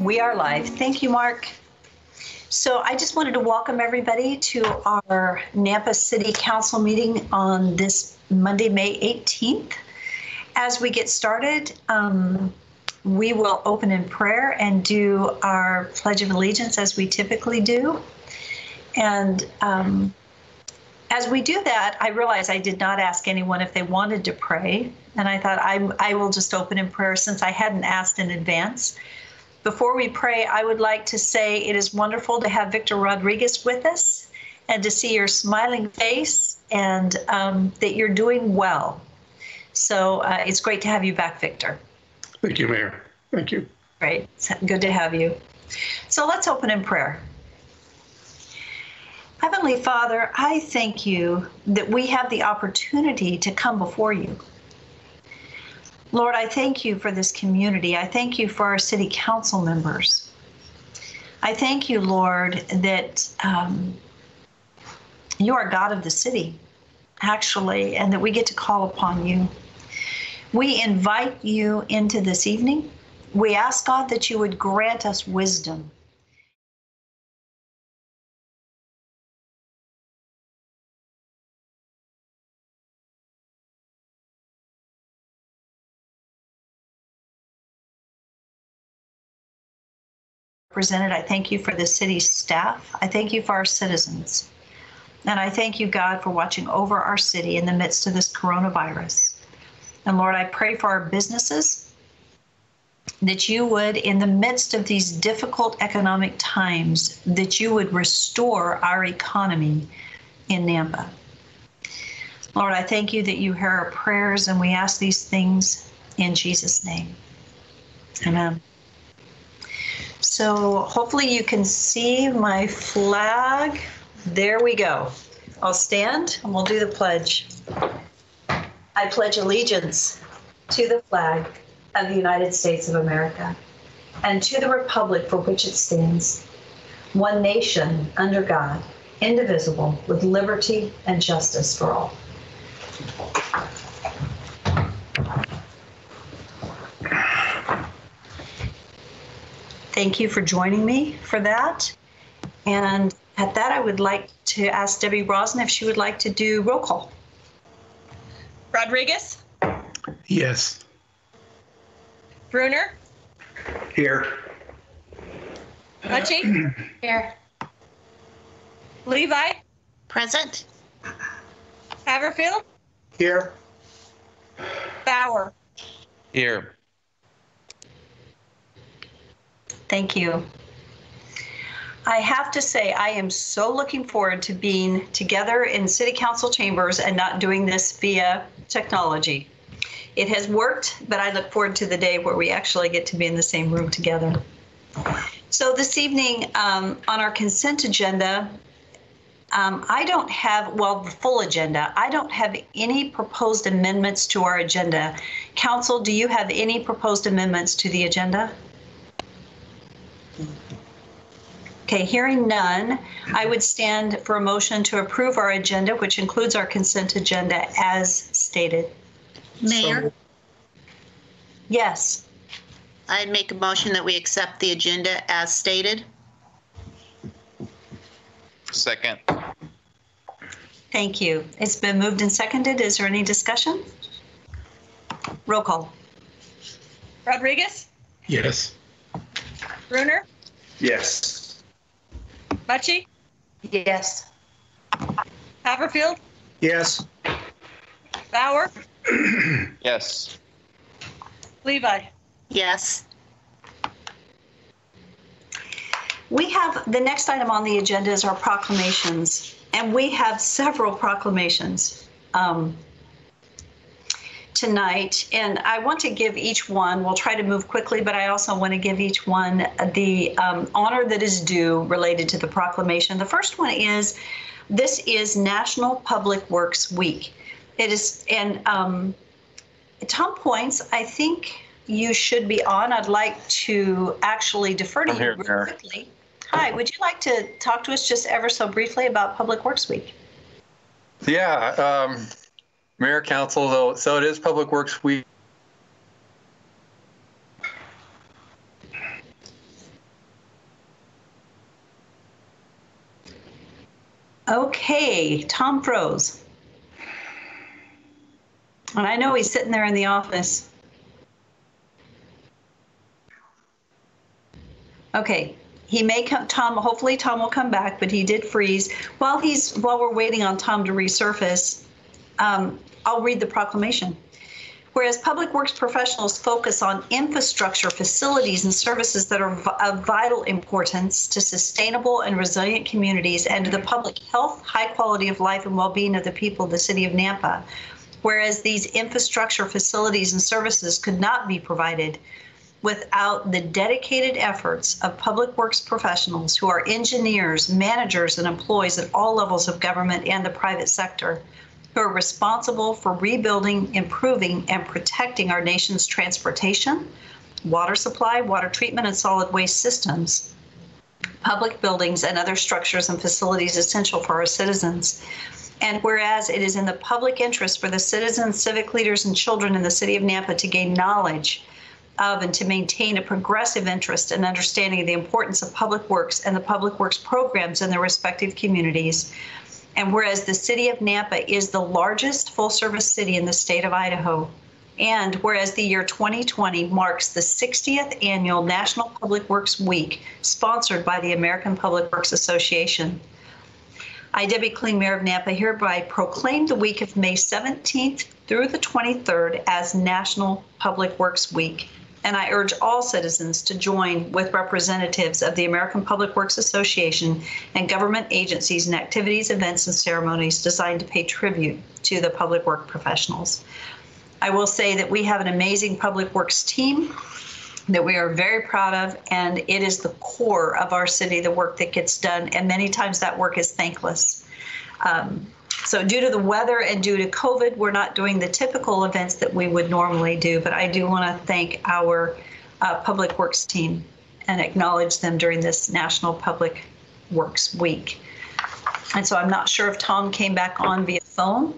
We are live. Thank you, Mark. So I just wanted to welcome everybody to our Nampa City Council meeting on this Monday, May 18th. As we get started, we will open in prayer and do our Pledge of Allegiance as we typically do. And as we do that, I realized I did not ask anyone if they wanted to pray. And I thought I will just open in prayer since I hadn't asked in advance. Before we pray, I would like to say it is wonderful to have Victor Rodriguez with us and to see your smiling face and that you're doing well. So it's great to have you back, Victor. Thank you, Mayor. Thank you. Great. It's good to have you. So let's open in prayer. Heavenly Father, I thank you that we have the opportunity to come before you. Lord, I thank you for this community. I thank you for our city council members. I thank you, Lord, that you are God of the city, actually, and that we get to call upon you. We invite you into this evening. We ask, God, that you would grant us wisdom. Presented. I thank you for the city's staff. I thank you for our citizens. And I thank you, God, for watching over our city in the midst of this coronavirus. And Lord, I pray for our businesses that you would, in the midst of these difficult economic times, that you would restore our economy in Nampa. Lord, I thank you that you hear our prayers, and we ask these things in Jesus' name. Amen. So hopefully you can see my flag. There we go. I'll stand and we'll do the pledge. I pledge allegiance to the flag of the United States of America and to the republic for which it stands, one nation under God, indivisible, with liberty and justice for all. Thank you for joining me for that. And at that, I would like to ask Debbie Rosen if she would like to do roll call. Rodriguez? Yes. Bruner? Here. Mucci? Here. Levi? Present. Haverfield? Here. Bauer? Here. Thank you. I have to say, I am so looking forward to being together in city council chambers and not doing this via technology. It has worked, but I look forward to the day where we actually get to be in the same room together. So this evening on our consent agenda, I don't have, well, the full agenda, I don't have any proposed amendments to our agenda. Council, do you have any proposed amendments to the agenda? Okay, hearing none, I would stand for a motion to approve our agenda, which includes our consent agenda as stated. Mayor, Yes. I'd make a motion that we accept the agenda as stated. Second. Thank you. It's been moved and seconded. Is there any discussion? Roll call. Rodriguez? Yes. Bruner? Yes. Mucci? Yes. Haverfield? Yes. Bauer? Yes. Levi? Yes. We have the next item on the agenda is our proclamations, and we have several proclamations tonight, and I want to give each one, we'll try to move quickly, but I also want to give each one the honor that is due related to the proclamation. The first one is, this is National Public Works Week. It is, and Tom Points, I think you should be on. I'd like to actually defer to you real quickly. Hi, would you like to talk to us just ever so briefly about Public Works Week? Yeah, Mayor, Council, though, so it is Public Works Week. Okay, Tom froze. And I know he's sitting there in the office. Okay, he may come, Tom, hopefully Tom will come back, but he did freeze. While we're waiting on Tom to resurface, I'll read the proclamation. Whereas public works professionals focus on infrastructure, facilities, and services that are of vital importance to sustainable and resilient communities and to the public health, high quality of life, and well-being of the people of the city of Nampa. Whereas these infrastructure, facilities, and services could not be provided without the dedicated efforts of public works professionals who are engineers, managers, and employees at all levels of government and the private sector, who are responsible for rebuilding, improving, and protecting our nation's transportation, water supply, water treatment, and solid waste systems, public buildings, and other structures and facilities essential for our citizens. And whereas it is in the public interest for the citizens, civic leaders, and children in the city of Nampa to gain knowledge of and to maintain a progressive interest and understanding of the importance of public works and the public works programs in their respective communities. And whereas the city of Nampa is the largest full-service city in the state of Idaho, and whereas the year 2020 marks the 60th annual National Public Works Week, sponsored by the American Public Works Association, I, Debbie Kling, Mayor of Nampa, hereby proclaim the week of May 17th through the 23rd as National Public Works Week. And I urge all citizens to join with representatives of the American Public Works Association and government agencies in activities, events, and ceremonies designed to pay tribute to the public work professionals. I will say that we have an amazing public works team that we are very proud of, and it is the core of our city, the work that gets done, and many times that work is thankless. So due to the weather and due to COVID, we're not doing the typical events that we would normally do, but I do want to thank our Public Works team and acknowledge them during this National Public Works Week. And so I'm not sure if Tom came back on via phone.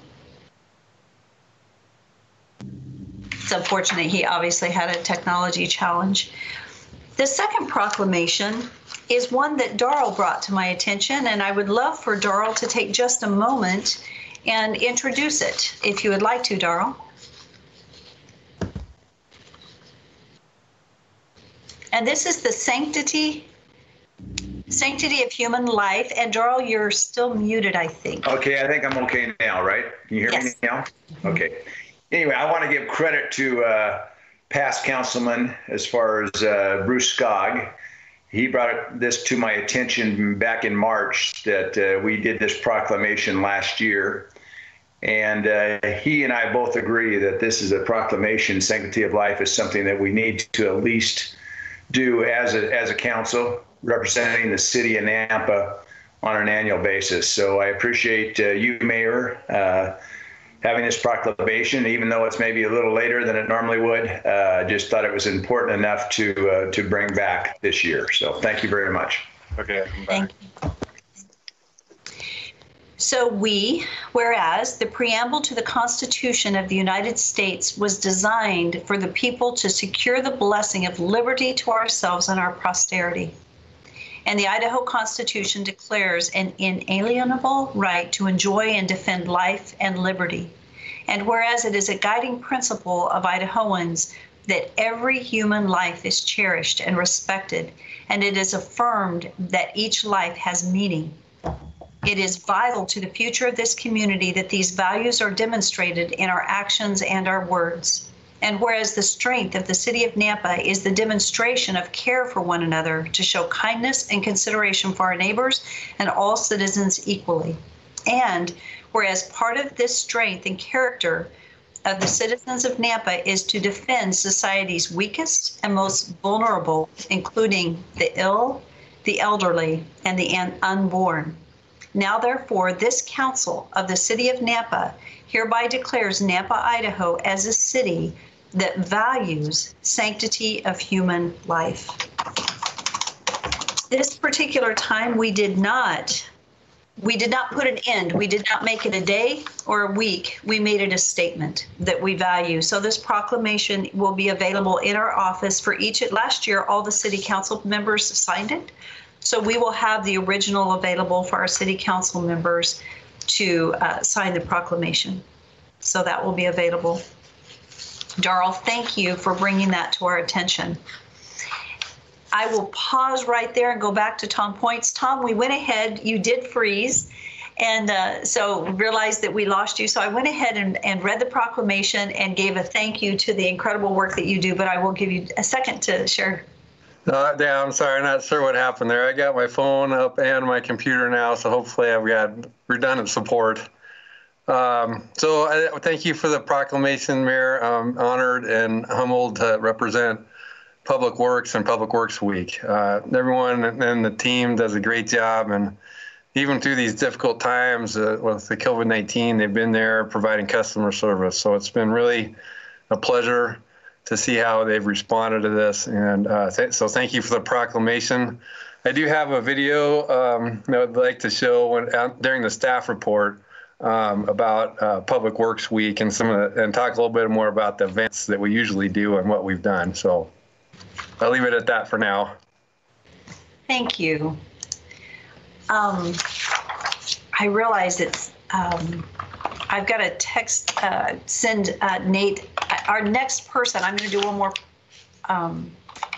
It's unfortunate, he obviously had a technology challenge. The second proclamation is one that Darrell brought to my attention, and I would love for Darrell to take just a moment and introduce it, if you would like to, Darrell. And this is the sanctity of human life. And Darrell, you're still muted, I think. Okay, I think I'm okay now, right? Can you hear me now? Okay. Anyway, I want to give credit to past councilman as far as Bruce Skog. He brought this to my attention back in March that we did this proclamation last year. And he and I both agree that this is a proclamation. Sanctity of life is something that we need to at least do as a council representing the city of Nampa on an annual basis. So I appreciate you, Mayor, having this proclamation, even though it's maybe a little later than it normally would. Just thought it was important enough to bring back this year. So thank you very much. Okay. Thank you. So whereas the preamble to the Constitution of the United States was designed for the people to secure the blessing of liberty to ourselves and our posterity. And the Idaho Constitution declares an inalienable right to enjoy and defend life and liberty. And whereas it is a guiding principle of Idahoans that every human life is cherished and respected, and it is affirmed that each life has meaning. It is vital to the future of this community that these values are demonstrated in our actions and our words. And whereas the strength of the city of Nampa is the demonstration of care for one another to show kindness and consideration for our neighbors and all citizens equally. And whereas part of this strength and character of the citizens of Nampa is to defend society's weakest and most vulnerable, including the ill, the elderly, and the unborn. Now, therefore, this council of the city of Nampa hereby declares Nampa, Idaho as a city that values sanctity of human life. This particular time, we did not put an end. We did not make it a day or a week. We made it a statement that we value. So this proclamation will be available in our office for each. Last year, all the city council members signed it. So we will have the original available for our city council members to sign the proclamation. So that will be available. Darrell, thank you for bringing that to our attention. I will pause right there and go back to Tom Points. Tom, we went ahead, you did freeze, and so realized that we lost you. So I went ahead and read the proclamation and gave a thank you to the incredible work that you do, but I will give you a second to share. Yeah, I'm sorry, not sure what happened there. I got my phone up and my computer now, so hopefully I've got redundant support. So thank you for the proclamation, Mayor. I'm honored and humbled to represent Public Works and Public Works Week. Everyone and the team does a great job, and even through these difficult times with the COVID-19, they've been there providing customer service. So it's been really a pleasure to see how they've responded to this. And so thank you for the proclamation. I do have a video that I'd like to show during the staff report about Public Works Week and and talk a little bit more about the events that we usually do and what we've done. So I'll leave it at that for now. Thank you. I realize it's, I've got a text, send Nate, our next person, I'm going to do one more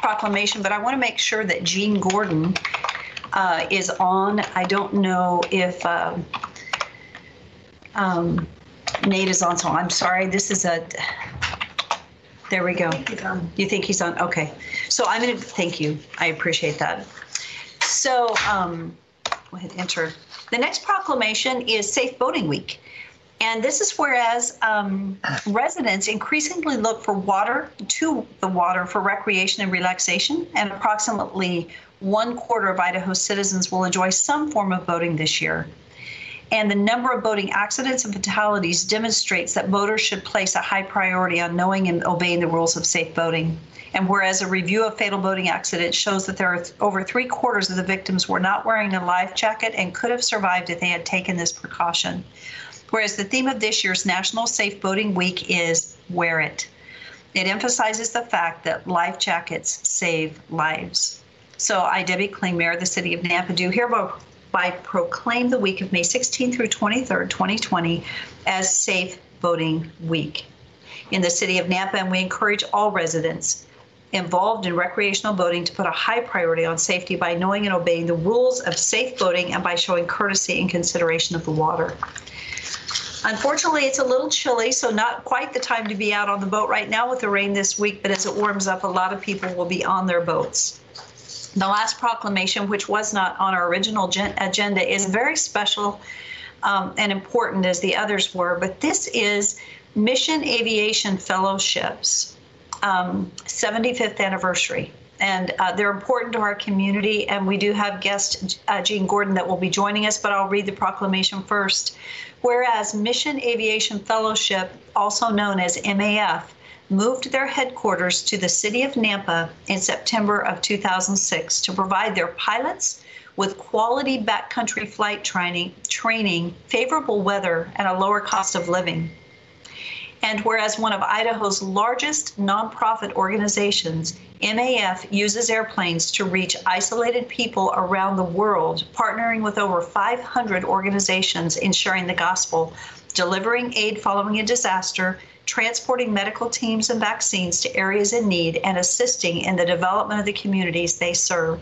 proclamation, but I want to make sure that Jean Gordon is on. I don't know if Nate is on, so I'm sorry. This is there we go. You think he's on? Okay. So I'm going to, thank you. I appreciate that. So go ahead, enter. The next proclamation is Safe Boating Week. And this is whereas residents increasingly look to the water for recreation and relaxation, and approximately 1/4 of Idaho citizens will enjoy some form of boating this year. And the number of boating accidents and fatalities demonstrates that boaters should place a high priority on knowing and obeying the rules of safe boating. And whereas a review of fatal boating accidents shows that there are over 3/4 of the victims were not wearing a life jacket and could have survived if they had taken this precaution. Whereas the theme of this year's National Safe Boating Week is Wear It. It emphasizes the fact that life jackets save lives. So I, Debbie Kling, Mayor of the City of Nampa, do hereby proclaim the week of May 16th through 23rd, 2020 as Safe Boating Week in the City of Nampa, and we encourage all residents involved in recreational boating to put a high priority on safety by knowing and obeying the rules of safe boating and by showing courtesy and consideration of the water. Unfortunately, it's a little chilly, so not quite the time to be out on the boat right now with the rain this week, but as it warms up, a lot of people will be on their boats. The last proclamation, which was not on our original agenda, is very special and important as the others were, but this is Mission Aviation Fellowships 75th anniversary. And they're important to our community, and we do have guest Jean Gordon that will be joining us, but I'll read the proclamation first. Whereas Mission Aviation Fellowship, also known as MAF, moved their headquarters to the City of Nampa in September of 2006 to provide their pilots with quality backcountry flight training, favorable weather, and a lower cost of living. And whereas one of Idaho's largest nonprofit organizations, MAF uses airplanes to reach isolated people around the world, partnering with over 500 organizations in sharing the gospel, delivering aid following a disaster, transporting medical teams and vaccines to areas in need, and assisting in the development of the communities they serve.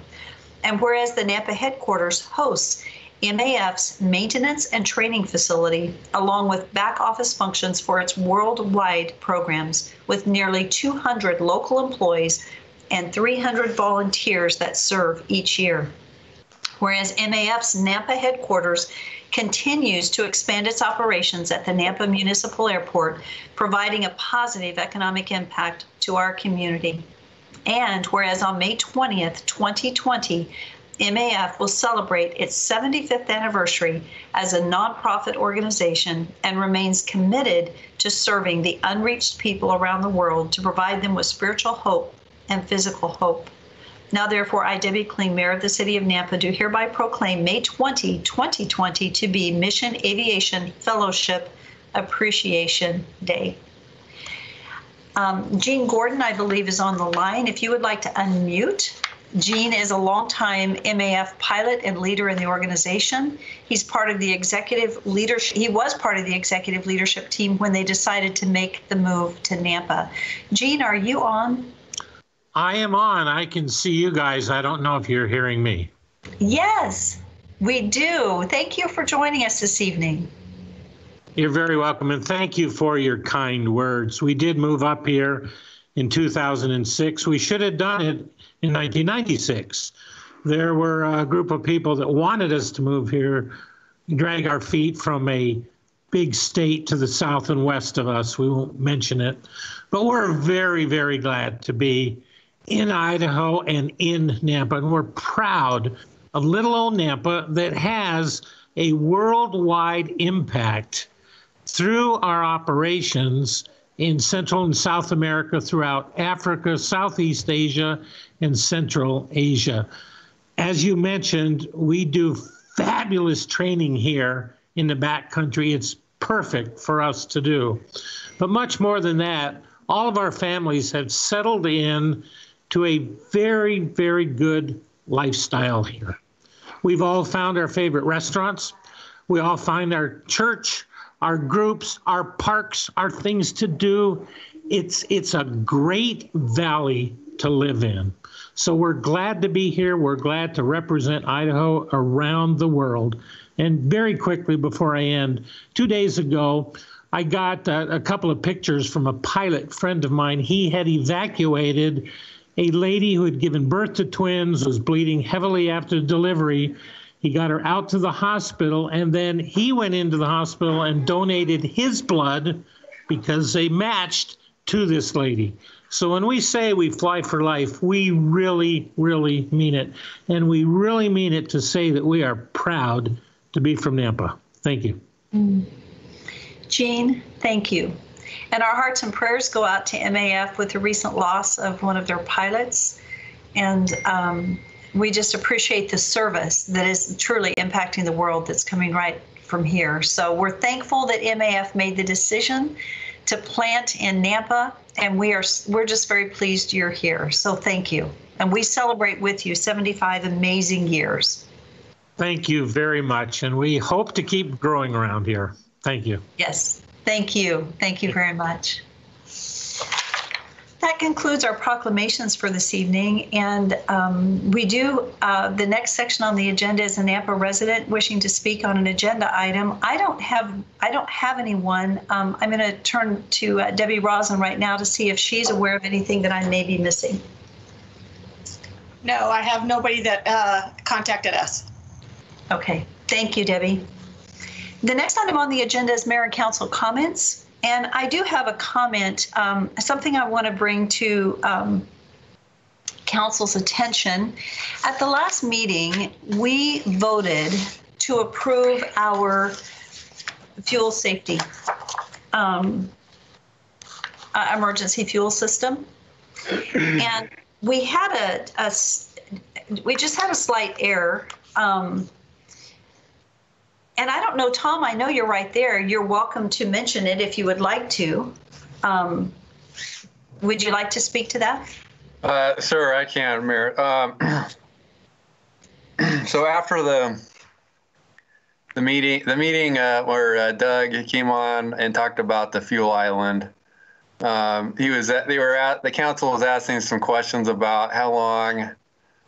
And whereas the Nampa headquarters hosts MAF's maintenance and training facility, along with back office functions for its worldwide programs, with nearly 200 local employees and 300 volunteers that serve each year. Whereas MAF's Nampa headquarters continues to expand its operations at the Nampa Municipal Airport, providing a positive economic impact to our community. And whereas on May 20th, 2020, MAF will celebrate its 75th anniversary as a nonprofit organization and remains committed to serving the unreached people around the world to provide them with spiritual hope and physical hope. Now, therefore, I, Debbie Kling, Mayor of the City of Nampa, do hereby proclaim May 20, 2020 to be Mission Aviation Fellowship Appreciation Day. Jean Gordon, I believe, is on the line. If you would like to unmute Gene is a longtime MAF pilot and leader in the organization. He's part of the executive leadership. He was part of the executive leadership team when they decided to make the move to Nampa. Gene, are you on? I am on. I can see you guys. I don't know if you're hearing me. Yes, we do. Thank you for joining us this evening. You're very welcome, and thank you for your kind words. We did move up here in 2006. We should have done it in 1996. There were a group of people that wanted us to move here, drag our feet from a big state to the south and west of us. We won't mention it, but we're very, very glad to be in Idaho and in Nampa, and we're proud of little old Nampa that has a worldwide impact through our operations in Central and South America, throughout Africa, Southeast Asia, and Central Asia. As you mentioned, we do fabulous training here in the backcountry. It's perfect for us to do. But much more than that, all of our families have settled in to a very, very good lifestyle here. We've all found our favorite restaurants. We all find our church, our groups, our parks, our things to do. It's a great valley to live in. So we're glad to be here. We're glad to represent Idaho around the world. And very quickly before I end, 2 days ago, I got a couple of pictures from a pilot friend of mine. He had evacuated a lady who had given birth to twins, was bleeding heavily after delivery. He got her out to the hospital, and then he went into the hospital and donated his blood because they matched to this lady. So when we say we fly for life, we really, really mean it. And we really mean it to say that we are proud to be from Nampa. Thank you. Gene, thank you. And our hearts and prayers go out to MAF with the recent loss of one of their pilots. And we just appreciate the service that is truly impacting the world that's coming right from here. So we're thankful that MAF made the decision to plant in Nampa, and we're just very pleased you're here. So thank you. And we celebrate with you 75 amazing years. Thank you very much. And we hope to keep growing around here. Thank you. Yes, thank you. Thank you very much. That concludes our proclamations for this evening, and we do, the next section on the agenda is a Nampa resident wishing to speak on an agenda item. I don't have anyone. I'm going to turn to Debbie Rosen right now to see if she's aware of anything that I may be missing. No, I have nobody that contacted us. Okay, thank you, Debbie. The next item on the agenda is mayor and council comments. And I do have a comment, something I want to bring to council's attention. At the last meeting, we voted to approve our fuel safety emergency fuel system. And we had we just had a slight error. And I don't know, Tom, I know you're right there. You're welcome to mention it if you would like to. Would you like to speak to that? Sure, I can, Mayor. So after the meeting where Doug came on and talked about the fuel island, the council was asking some questions about how long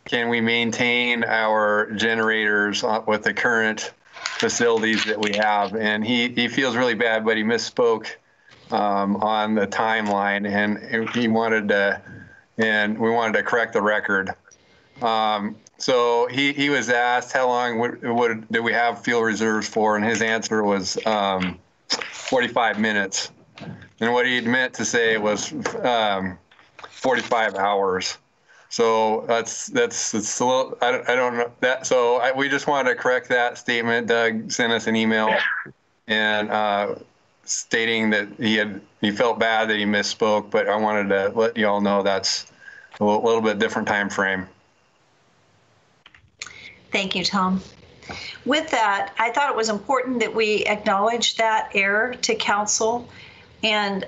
can we maintain our generators with the current facilities that we have, and he feels really bad, but he misspoke on the timeline, and he wanted to, and we wanted to correct the record. So he was asked how long did we have fuel reserves for, and his answer was 45 minutes, and what he meant to say was 45 hours. So that's a little, I don't know that. So we just wanted to correct that statement. Doug sent us an email and stating that he felt bad that he misspoke, but I wanted to let you all know that's a little bit different time frame. Thank you, Tom. With that, I thought it was important that we acknowledge that error to council, and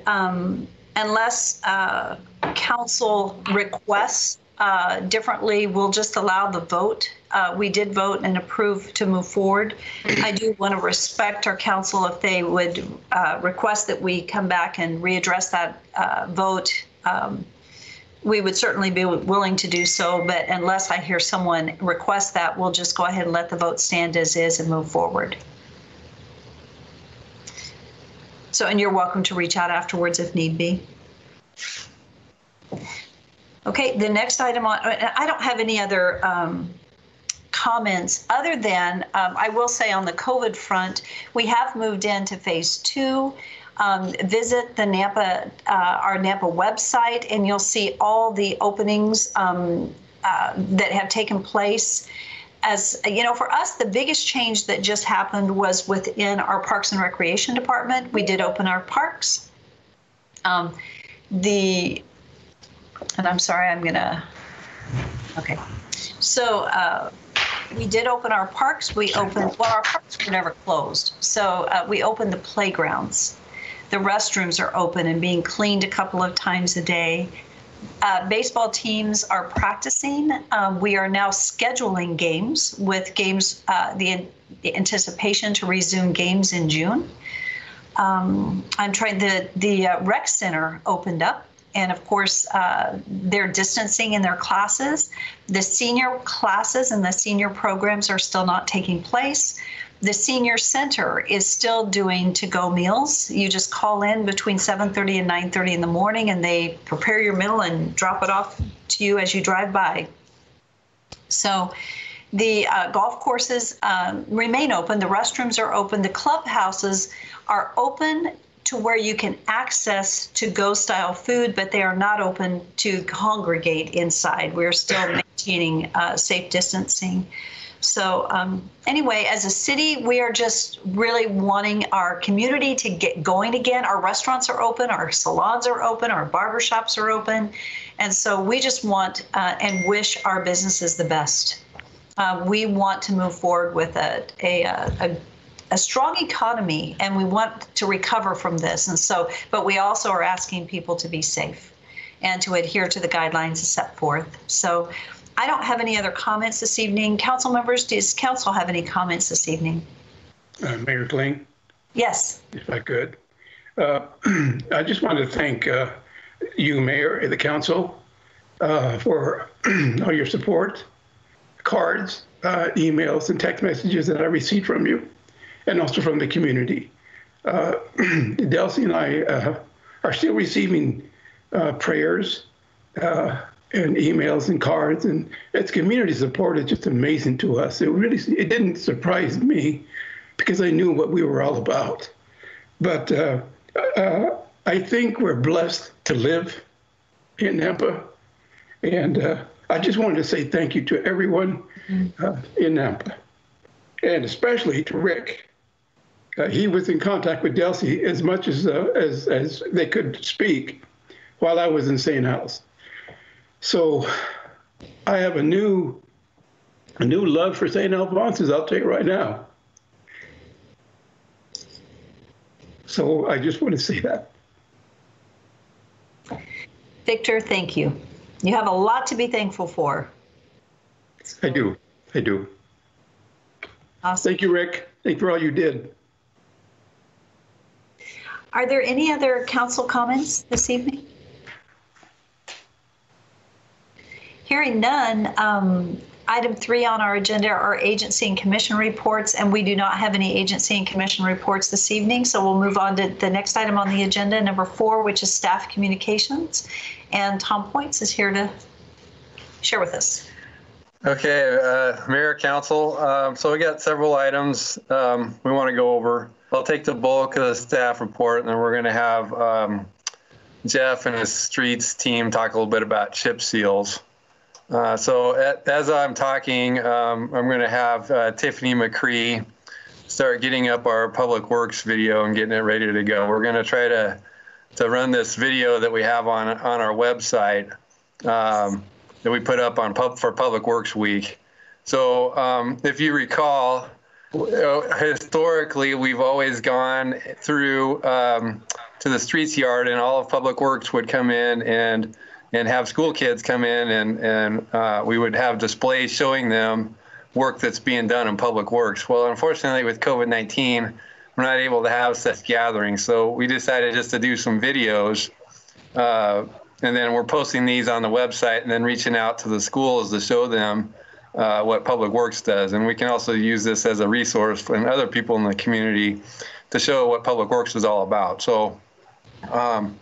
unless council requests differently, we'll just allow the vote. We did vote and approve to move forward. I do want to respect our council if they would request that we come back and readdress that vote. We would certainly be willing to do so, but unless I hear someone request that, we'll just go ahead and let the vote stand as is and move forward. So, and you're welcome to reach out afterwards if need be. Okay, the next item on, I don't have any other comments other than I will say on the COVID front, we have moved into phase 2. Visit the Nampa, our Nampa website, and you'll see all the openings that have taken place. As you know, for us, the biggest change that just happened was within our Parks and Recreation Department. We did open our parks. And I'm sorry, okay. So we did open our parks. Our parks were never closed. So we opened the playgrounds. The restrooms are open and being cleaned a couple of times a day. Baseball teams are practicing. We are now scheduling games with the anticipation to resume games in June. The rec center opened up, and of course they're distancing in their classes. The senior classes and the senior programs are still not taking place. The senior center is still doing to-go meals. You just call in between 7:30 and 9:30 in the morning, and they prepare your meal and drop it off to you as you drive by. So the golf courses remain open. The restrooms are open. The clubhouses are open to where you can access to-go style food, but they are not open to congregate inside. We're still maintaining safe distancing. So anyway, as a city, we are just really wanting our community to get going again. Our restaurants are open, our salons are open, our barbershops are open. And so we just want and wish our businesses the best. We want to move forward with a strong economy, and we want to recover from this. And so, but we also are asking people to be safe and to adhere to the guidelines set forth. So I don't have any other comments this evening. Council members, does council have any comments this evening? Mayor Kling? Yes. If I could. I just wanted to thank you, Mayor, and the council for all your support, cards, emails, and text messages that I received from you, and also from the community. Delcy and I are still receiving prayers and emails and cards, and its community support is just amazing to us. It didn't surprise me because I knew what we were all about. But I think we're blessed to live in Nampa, and I just wanted to say thank you to everyone in Nampa, and especially to Rick. He was in contact with Delcy as much as they could speak while I was in St. House. So I have a new love for St. Alphonsus, I'll tell you right now. So I just want to say that. Victor, thank you. You have a lot to be thankful for. I do. Awesome. Thank you, Rick. Thank you for all you did. Are there any other council comments this evening? Hearing none, item 3 on our agenda are agency and commission reports, and we do not have any agency and commission reports this evening, so we'll move on to the next item on the agenda, number 4, which is staff communications. And Tom Points is here to share with us. Okay, Mayor, Council. So we got several items we want to go over. I'll take the bulk of the staff report, and then we're going to have Jeff and his streets team talk a little bit about chip seals. So as I'm talking, I'm going to have Tiffany McCree start getting up our Public Works video and getting it ready to go. We're going to try to run this video that we have on our website that we put up for Public Works Week. So if you recall, historically, we've always gone through to the streets yard, and all of Public Works would come in and and have school kids come in and we would have displays showing them work that's being done in Public Works. Well, unfortunately, with COVID-19, we're not able to have such gatherings. So we decided just to do some videos. And then we're posting these on the website and then reaching out to the schools to show them what Public Works does. And we can also use this as a resource for other people in the community to show what Public Works is all about. So I'm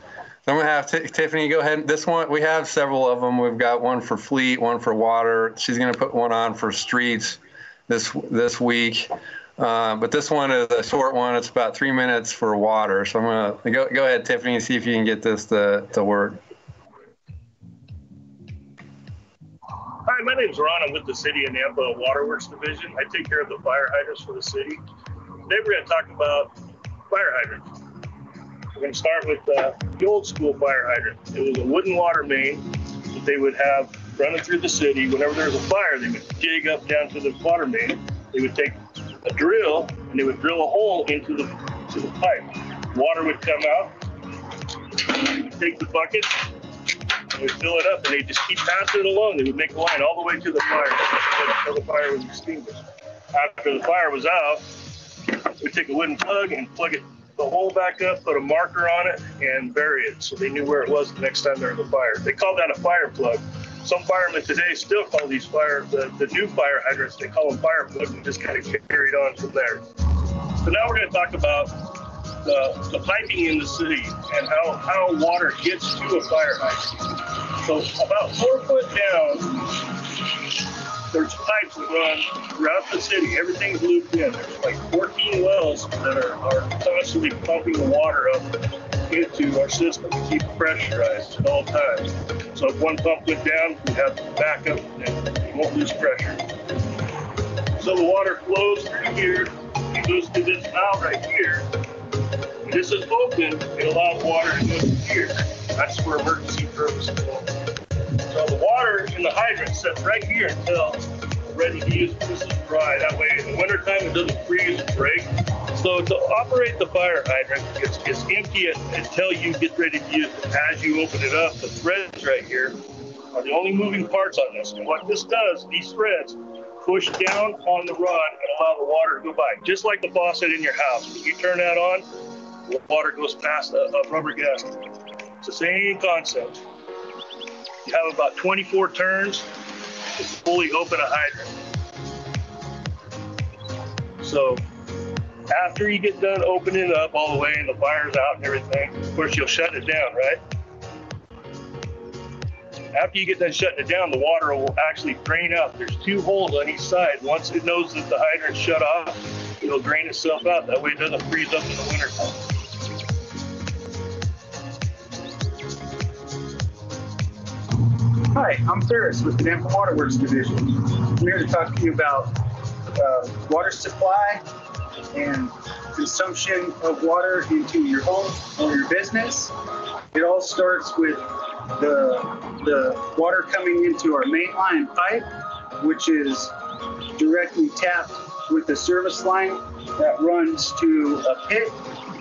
going to have Tiffany go ahead. This one, we have several of them. We've got one for fleet, one for water. She's going to put one on for streets this week. But this one is a short one. It's about 3 minutes for water. So I'm going to go ahead, Tiffany, and see if you can get this to work. Hi, my name's Ron. I'm with the City of Nampa Waterworks Division. I take care of the fire hydrants for the city. Today we're going to talk about fire hydrants. We're going to start with the old school fire hydrant. It was a wooden water main that they would have running through the city. Whenever there was a fire, they would dig up down to the water main. They would take a drill and they would drill a hole into the pipe. Water would come out. They would take the bucket. They would fill it up, and they'd just keep passing it along. They would make a line all the way to the fire until the fire was extinguished. After the fire was out, we'd take a wooden plug and plug the hole back up, put a marker on it, and bury it so they knew where it was the next time there was a fire. They called that a fire plug. Some firemen today still call these the new fire hydrants, they call them fire plugs, and just kind of carried on from there. So now we're going to talk about the piping in the city and how water gets to a fire hydrant. So about 4 foot down, there's pipes that run throughout the city. Everything's looped in. There's like 14 wells that are constantly pumping the water up into our system to keep it pressurized at all times. So if one pump went down, we have backup and we won't lose pressure. So the water flows through here. It goes to this valve right here. When this is open, it allows water to go through here. That's for emergency purposes. So the water in the hydrant sits right here until we're ready to use it. This is dry. That way in the wintertime it doesn't freeze and break. So to operate the fire hydrant, it's empty until you get ready to use it. As you open it up, the threads right here are the only moving parts on this. And what this does, these threads push down on the rod and allow the water to go by. Just like the faucet in your house. When you turn that on, the water goes past a rubber gasket. It's the same concept. You have about 24 turns to fully open a hydrant. So after you get done opening it up all the way and the fire's out and everything, of course you'll shut it down, right? After you get done shutting it down, the water will actually drain out. There's 2 holes on each side. Once it knows that the hydrant's shut off, it'll drain itself out. That way it doesn't freeze up in the wintertime. Hi, I'm Ferris with the Nampa Waterworks Division. I'm here to talk to you about water supply and consumption of water into your home or your business. It all starts with the water coming into our mainline pipe, which is directly tapped with the service line that runs to a pit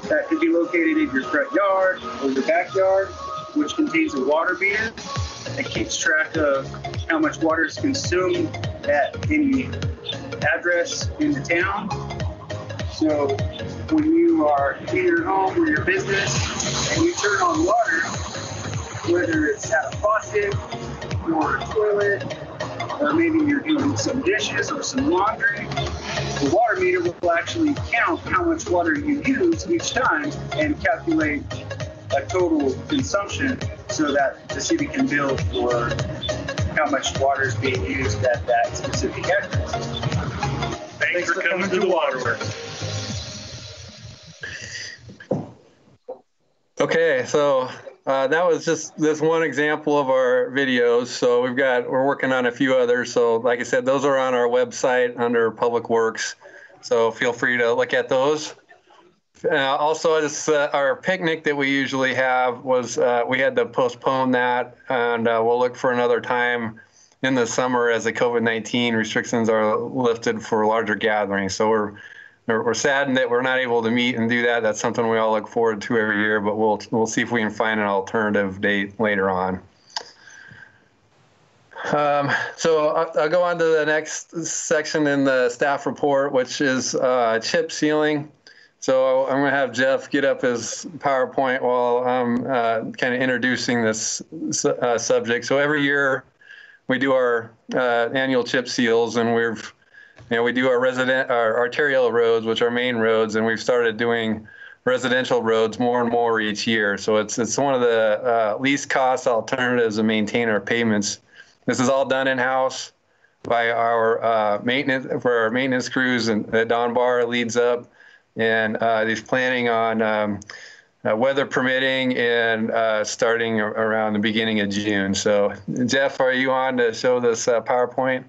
that could be located in your front yard or your backyard, which contains a water meter that keeps track of how much water is consumed at any address in the town. So when you are in your home or your business and you turn on water, whether it's at a faucet or a toilet, or maybe you're doing some dishes or some laundry, the water meter will actually count how much water you use each time and calculate a total consumption so that the city can bill for how much water is being used at that specific address. Thanks for coming to the Waterworks. Okay, so that was just this one example of our videos. So we're working on a few others. So like I said, those are on our website under Public Works. So feel free to look at those. Also, our picnic that we usually have was we had to postpone that, and we'll look for another time in the summer as the COVID-19 restrictions are lifted for larger gatherings. So we're saddened that we're not able to meet and do that. That's something we all look forward to every year, but we'll see if we can find an alternative date later on. So I'll go on to the next section in the staff report, which is chip sealing. So I'm going to have Jeff get up his PowerPoint while I'm kind of introducing this subject. So every year we do our annual chip seals, and we do our arterial roads, which are main roads, and we've started doing residential roads more and more each year. So it's one of the least cost alternatives to maintain our pavements. This is all done in-house by our maintenance crews, and Don Barr leads up, and he's planning on weather permitting and starting around the beginning of June. So Jeff, are you on to show this PowerPoint?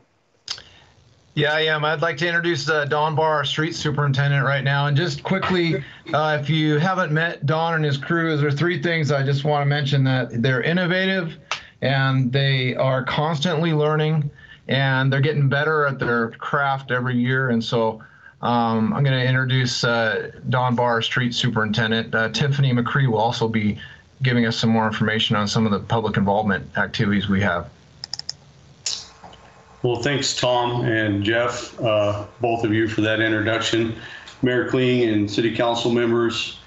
Yeah, I am. I'd like to introduce Don Barr, our street superintendent, right now. And just quickly, if you haven't met Don and his crew, there are three things I just want to mention: that they're innovative, and they are constantly learning, and they're getting better at their craft every year. And so I'm going to introduce Don Barr, our street superintendent. Tiffany McCree will also be giving us some more information on some of the public involvement activities we have. Well, thanks, Tom and Jeff, both of you, for that introduction. Mayor Kling and City Council members,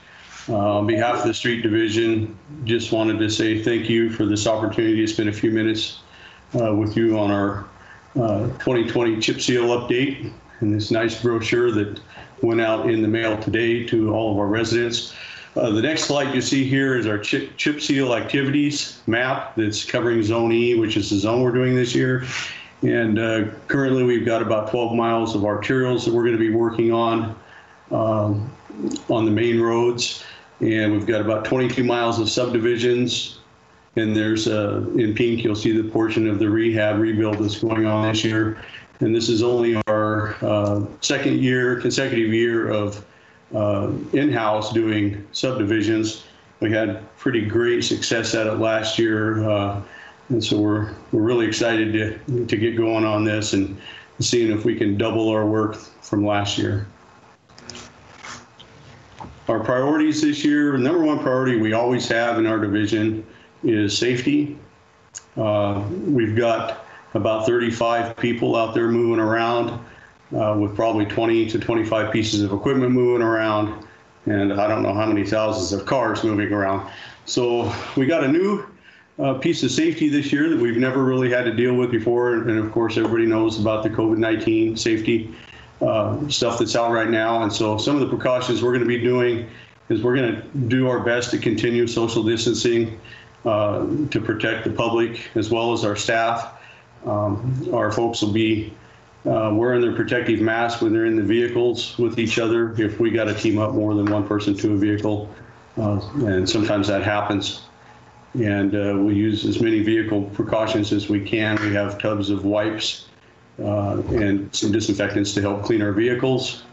on behalf of the Street Division, just wanted to say thank you for this opportunity to spend a few minutes with you on our 2020 chip seal update and this nice brochure that went out in the mail today to all of our residents. The next slide you see here is our chip seal activities map that's covering Zone E, which is the zone we're doing this year. And currently we've got about 12 miles of arterials that we're going to be working on the main roads. And we've got about 22 miles of subdivisions. And there's, in pink, you'll see the portion of the rehab rebuild that's going on this year. And this is only our second consecutive year of in-house doing subdivisions. We had pretty great success at it last year. And so we're really excited to get going on this and seeing if we can double our work from last year. Our priorities this year, number one priority we always have in our division is safety. We've got about 35 people out there moving around with probably 20 to 25 pieces of equipment moving around, and I don't know how many thousands of cars moving around. So we got a new piece of safety this year that we've never really had to deal with before. And of course, everybody knows about the COVID-19 safety stuff that's out right now. And so some of the precautions we're going to be doing is we're going to do our best to continue social distancing to protect the public as well as our staff. Our folks will be wearing their protective masks when they're in the vehicles with each other if we got to team up more than one person to a vehicle. And sometimes that happens. And we use as many vehicle precautions as we can. We have tubs of wipes and some disinfectants to help clean our vehicles.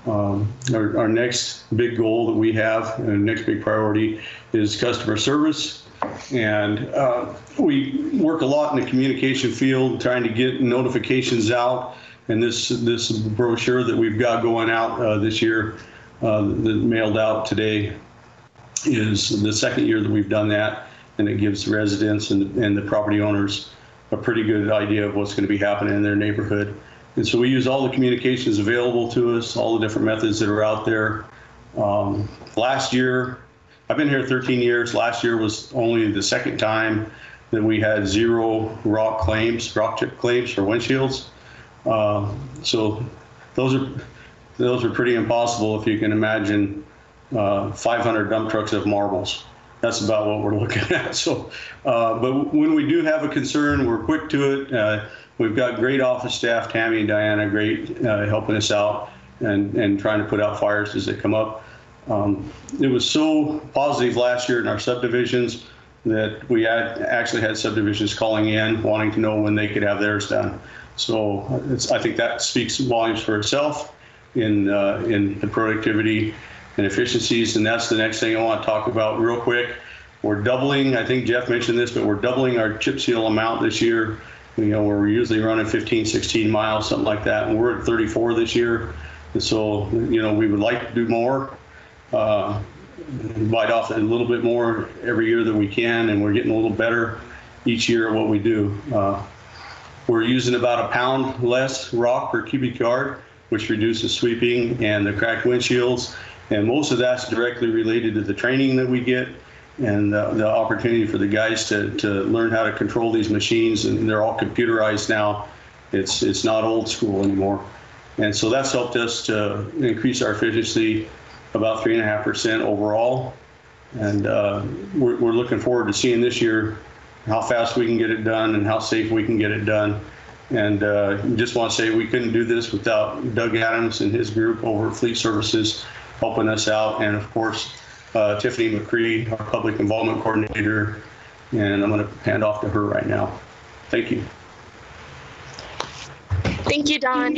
Our next big goal that we have, and next big priority, is customer service. And we work a lot in the communication field, trying to get notifications out. And this brochure that we've got going out this year, that mailed out today, is the second year that we've done that. And it gives residents and the property owners a pretty good idea of what's going to be happening in their neighborhood. And so we use all the communications available to us, all the different methods that are out there. Last year, I've been here 13 years. Last year was only the second time that we had 0 rock chip claims for windshields. So those are pretty impossible if you can imagine 500 dump trucks of marbles. That's about what we're looking at. So, but when we do have a concern, we're quick to it. We've got great office staff, Tammy and Diana, great helping us out and trying to put out fires as they come up. It was so positive last year in our subdivisions that we actually had subdivisions calling in, wanting to know when they could have theirs done. So I think that speaks volumes for itself in the productivity and efficiencies. And that's the next thing I want to talk about real quick. We're doubling, I think Jeff mentioned this, but we're doubling our chip seal amount this year. You know, we're usually running 15, 16 miles, something like that. And we're at 34 this year. And so, you know, we would like to do more, bite off a little bit more every year that we can. And we're getting a little better each year at what we do. We're using about a pound less rock per cubic yard, which reduces sweeping and the cracked windshields. And most of that's directly related to the training that we get and the opportunity for the guys to learn how to control these machines. And they're all computerized now. It's not old school anymore. And so that's helped us to increase our efficiency about 3.5% overall. And we're looking forward to seeing this year how fast we can get it done and how safe we can get it done. And just want to say we couldn't do this without Doug Adams and his group over at Fleet Services helping us out. And of course, Tiffany McCree, our public involvement coordinator. And I'm going to hand off to her right now. Thank you. Thank you, Don.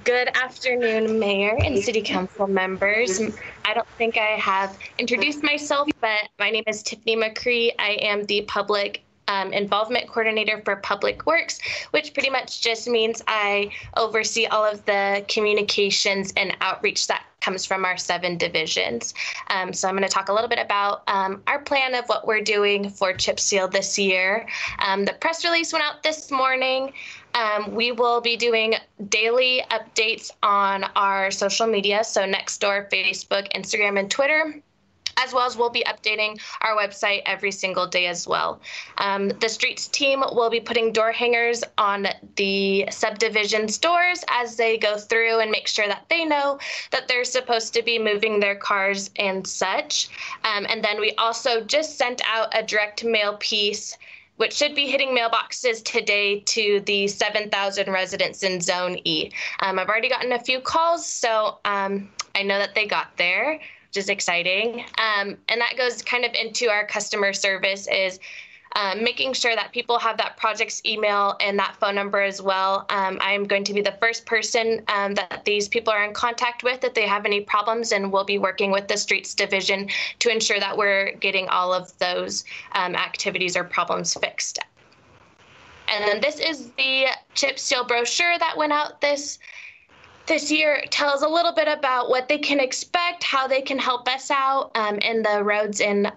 Good afternoon, Mayor and City Council members. I don't think I have introduced myself, but my name is Tiffany McCree. I am the Public Involvement Coordinator for Public Works, which pretty much just means I oversee all of the communications and outreach that comes from our 7 divisions. So I'm going to talk a little bit about our plan of what we're doing for Chip Seal this year. The press release went out this morning. We will be doing daily updates on our social media, so Nextdoor, Facebook, Instagram, and Twitter, as well as we'll be updating our website every single day as well. The streets team will be putting door hangers on the subdivision's doors as they go through and make sure that they know that they're supposed to be moving their cars and such. And then we also just sent out a direct mail piece which should be hitting mailboxes today to the 7,000 residents in Zone E. I've already gotten a few calls, so I know that they got there, which is exciting. And that goes kind of into our customer service is making sure that people have that project's email and that phone number as well. I'm going to be the first person that these people are in contact with if they have any problems, and we'll be working with the Streets Division to ensure that we're getting all of those activities or problems fixed. And then this is the Chip Seal brochure that went out this year. It tells a little bit about what they can expect, how they can help us out in the roads and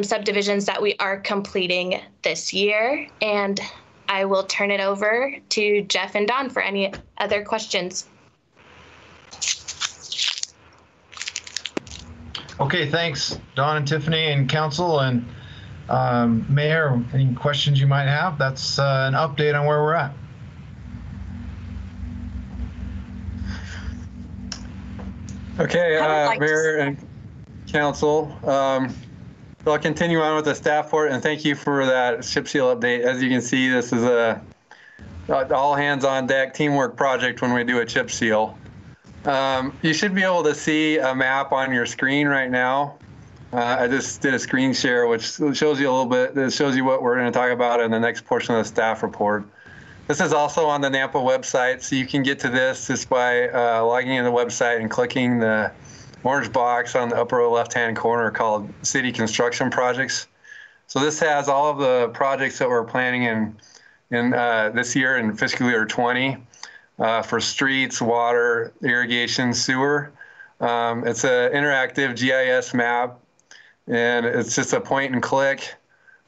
subdivisions that we are completing this year. And I will turn it over to Jeff and Don for any other questions. Okay, thanks, Don and Tiffany and Council and Mayor. Any questions you might have? That's an update on where we're at. Okay, Mayor and Council. So I'll continue on with the staff report, and thank you for that Chip Seal update. As you can see, this is a all hands on deck teamwork project when we do a Chip Seal. You should be able to see a map on your screen right now. I just did a screen share, which shows you a little bit. It shows you what we're going to talk about in the next portion of the staff report. This is also on the NAMPA website, so you can get to this just by logging in the website and clicking the orange box on the upper left-hand corner called City Construction Projects. So this has all of the projects that we're planning in this year in fiscal year 20 for streets, water, irrigation, sewer. It's an interactive GIS map, and it's just a point and click.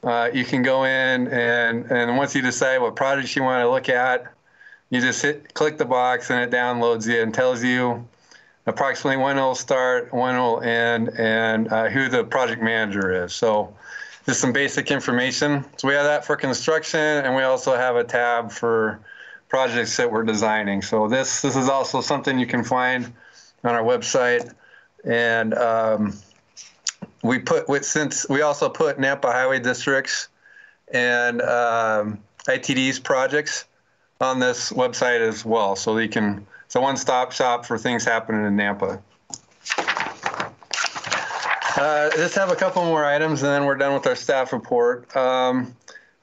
You can go in and once you decide what projects you want to look at, you just click the box and it downloads it and tells you approximately when it'll start, when it'll end, and who the project manager is. So just some basic information. So we have that for construction, and we also have a tab for projects that we're designing. So this is also something you can find on our website. And since we also put NAMPA highway districts and ITD's projects on this website as well, so you can. It's a one-stop shop for things happening in Nampa. Just have a couple more items, and then we're done with our staff report. The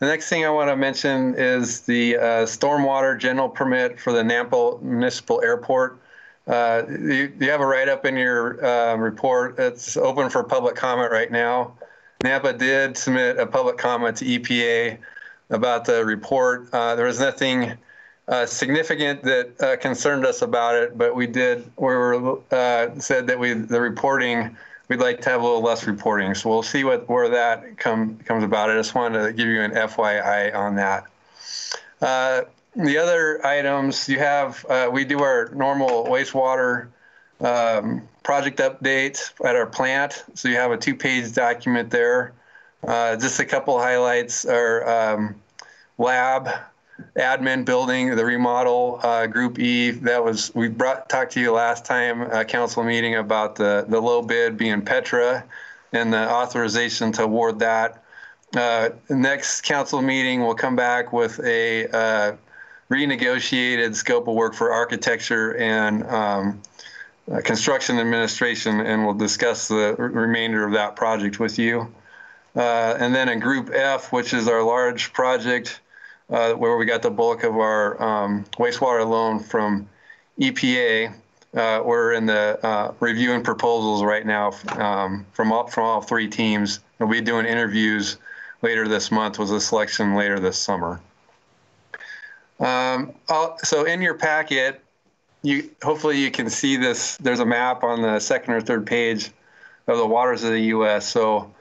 next thing I want to mention is the stormwater general permit for the Nampa Municipal Airport. You have a write-up in your report. It's open for public comment right now. Nampa did submit a public comment to EPA about the report. There was nothing significant that concerned us about it, but we said that the reporting, we'd like to have a little less reporting. So we'll see where that comes about. I just wanted to give you an FYI on that. The other items you have, we do our normal wastewater project updates at our plant. So you have a 2-page document there. Just a couple highlights are lab, admin building, the remodel, Group E. That was, we talked to you last time, council meeting about the low bid being Petra and the authorization to award that. Next council meeting, we'll come back with a renegotiated scope of work for architecture and construction administration, and we'll discuss the remainder of that project with you. And then in Group F, which is our large project, where we got the bulk of our wastewater loan from EPA, we're in the reviewing proposals right now from all 3 teams. We'll be doing interviews later this month with a selection later this summer. So in your packet, hopefully you can see this. There's a map on the 2nd or 3rd page of the waters of the U.S. So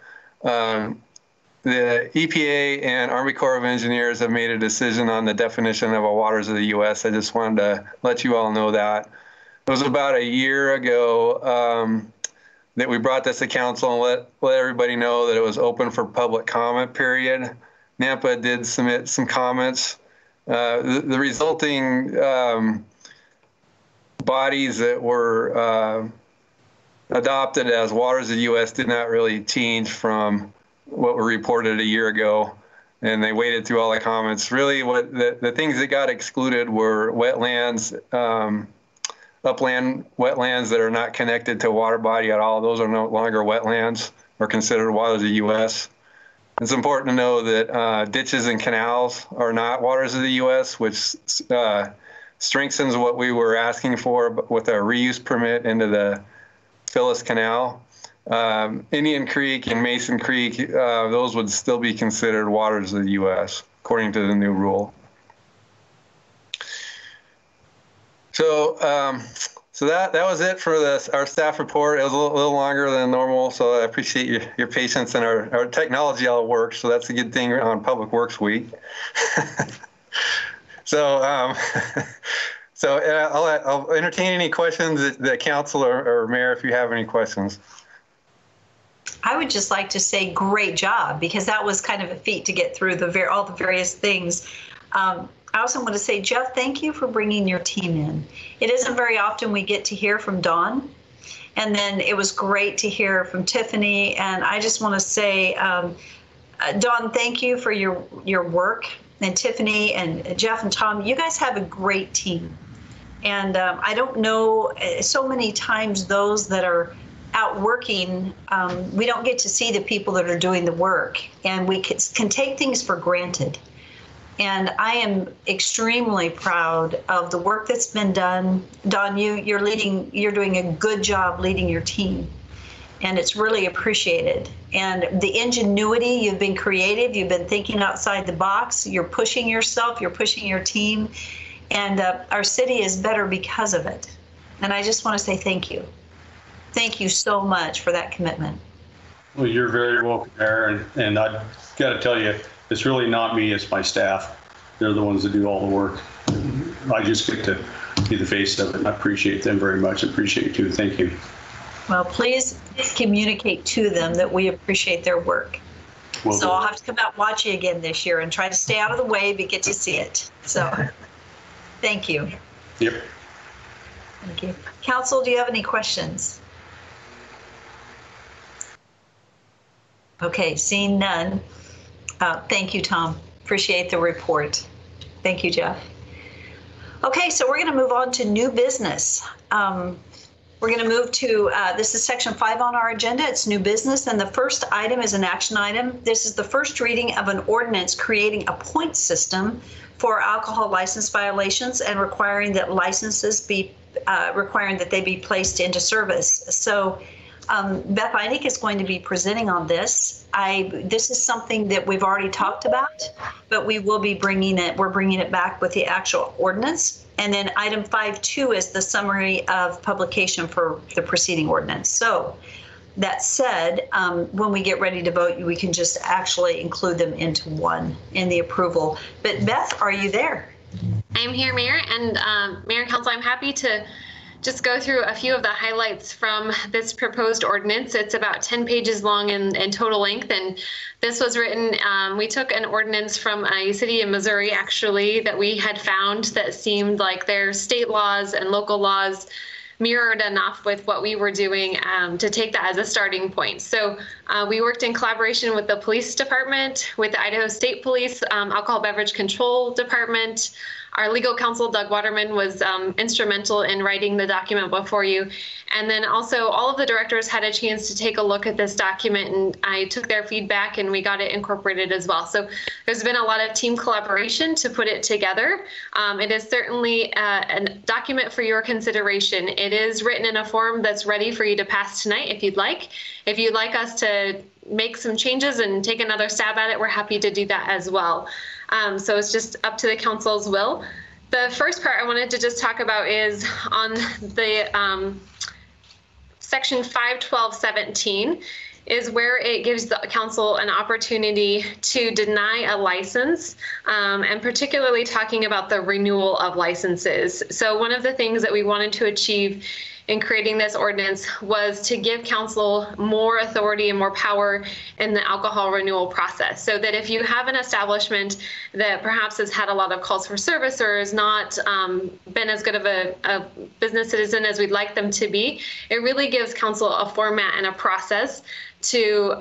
the EPA and Army Corps of Engineers have made a decision on the definition of a waters of the U.S. I just wanted to let you all know that. It was about a year ago that we brought this to council and let everybody know that it was open for public comment period. NAMPA did submit some comments. The resulting bodies that were adopted as waters of the U.S. did not really change from what were reported a year ago, and they waded through all the comments. Really, what the things that got excluded were wetlands, upland wetlands that are not connected to a water body at all. Those are no longer wetlands or considered waters of the U.S. It's important to know that ditches and canals are not waters of the U.S., which strengthens what we were asking for with our reuse permit into the Phyllis Canal. Indian Creek and Mason Creek, those would still be considered waters of the U.S., according to the new rule. So that was it for our staff report. It was a little longer than normal, so I appreciate your patience, and our technology all works, so that's a good thing on Public Works Week. So I'll entertain any questions that council or mayor, if you have any questions. I would just like to say great job, because that was kind of a feat to get through all the various things. I also want to say, Jeff, thank you for bringing your team in. It isn't very often we get to hear from Dawn, and then it was great to hear from Tiffany. And I just want to say, Dawn, thank you for your work, and Tiffany and Jeff and Tom. You guys have a great team, and I don't know, so many times those that are out working, we don't get to see the people that are doing the work, and we can take things for granted. And I am extremely proud of the work that's been done. Dawn, you're doing a good job leading your team, and it's really appreciated. And the ingenuity, you've been creative, you've been thinking outside the box, you're pushing yourself, you're pushing your team, and our city is better because of it. And I just want to say thank you. Thank you so much for that commitment. Well, you're very welcome, Mayor, and I've got to tell you, it's really not me, it's my staff. They're the ones that do all the work. I just get to be the face of it, and I appreciate them very much. I appreciate you too. Thank you. Well, please communicate to them that we appreciate their work. So I'll have to come out and watch you again this year and try to stay out of the way, but get to see it. So thank you. Yep. Thank you. Council, do you have any questions? Okay, seeing none. Thank you, Tom. Appreciate the report. Thank you, Jeff. Okay, so we're going to move on to new business. We're going to move to, this is section 5 on our agenda. It's new business, and the first item is an action item. This is the first reading of an ordinance creating a point system for alcohol license violations and requiring that licenses be, requiring that they be placed into service. So Beth Einig is going to be presenting on this. This is something that we've already talked about, but we will be bringing it, we're bringing it back with the actual ordinance. And then item 5.2 is the summary of publication for the preceding ordinance. So that said, when we get ready to vote, we can just actually include them into one in the approval. But Beth, are you there? I'm here, Mayor, and Mayor and Council, I'm happy to just go through a few of the highlights from this proposed ordinance. It's about 10 pages long in total length, and this was written, we took an ordinance from a city in Missouri, actually, that we had found that seemed like their state laws and local laws mirrored enough with what we were doing to take that as a starting point. So we worked in collaboration with the police department, with the Idaho State Police, Alcohol Beverage Control Department. Our legal counsel, Doug Waterman, was instrumental in writing the document before you. And then also all of the directors had a chance to take a look at this document, and I took their feedback and we got it incorporated as well. So there's been a lot of team collaboration to put it together. It is certainly a document for your consideration. It is written in a form that's ready for you to pass tonight if you'd like. If you'd like us to make some changes and take another stab at it, we're happy to do that as well. So it's just up to the council's will. The first part I wanted to just talk about is on the section 512.17 is where it gives the council an opportunity to deny a license, and particularly talking about the renewal of licenses. So one of the things that we wanted to achieve in creating this ordinance was to give council more authority and more power in the alcohol renewal process, so that if you have an establishment that perhaps has had a lot of calls for service or has not been as good of a business citizen as we'd like them to be, it really gives council a format and a process to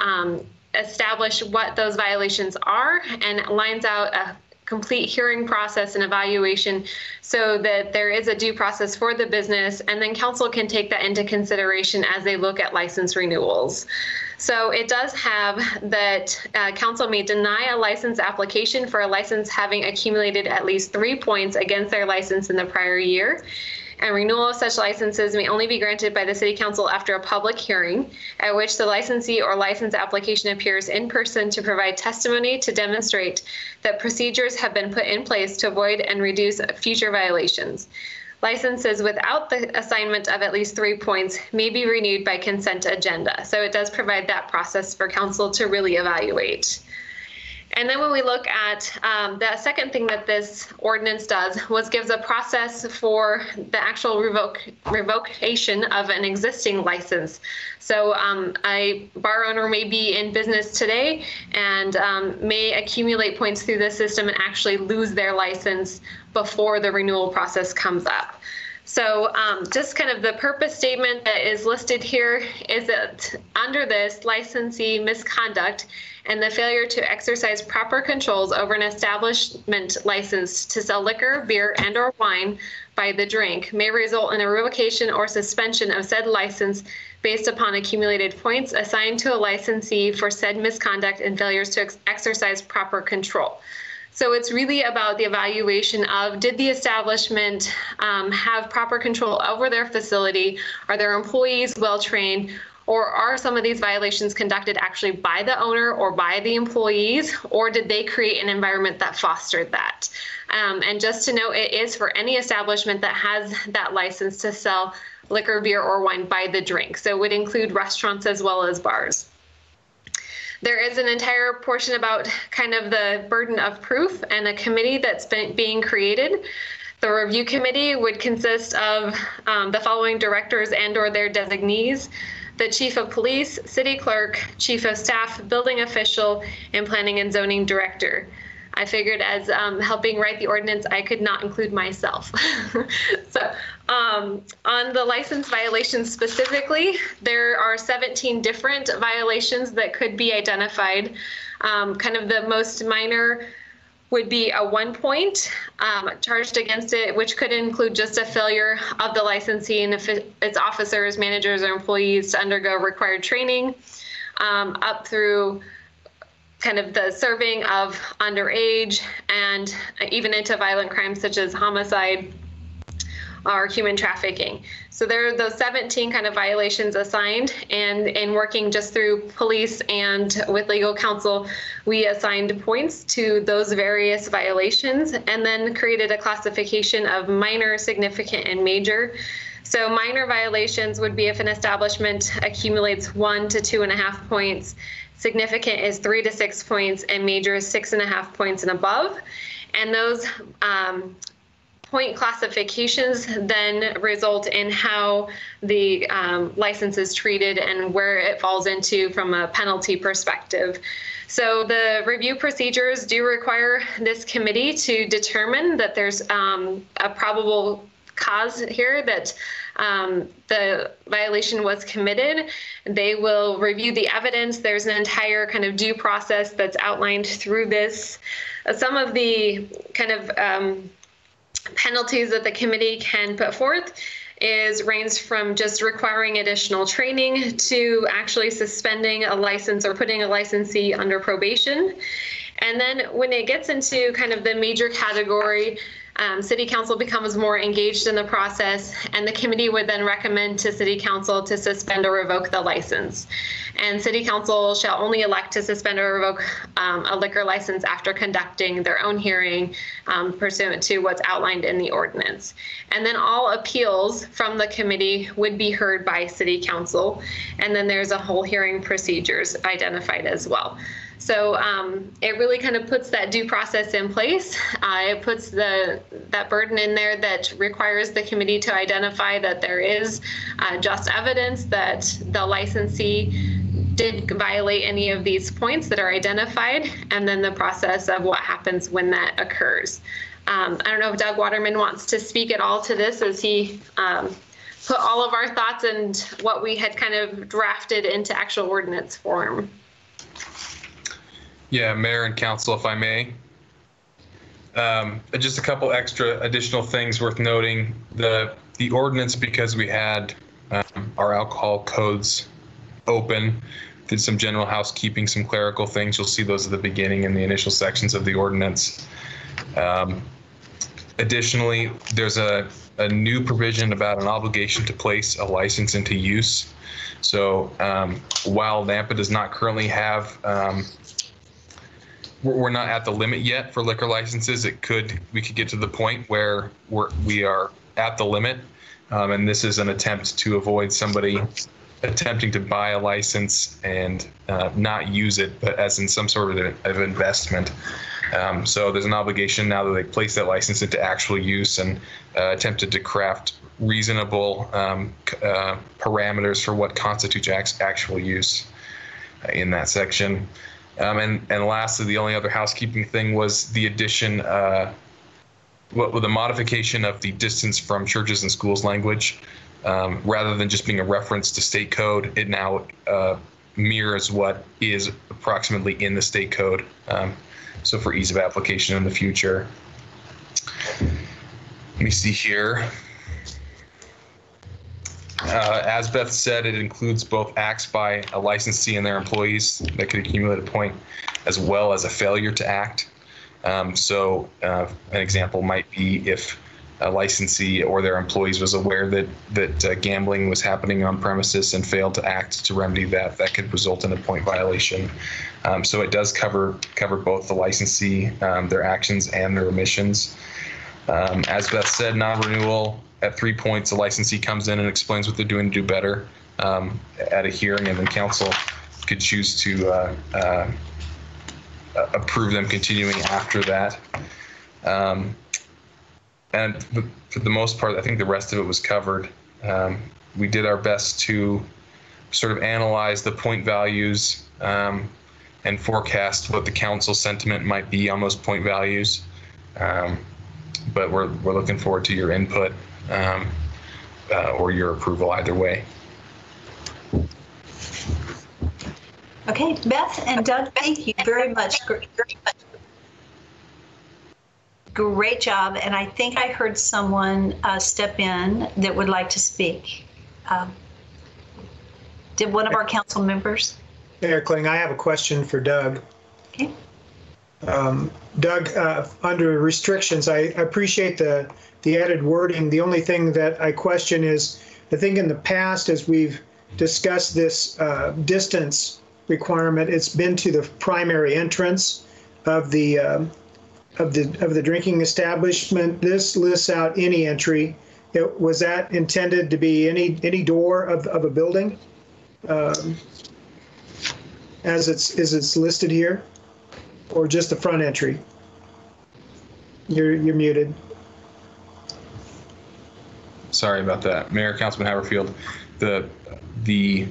establish what those violations are and lines out a complete hearing process and evaluation so that there is a due process for the business, and then council can take that into consideration as they look at license renewals. So it does have that council may deny a license application for a license having accumulated at least 3 points against their license in the prior year. And renewal of such licenses may only be granted by the City Council after a public hearing at which the licensee or license application appears in person to provide testimony to demonstrate that procedures have been put in place to avoid and reduce future violations. Licenses without the assignment of at least 3 points may be renewed by consent agenda. So it does provide that process for council to really evaluate. And then when we look at the second thing that this ordinance does was gives a process for the actual revocation of an existing license. So a bar owner may be in business today and may accumulate points through the system and actually lose their license before the renewal process comes up. So just kind of the purpose statement that is listed here is that under this, licensee misconduct and the failure to exercise proper controls over an establishment licensed to sell liquor, beer, and or wine by the drink may result in a revocation or suspension of said license based upon accumulated points assigned to a licensee for said misconduct and failures to exercise proper control. So it's really about the evaluation of, did the establishment have proper control over their facility? Are their employees well-trained? Or are some of these violations conducted actually by the owner or by the employees? Or did they create an environment that fostered that? And just to note, it is for any establishment that has that license to sell liquor, beer, or wine by the drink. So it would include restaurants as well as bars. There is an entire portion about kind of the burden of proof and a committee that's being created. The review committee would consist of the following directors and or their designees: the chief of police, city clerk, chief of staff, building official, and planning and zoning director. I figured as helping write the ordinance, I could not include myself. So on the license violations specifically, there are 17 different violations that could be identified. Kind of the most minor would be a 1 point charged against it, which could include just a failure of the licensee and if its officers, managers, or employees to undergo required training, up through kind of the serving of underage and even into violent crimes such as homicide or human trafficking. So there are those 17 kind of violations assigned, and in working just through police and with legal counsel, we assigned points to those various violations and then created a classification of minor, significant, and major. So minor violations would be if an establishment accumulates 1 to 2.5 points, significant is 3 to 6 points, and major is 6.5 points and above. And those point classifications then result in how the license is treated and where it falls into from a penalty perspective. So the review procedures do require this committee to determine that there's a probable cause here that the violation was committed. They will review the evidence. There's an entire kind of due process that's outlined through this. Some of the kind of penalties that the committee can put forth is range from just requiring additional training to actually suspending a license or putting a licensee under probation. And then when it gets into kind of the major category, City Council becomes more engaged in the process, and the committee would then recommend to City Council to suspend or revoke the license. And City Council shall only elect to suspend or revoke a liquor license after conducting their own hearing pursuant to what's outlined in the ordinance. And then all appeals from the committee would be heard by City Council. And then there's a whole hearing procedures identified as well. So it really kind of puts that due process in place. It puts that burden in there that requires the committee to identify that there is just evidence that the licensee did violate any of these points that are identified, and then the process of what happens when that occurs. I don't know if Doug Waterman wants to speak at all to this, as he put all of our thoughts and what we had kind of drafted into actual ordinance form. Yeah, Mayor and Council, if I may. Just a couple extra additional things worth noting. The ordinance, because we had our alcohol codes open, did some general housekeeping, some clerical things. You'll see those at the beginning in the initial sections of the ordinance. Additionally, there's a new provision about an obligation to place a license into use. So while Nampa does not currently have we're not at the limit yet for liquor licenses. We could get to the point where we are at the limit, and this is an attempt to avoid somebody attempting to buy a license and not use it, but as in some sort of investment. So there's an obligation now that they place that license into actual use and attempted to craft reasonable parameters for what constitutes actual use in that section. And lastly, the only other housekeeping thing was the addition, the modification of the distance from churches and schools language. Rather than just being a reference to state code, it now mirrors what is approximately in the state code. So for ease of application in the future. Let me see here. As Beth said, it includes both acts by a licensee and their employees that could accumulate a point, as well as a failure to act. So an example might be if a licensee or their employees was aware that gambling was happening on premises and failed to act to remedy that could result in a point violation. So it does cover both the licensee, their actions, and their omissions. As Beth said, non-renewal. At 3 points, the licensee comes in and explains what they're doing to do better at a hearing, and then council could choose to approve them continuing after that. And for the most part, I think the rest of it was covered. We did our best to sort of analyze the point values and forecast what the council sentiment might be on those point values. But we're looking forward to your input or your approval either way. Okay, Beth and Doug, thank you very much. Great job. And I think I heard someone step in that would like to speak. Did one of our council members? Mayor Kling, I have a question for Doug. Okay. Doug, under restrictions, I appreciate the added wording. The only thing that I question is, I think in the past, as we've discussed this distance requirement, it's been to the primary entrance of the drinking establishment. This lists out any entry, Was that intended to be any door of a building? As it's listed here, or just the front entry? You're muted. Sorry about that. Mayor, Councilman Haverfield, the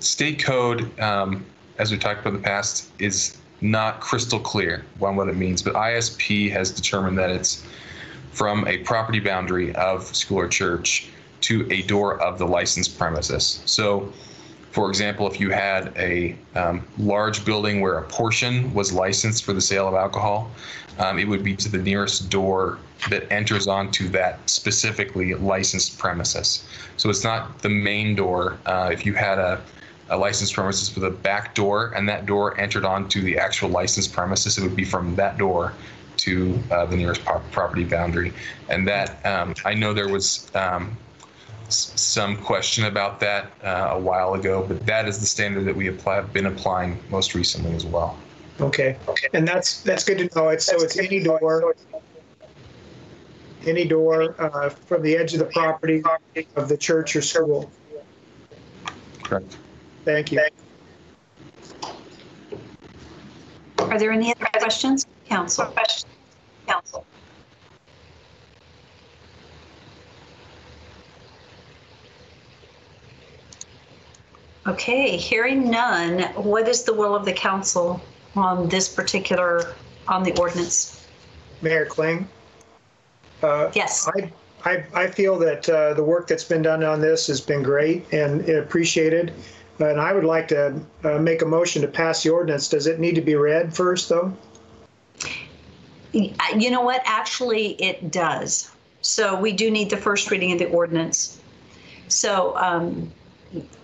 state code, as we talked about in the past, is not crystal clear on what it means, but ISP has determined that it's from a property boundary of school or church to a door of the licensed premises. So, for example, if you had a large building where a portion was licensed for the sale of alcohol, it would be to the nearest door that enters onto that specifically licensed premises. So it's not the main door. If you had a licensed premises with a back door and that door entered onto the actual licensed premises, it would be from that door to the nearest property boundary. And that, I know there was some question about that a while ago, but that is the standard that we have been applying most recently as well. Okay, and that's good to know. So it's any door from the edge of the property of the church or school. Correct. Thank you. Are there any other questions, Council? Okay, hearing none, what is the will of the council on this particular, on the ordinance? Mayor Kling? Yes. I feel that the work that's been done on this has been great and appreciated. And I would like to make a motion to pass the ordinance. Does it need to be read first, though? You know what? Actually, it does. So we do need the first reading of the ordinance. So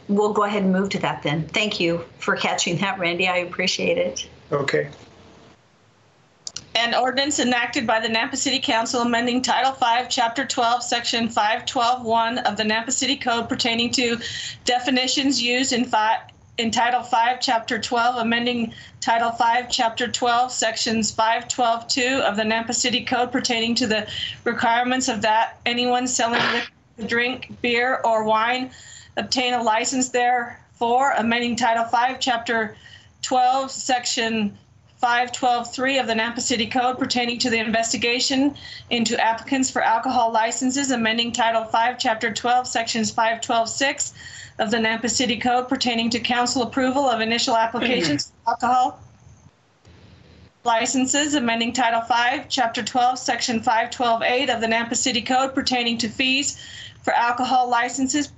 we'll go ahead and move to that then. Thank you for catching that, Randy. I appreciate it. Okay. An ordinance enacted by the Nampa City Council amending Title V, Chapter 12, Section 512.1 of the Nampa City Code pertaining to definitions used in Title V, Chapter 12, amending Title V, Chapter 12, Sections 512.2 of the Nampa City Code pertaining to the requirements of that anyone selling liquor, drink, beer, or wine obtain a license therefor, amending Title V, Chapter 12, Section 512.3 of the Nampa City Code pertaining to the investigation into applicants for alcohol licenses, amending Title V, Chapter 12, Sections 512.6 of the Nampa City Code pertaining to council approval of initial applications for alcohol licenses, amending Title V, Chapter 12, Section 512.8 of the Nampa City Code pertaining to fees for alcohol licenses,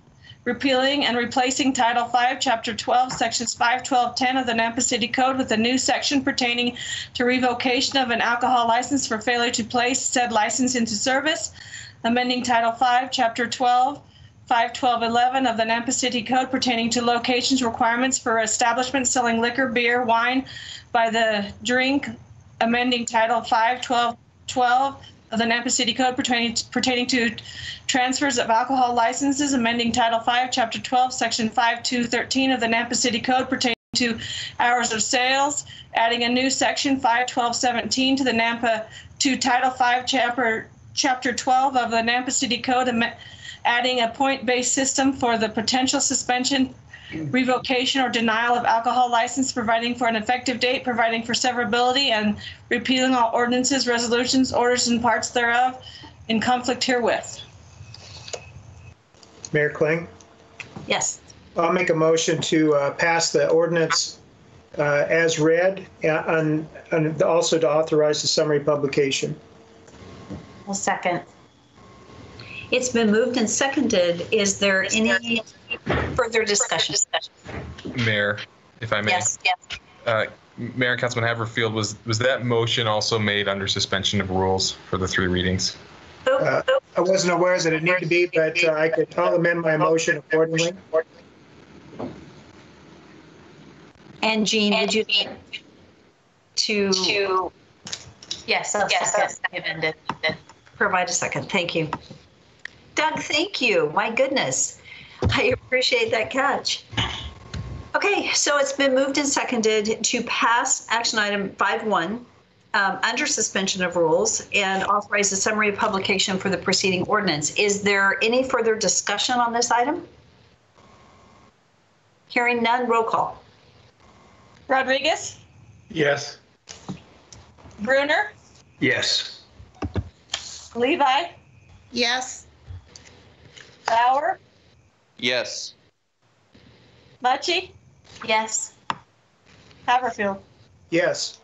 repealing and replacing Title V, Chapter 12, Sections 512.10 of the Nampa City Code with a new section pertaining to revocation of an alcohol license for failure to place said license into service, amending Title V, Chapter 12, 512.11 of the Nampa City Code pertaining to locations requirements for establishments selling liquor, beer, wine by the drink, amending Title V, 12.12 of the Nampa City Code pertaining to transfers of alcohol licenses, amending Title V, Chapter 12, Section 5213 of the Nampa City Code pertaining to hours of sales, adding a new section 512.17 to Title V, Chapter 12 of the Nampa City Code, adding a point-based system for the potential suspension, revocation, or denial of alcohol license, providing for an effective date, providing for severability, and repealing all ordinances, resolutions, orders, and parts thereof in conflict herewith. Mayor Kling? Yes. I'll make a motion to pass the ordinance as read and also to authorize the summary publication. I'll second. It's been moved and seconded. Is there any further discussion? Mayor, if I may. Yes. Mayor and Councilman Haverfield, was that motion also made under suspension of rules for the 3 readings? I wasn't aware that it needed to be, but I'll amend my motion accordingly. And Jean, would you like to? Yes, amended. Provide a second. Thank you. Doug, thank you. My goodness. I appreciate that catch. Okay, so it's been moved and seconded to pass action item 5.1, under suspension of rules and authorize a summary of publication for the preceding ordinance. Is there any further discussion on this item? Hearing none, roll call. Rodriguez? Yes. Brunner? Yes. Levi? Yes. Bauer? Yes. Mucci? Yes. Haverfield? Yes.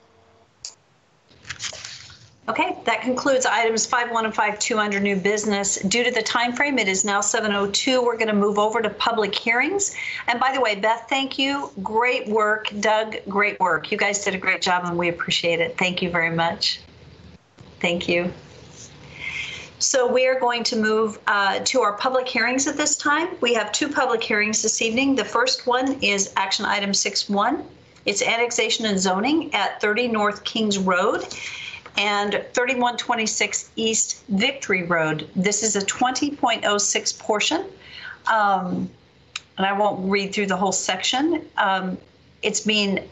Okay, that concludes items 5.1 and 5.2 under new business. Due to the time frame, it is now 7:02. We're going to move over to public hearings. And by the way, Beth, thank you. Great work. Doug, great work. You guys did a great job and we appreciate it. Thank you very much. Thank you. So we are going to move to our public hearings at this time. We have two public hearings this evening. The first one is action item 6.1. It's annexation and zoning at 30 North Kings Road and 3126 East Victory Road. This is a 20.06 portion. And I won't read through the whole section. It's being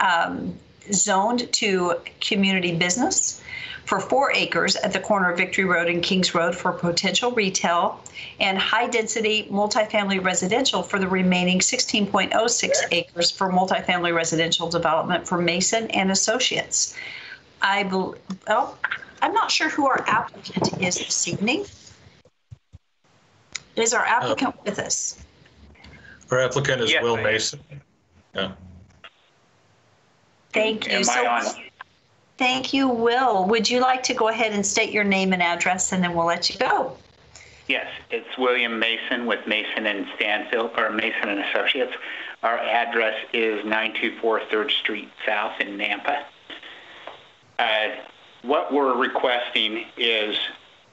zoned to community business for 4 acres at the corner of Victory Road and Kings Road for potential retail, and high-density multifamily residential for the remaining 16.06 acres for multifamily residential development for Mason and Associates. I'm not sure who our applicant is this evening. Is our applicant with us? Our applicant is Will Mason. Yeah. Thank you. Am I on? Thank you, Will. Would you like to go ahead and state your name and address, and then we'll let you go? Yes, it's William Mason with Mason and Stanfield, or Mason and Associates. Our address is 924 3rd Street South in Nampa. What we're requesting is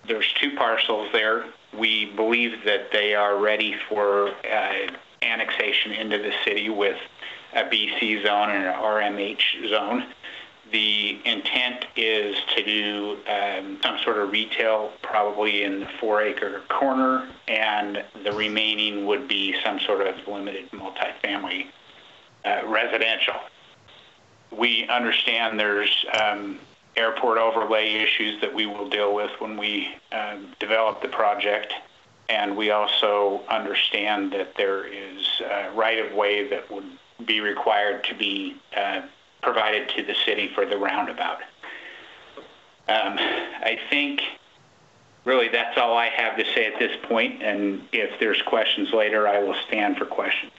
there's 2 parcels there. We believe that they are ready for annexation into the city with a BC zone and an RMH zone. The intent is to do some sort of retail, probably in the 4-acre corner, and the remaining would be some sort of limited multifamily residential. We understand there's airport overlay issues that we will deal with when we develop the project, and we also understand that there is right-of-way that would be required to be provided to the city for the roundabout. I think really that's all I have to say at this point, and if there's questions later, I will stand for questions.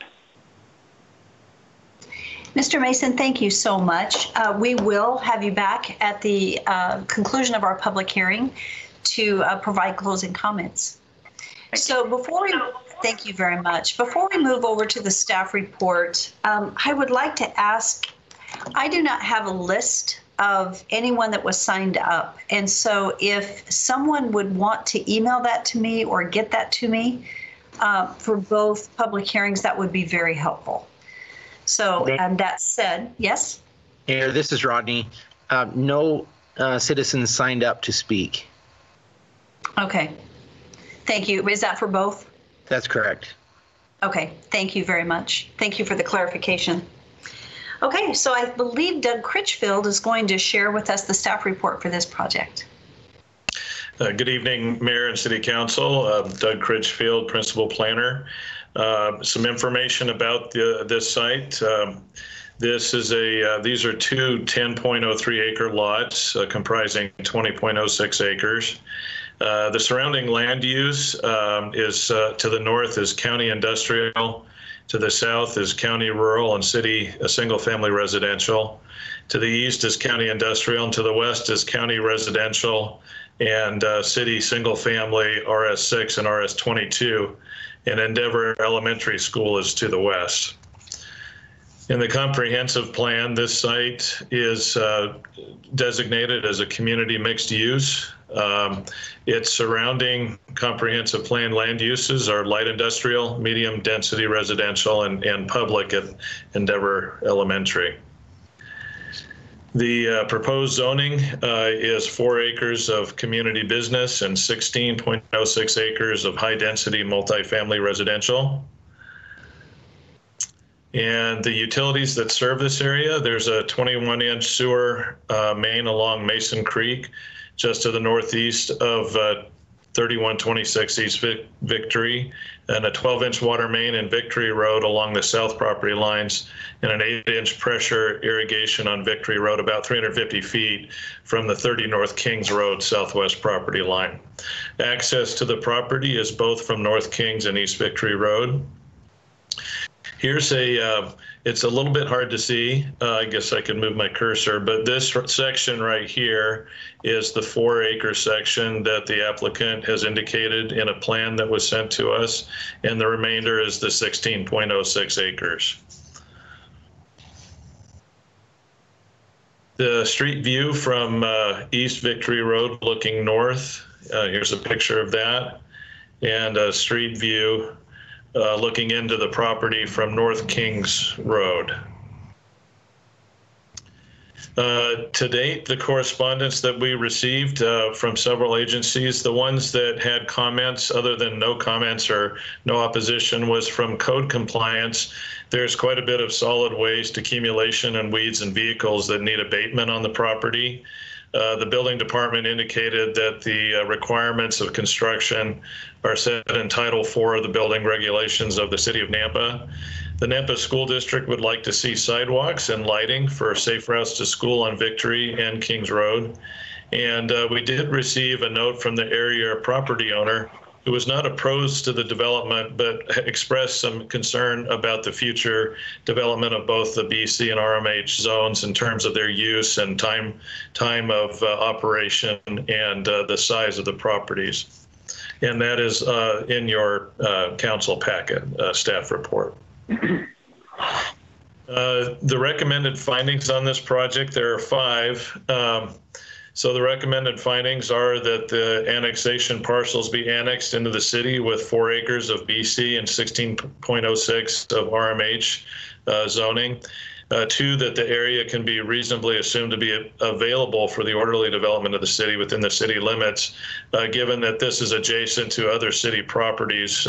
Mr. Mason, thank you so much. We will have you back at the conclusion of our public hearing to provide closing comments. So before we, thank you very much. Before we move over to the staff report, I would like to ask, I do not have a list of anyone that was signed up. And so if someone would want to email that to me or get that to me for both public hearings, that would be very helpful. So, and that said, yes? Mayor, this is Rodney. No citizens signed up to speak. Okay. Thank you. Is that for both? That's correct. Okay. Thank you very much. Thank you for the clarification. Okay, so I believe Doug Critchfield is going to share with us the staff report for this project. Good evening, Mayor and City Council. Doug Critchfield, Principal Planner. Some information about this site. These are 2 10.03 acre lots comprising 20.06 acres. The surrounding land use is to the north is county industrial. To the south is county rural and city single-family residential. To the east is county industrial, and to the west is county residential and city single-family RS6 and RS22. And Endeavor Elementary School is to the west. In the comprehensive plan, this site is designated as a community mixed use. Its surrounding comprehensive plan land uses are light industrial, medium density residential, and public at Endeavor Elementary. The proposed zoning is 4 acres of community business and 16.06 acres of high density multifamily residential. And the utilities that serve this area, there's a 21-inch sewer main along Mason Creek, just to the northeast of 3126 East Victory, and a 12-inch water main in Victory Road along the south property lines, and an 8-inch pressure irrigation on Victory Road about 350 feet from the 30 North Kings Road southwest property line. Access to the property is both from North Kings and East Victory Road. Here's it's a little bit hard to see. I guess I could move my cursor, but this section right here is the 4-acre section that the applicant has indicated in a plan that was sent to us, and the remainder is the 16.06 acres. The street view from East Victory Road looking north, here's a picture of that, and a street view looking into the property from North Kings Road. To date, the correspondence that we received from several agencies, the ones that had comments other than no comments or no opposition, was from code compliance. There's quite a bit of solid waste accumulation and weeds and vehicles that need abatement on the property. The building department indicated that the requirements of construction are set in Title IV of the building regulations of the City of Nampa. The Nampa School District would like to see sidewalks and lighting for safe routes to school on Victory and Kings Road. And we did receive a note from the area property owner who was not opposed to the development, but expressed some concern about the future development of both the BC and RMH zones in terms of their use and time of operation and the size of the properties. And that is in your council packet, staff report. The recommended findings on this project, there are 5. So the recommended findings are that the annexation parcels be annexed into the city with 4 acres of BC and 16.06 of RMH zoning. 2, that the area can be reasonably assumed to be available for the orderly development of the city within the city limits. Given that this is adjacent to other city properties,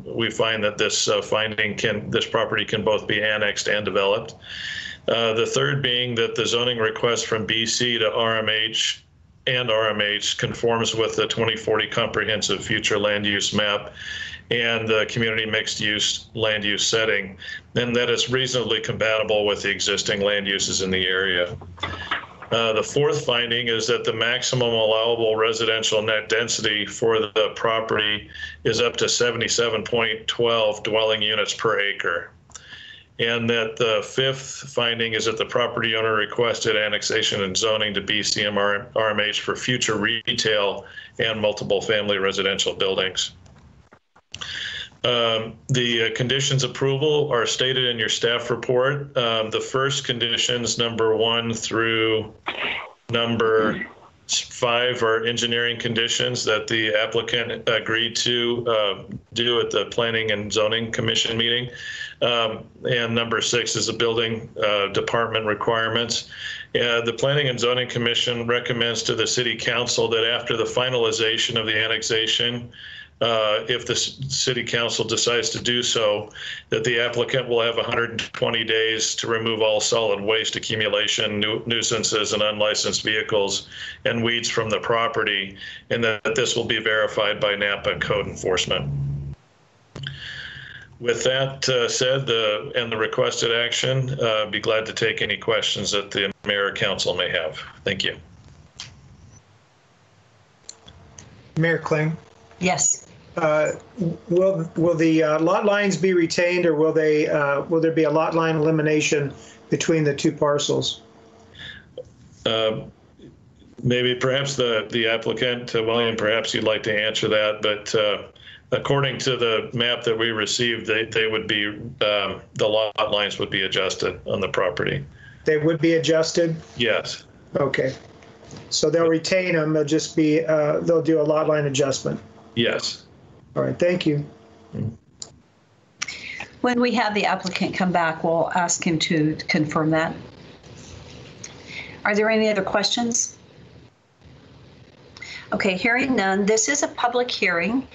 we find that this this property can both be annexed and developed. The 3rd being that the zoning request from BC to RMH and RMH conforms with the 2040 comprehensive future land use map and the community mixed use land use setting, and that is reasonably compatible with the existing land uses in the area. The 4th finding is that the maximum allowable residential net density for the property is up to 77.12 dwelling units per acre. And that the 5th finding is that the property owner requested annexation and zoning to BC and RMH for future retail and multiple family residential buildings. The conditions approval are stated in your staff report. The first conditions, number 1 through number 5, are engineering conditions that the applicant agreed to do at the Planning and Zoning Commission meeting. And number 6 is the building department requirements. The Planning and Zoning Commission recommends to the City Council that after the finalization of the annexation, if the City Council decides to do so, that the applicant will have 120 days to remove all solid waste accumulation, nuisances, and unlicensed vehicles and weeds from the property, and that this will be verified by Nampa code enforcement. With that said, and the requested action, be glad to take any questions that the mayor or council may have. Thank you. Mayor Kling? Yes. Will the lot lines be retained, or will there be a lot line elimination between the 2 parcels? Maybe perhaps the applicant, William, perhaps you'd like to answer that, but according to the map that we received, they would be, the lot lines would be adjusted on the property. They would be adjusted? Yes. Okay. So they'll retain them, they'll just be, they'll do a lot line adjustment? Yes. All right, thank you. When we have the applicant come back, we'll ask him to confirm that. Are there any other questions? Okay, hearing none, this is a public hearing,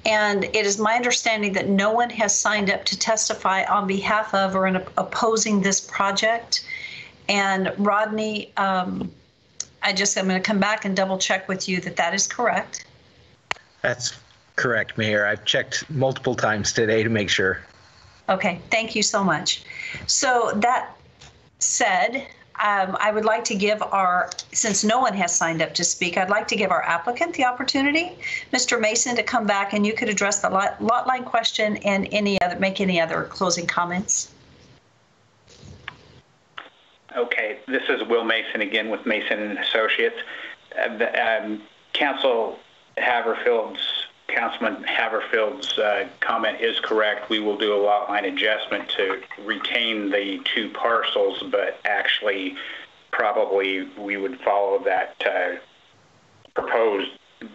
And it is my understanding that no one has signed up to testify on behalf of or in opposing this project. And Rodney, I'm going to come back and double check with you that that is correct. That's correct, Mayor. I've checked multiple times today to make sure. Okay, thank you so much. So that said, I would like to give since no one has signed up to speak, I'd like to give our applicant the opportunity, Mr. Mason, to come back and you could address the lot line question and make any other closing comments. Okay, this is Will Mason again with Mason and Associates. Councilman Haverfield's comment is correct. We will do a lot line adjustment to retain the 2 parcels, but actually probably we would follow that proposed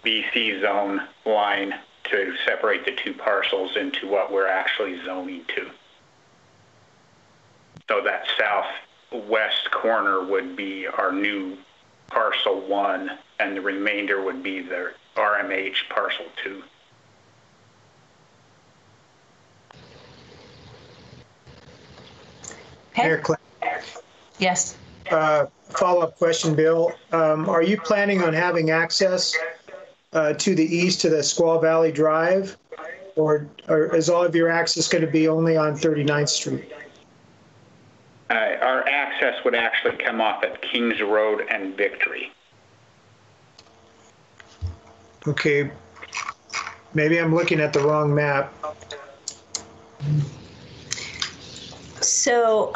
BC zone line to separate the 2 parcels into what we're actually zoning to. So that southwest corner would be our new parcel 1, and the remainder would be the RMH parcel 2. Mayor Kling. Yes. Follow-up question, Bill. Are you planning on having access to the east to the Squaw Valley Drive, or is all of your access going to be only on 39th Street? Our access would actually come off at Kings Road and Victory. Okay, maybe I'm looking at the wrong map. So,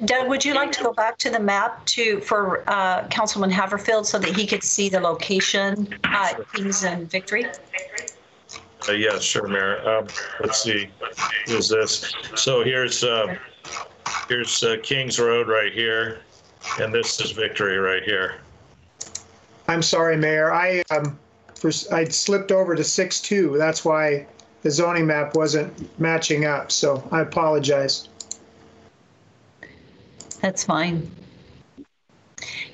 Doug, would you like to go back to the map for Councilman Haverfield so that he could see the location, Kings and Victory? Yeah, sure, Mayor. Let's see. Is this? So here's Kings Road right here, and this is Victory right here. I'm sorry, Mayor. I slipped over to 6-2. That's why the zoning map wasn't matching up. So I apologize. That's fine.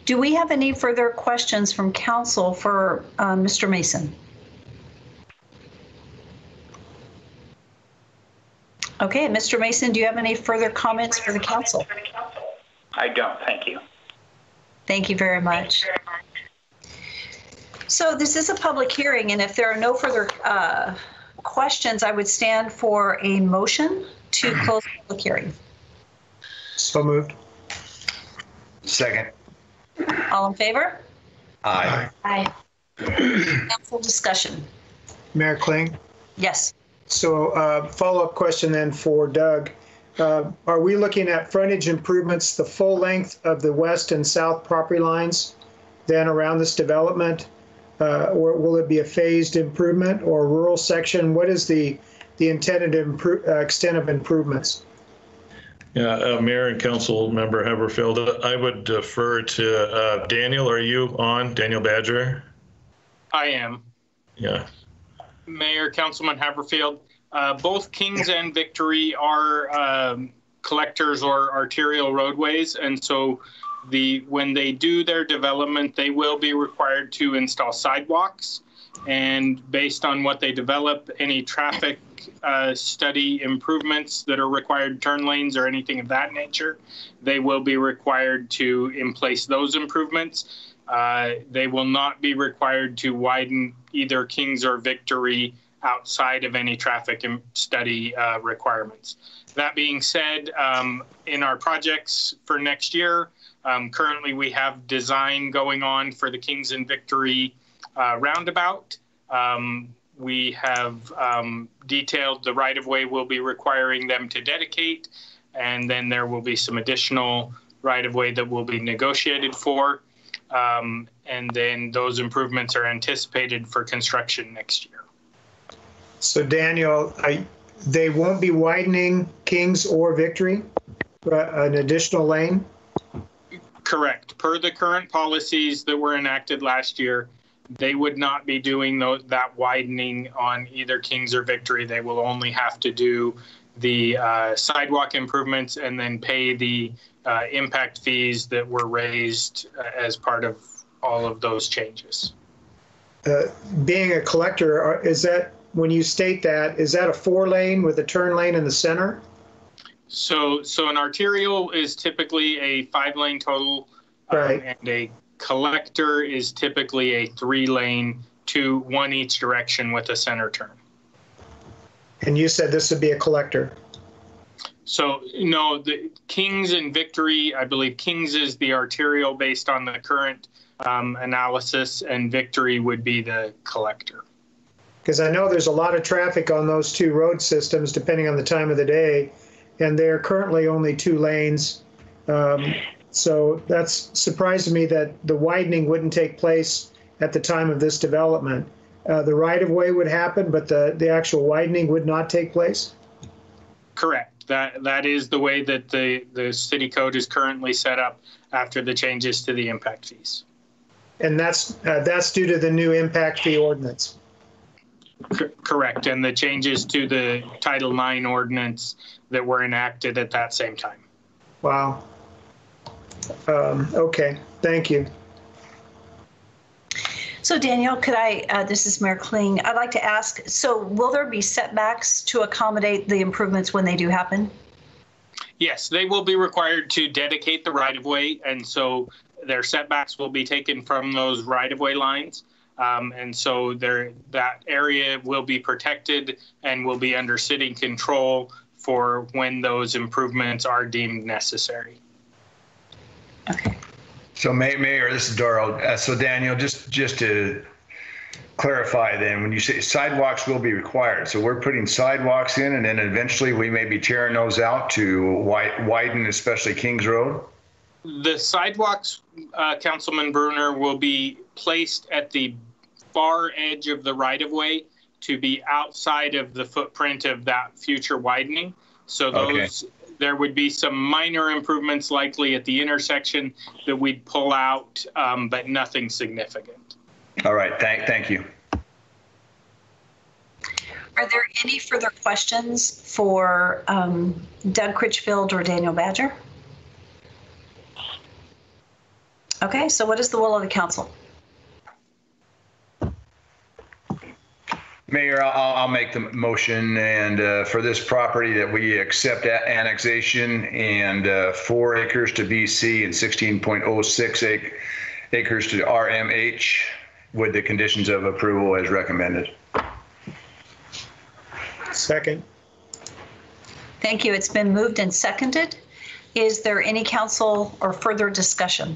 Do we have any further questions from council for Mr. Mason? Okay, Mr. Mason, do you have any further comments for the council? I don't, thank you. Thank you very much. So this is a public hearing, and if there are no further questions, I would stand for a motion to close the public hearing. So moved. Second. All in favor? Aye. Aye. Council discussion. Mayor Kling? Yes. So follow-up question then for Doug. Are we looking at frontage improvements, the full length of the west and south property lines then around this development? Or will it be a phased improvement or a rural section? What is the intended extent of improvements? Yeah, Mayor and Council Member Haverfield, I would defer to Daniel. Are you on? Daniel Badger? I am. Yeah. Mayor, Councilman Haverfield, both Kings and Victory are collectors or arterial roadways, and so when they do their development, they will be required to install sidewalks, and based on what they develop, any traffic study improvements that are required, turn lanes or anything of that nature, they will be required to place those improvements. They will not be required to widen either Kings or Victory outside of any traffic study requirements. That being said, in our projects for next year, currently we have design going on for the Kings and Victory roundabout. We have detailed the right-of-way we'll be requiring them to dedicate, and then there will be some additional right-of-way that will be negotiated for. And then those improvements are anticipated for construction next year. So Daniel, they won't be widening Kings or Victory, an additional lane? Correct. Per the current policies that were enacted last year, they would not be doing that widening on either Kings or Victory. They will only have to do the sidewalk improvements and then pay the impact fees that were raised as part of all of those changes. being a collector, is that, when you state that, is that a 4-lane with a turn lane in the center? So an arterial is typically a 5-lane total, right, and a collector is typically a 3-lane, one each direction with a center turn. And you said this would be a collector. So no, the Kings and Victory, I believe Kings is the arterial based on the current analysis, and Victory would be the collector. Because I know there's a lot of traffic on those two road systems depending on the time of the day, and they're currently only 2 lanes. So that's surprised me that the widening wouldn't take place at the time of this development. The right-of-way would happen, but the actual widening would not take place? Correct. That is the way that the city code is currently set up after the changes to the impact fees. And that's due to the new impact fee ordinance? Correct, and the changes to the Title IX ordinance that were enacted at that same time. Wow. Okay, thank you. So Daniel, could this is Mayor Kling, I'd like to ask, so will there be setbacks to accommodate the improvements when they do happen? Yes, they will be required to dedicate the right-of-way, and so their setbacks will be taken from those right-of-way lines. And so that area will be protected and will be under city control for when those improvements are deemed necessary. Okay. So Mayor, this is Darrell. So Daniel, just to clarify then, when you say sidewalks will be required, so we're putting sidewalks in and then eventually we may be tearing those out to widen especially Kings Road? The sidewalks, Councilman Bruner, will be placed at the far edge of the right-of-way to be outside of the footprint of that future widening. So those, there would be some minor improvements likely at the intersection that we'd pull out, but nothing significant. All right, thank you. Are there any further questions for Doug Critchfield or Daniel Badger? Okay, so what is the will of the council? Mayor, I'll make the motion, and for this property that we accept annexation and 4 acres to BC and 16.06 acres to RMH with the conditions of approval as recommended. Second. Thank you. It's been moved and seconded. Is there any council or further discussion?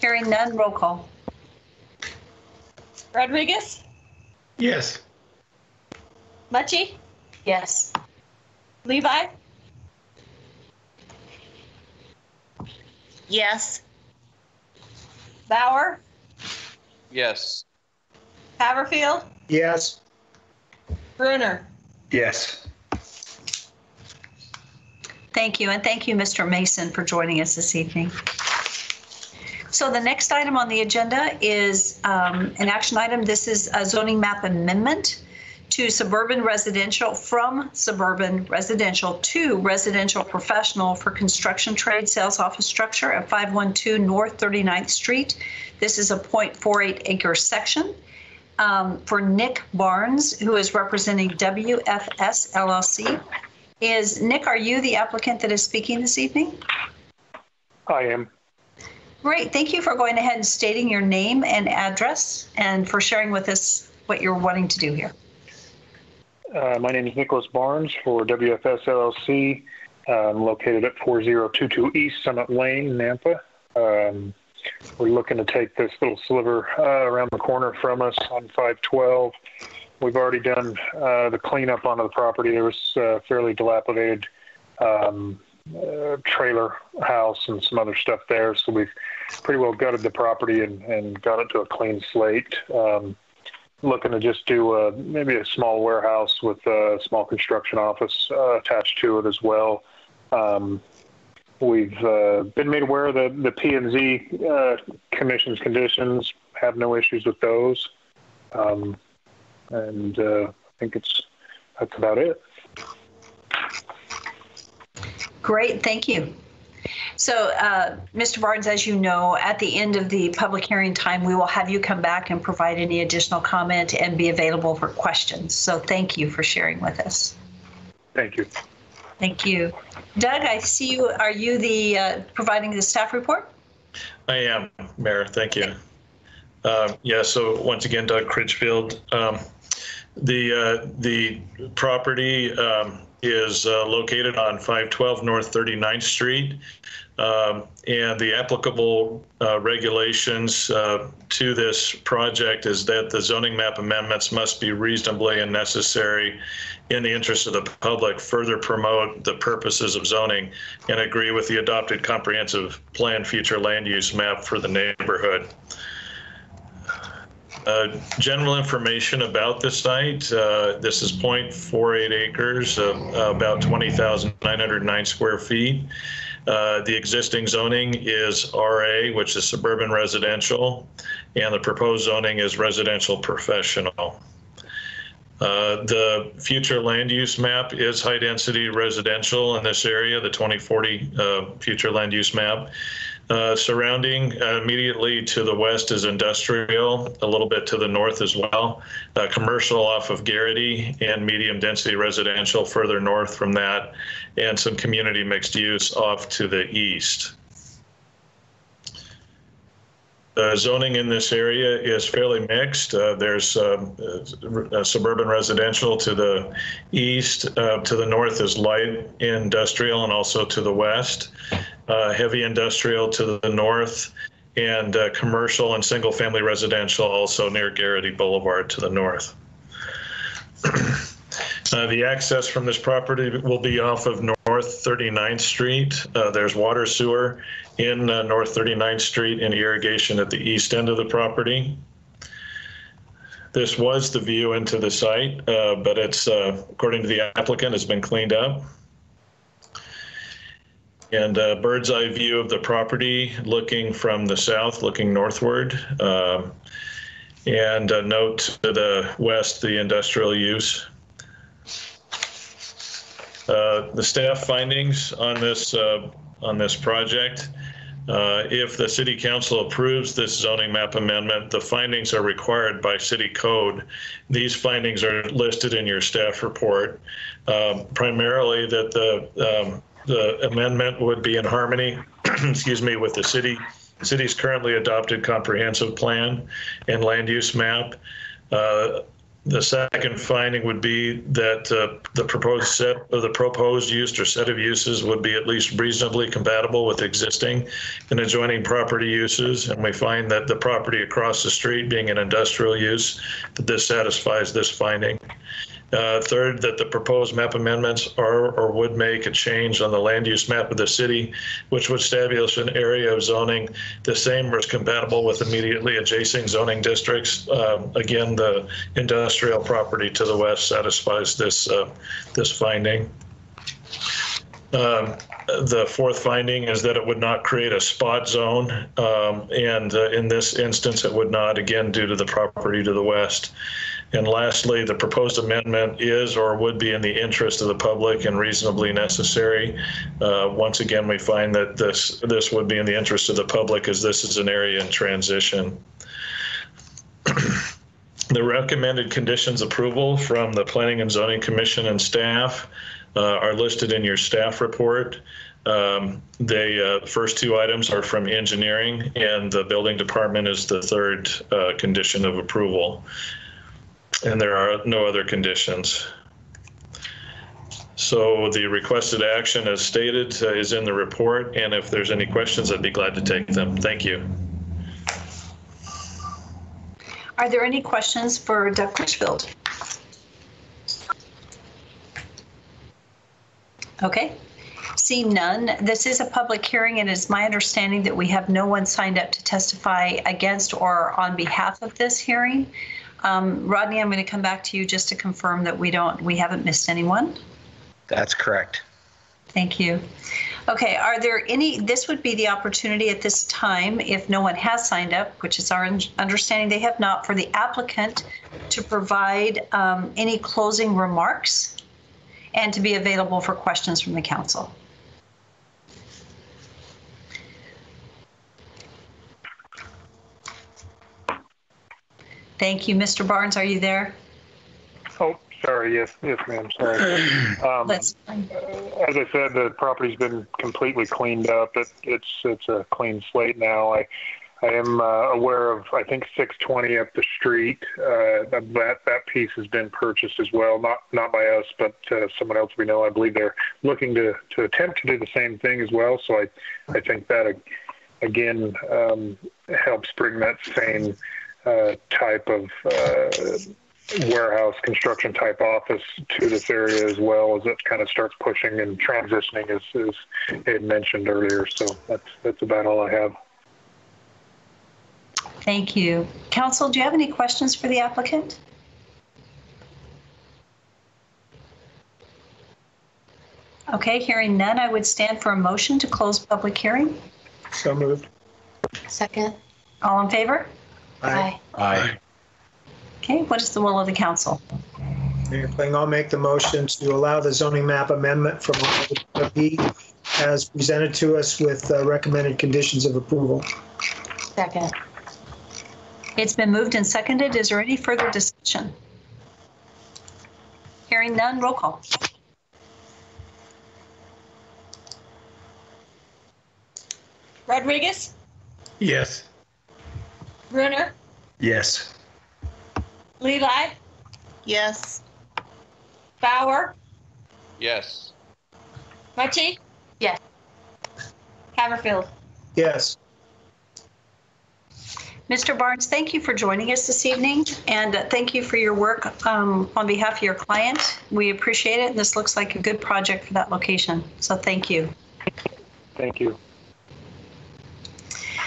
Hearing none, roll call. Rodriguez? Yes. Mucci? Yes. Levi? Yes. Bauer? Yes. Haverfield? Yes. Bruner? Yes. Thank you, and thank you, Mr. Mason, for joining us this evening. So the next item on the agenda is an action item. This is a zoning map amendment to suburban residential, from suburban residential to residential professional for construction trade sales office structure at 512 North 39th Street. This is a 0.48 acre section for Nick Barnes, who is representing WFS LLC. Nick, are you the applicant that is speaking this evening? I am. Great. Thank you for going ahead and stating your name and address and for sharing with us what you're wanting to do here. My name is Nicholas Barnes for WFS LLC. I'm located at 4022 East Summit Lane, Nampa. We're looking to take this little sliver around the corner from us on 512. We've already done the cleanup onto the property. There was a fairly dilapidated trailer house and some other stuff there. So we've pretty well gutted the property and got it to a clean slate. Looking to just do maybe a small warehouse with a small construction office attached to it as well. We've been made aware of the P&Z Commission's conditions, have no issues with those. And I think that's about it. Great, thank you. So, Mr. Barnes, as you know, at the end of the public hearing time, we will have you come back and provide any additional comment and be available for questions. So thank you for sharing with us. Thank you. Thank you. Doug, I see you. Are you the providing the staff report? I am, Mayor. Thank you. Yeah, so once again, Doug Critchfield. The property is located on 512 North 39th Street. And the applicable regulations to this project is that the zoning map amendments must be reasonably and necessary in the interest of the public, further promote the purposes of zoning, and agree with the adopted comprehensive plan future land use map for the neighborhood. General information about the site. This is 0.48 acres, about 20,909 square feet. The existing zoning is RA, which is suburban residential, and the proposed zoning is residential professional. The future land use map is high density residential in this area, the 2040 future land use map. Surrounding immediately to the west is industrial, a little bit to the north as well, commercial off of Garrity, and medium density residential further north from that, and some community mixed use off to the east. Zoning in this area is fairly mixed. There's suburban residential to the east. To the north is light industrial, and also to the west. Heavy industrial to the north, and commercial and single family residential also near Garrity Boulevard to the north. The access from this property will be off of North 39th Street. There's water sewer in North 39th Street and irrigation at the east end of the property. This was the view into the site, but it's, according to the applicant, has been cleaned up. And a bird's eye view of the property looking from the south, looking northward. And a note to the west, the industrial use. The staff findings on this project. If the city council approves this zoning map amendment, the findings are required by city code. These findings are listed in your staff report. Primarily that the amendment would be in harmony, excuse me, with the city's currently adopted comprehensive plan and land use map. The second finding would be that the proposed set of the proposed use or set of uses would be at least reasonably compatible with existing and adjoining property uses. And we find that the property across the street being an industrial use, that this satisfies this finding. Third, that the proposed map amendments are or would make a change on the land use map of the city, which would establish an area of zoning the same or is compatible with immediately adjacent zoning districts. Again, the industrial property to the west satisfies this finding. The fourth finding is that it would not create a spot zone, and in this instance, it would not, again, due to the property to the west. And lastly, the proposed amendment is or would be in the interest of the public and reasonably necessary. Once again, we find that this would be in the interest of the public, as this is an area in transition. The recommended conditions approval from the Planning and Zoning Commission and staff are listed in your staff report. The first two items are from engineering, and the building department is the third condition of approval. And there are no other conditions. So the requested action, as stated, is in the report, and if there's any questions, I'd be glad to take them. Thank you. Are there any questions for Doug Critchfield? Okay, seeing none, this is a public hearing, and it's my understanding that we have no one signed up to testify against or on behalf of this hearing. Rodney, I'm going to come back to you just to confirm that we haven't missed anyone. That's correct. Thank you. Okay, are there any, this would be the opportunity at this time, if no one has signed up, which is our understanding they have not, for the applicant to provide any closing remarks and to be available for questions from the council. Thank you. Mr. Barnes, are you there? Oh, sorry. Yes, ma'am. Sorry. That's fine. As I said, the property's been completely cleaned up. It's a clean slate now. I am aware of, I think, 620 up the street. That piece has been purchased as well, not by us, but someone else we know. I believe they're looking to attempt to do the same thing as well. So I think that again helps bring that same type of warehouse construction type office to this area as well, as it kind of starts pushing and transitioning as Ed mentioned earlier. So that's about all I have. Thank you. Council, do you have any questions for the applicant? Okay, hearing none, I would stand for a motion to close public hearing. So moved. Second. All in favor? Aye. Aye. Okay, what is the will of the council? Mayor Kling, I'll make the motion to allow the zoning map amendment from B as presented to us with recommended conditions of approval. Second. It's been moved and seconded. Is there any further discussion? Hearing none, roll call. Rodriguez, Yes. Brunner, Yes. Levi, Yes. Bauer, Yes. Mucci, Yes. Haverfield. Yes. Mr. Barnes, thank you for joining us this evening, and thank you for your work on behalf of your client. We appreciate it, and this looks like a good project for that location, so thank you. Thank you.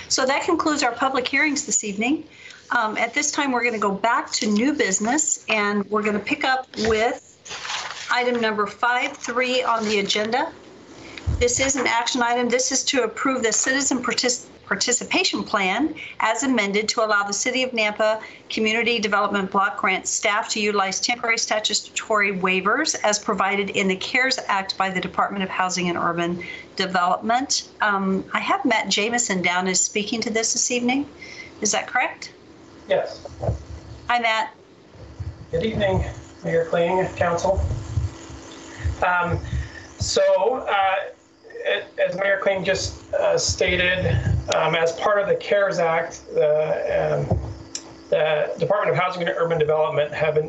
So that concludes our public hearings this evening. At this time, we're going to go back to new business, and we're going to pick up with item number 5.3 on the agenda. This is an action item. This is to approve the citizen participation plan as amended to allow the City of Nampa Community Development Block Grant staff to utilize temporary statutory waivers as provided in the CARES Act by the Department of Housing and Urban Development. I have Matt Jamison down as speaking to this evening. Is that correct? Yes. Hi, Matt. Good evening, Mayor Kling, Council. As Mayor Kling just stated, as part of the CARES Act, the Department of Housing and Urban Development have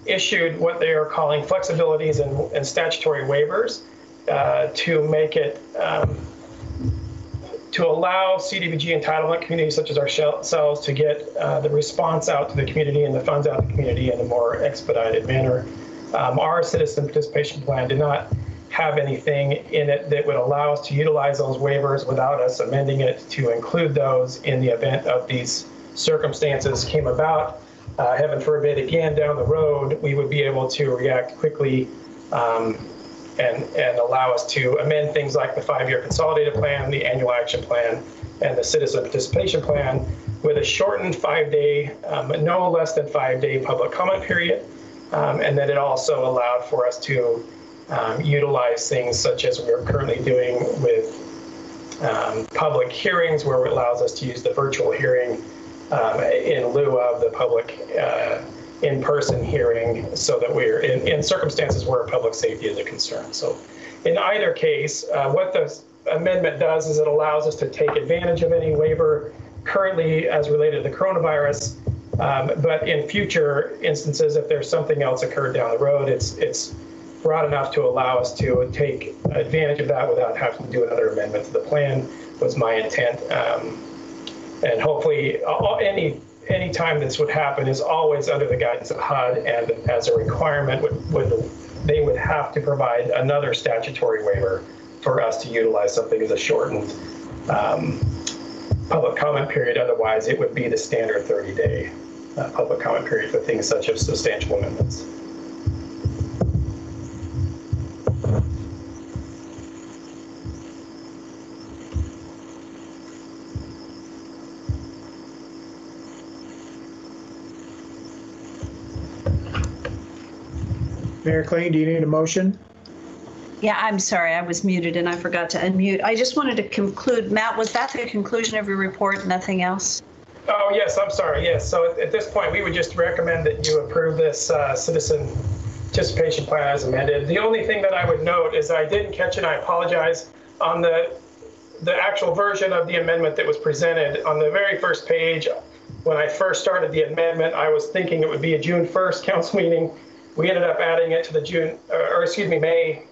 issued what they are calling flexibilities and statutory waivers to make it, to allow CDBG entitlement communities such as ourselves to get the response out to the community and the funds out to the community in a more expedited manner. Our citizen participation plan did not have anything in it that would allow us to utilize those waivers without us amending it to include those in the event of these circumstances came about. Heaven forbid, again, down the road, we would be able to react quickly and allow us to amend things like the 5-year consolidated plan, the annual action plan, and the citizen participation plan with a shortened 5-day, no less than 5-day public comment period. And then it also allowed for us to utilize things such as we're currently doing with public hearings, where it allows us to use the virtual hearing in lieu of the public in-person hearing, so that we're in circumstances where public safety is a concern. So in either case, what the amendment does is it allows us to take advantage of any waiver currently as related to the coronavirus, but in future instances, if there's something else occurred down the road, it's broad enough to allow us to take advantage of that without having to do another amendment to the plan, was my intent. And hopefully any time this would happen is always under the guidance of HUD, and as a requirement they would have to provide another statutory waiver for us to utilize something as a shortened public comment period. Otherwise, it would be the standard 30-day public comment period for things such as substantial amendments. Mayor Kling, do you need a motion? Yeah, I'm sorry, I was muted and I forgot to unmute. I just wanted to conclude, Matt, was that the conclusion of your report, nothing else? Oh, yes, I'm sorry. Yes. So at this point, we would just recommend that you approve this citizen participation plan as amended. The only thing that I would note is I didn't catch it. I apologize. On the actual version of the amendment that was presented on the very first page, when I first started the amendment, I was thinking it would be a June 1st council meeting. We ended up adding it to the May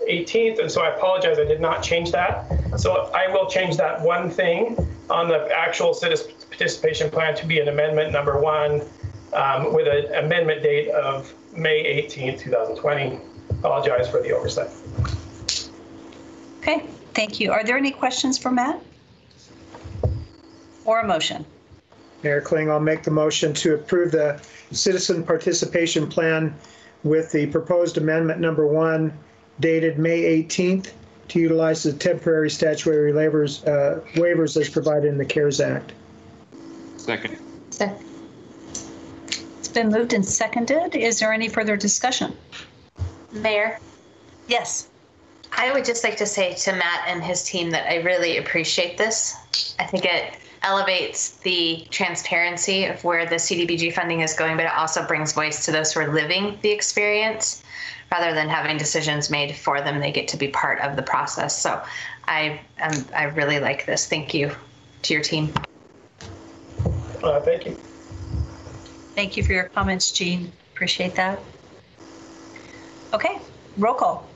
18th. And so I apologize. I did not change that. So I will change that one thing on the actual citizen participation plan to be an amendment number 1 with an amendment date of May 18th, 2020. Apologize for the oversight. Okay, thank you. Are there any questions for Matt? Or a motion? Mayor Kling, I'll make the motion to approve the citizen participation plan with the proposed amendment number 1 dated May 18th to utilize the temporary statutory waivers as provided in the CARES Act. Second. It's been moved and seconded. Is there any further discussion? Mayor? Yes. I would just like to say to Matt and his team that I really appreciate this. I think it elevates the transparency of where the CDBG funding is going, but it also brings voice to those who are living the experience. Rather than having decisions made for them, they get to be part of the process. So I really like this. Thank you to your team. Thank you. Thank you for your comments, Jean. Appreciate that. Okay, roll call.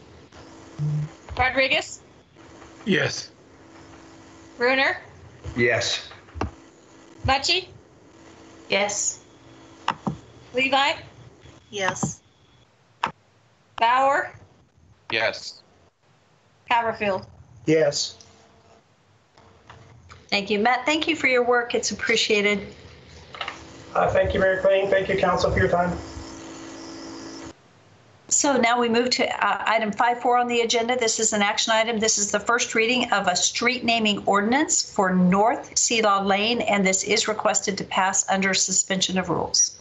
Rodriguez? Yes. Bruner? Yes. Mucci? Yes. Levi? Yes. Bauer? Yes. Haverfield? Yes. Thank you, Matt. Thank you for your work. It's appreciated. Thank you, Mayor Kling. Thank you, Council, for your time. So now we move to item 5.4 on the agenda. This is an action item. This is the first reading of a street naming ordinance for North Sealaw Lane, and this is requested to pass under suspension of rules.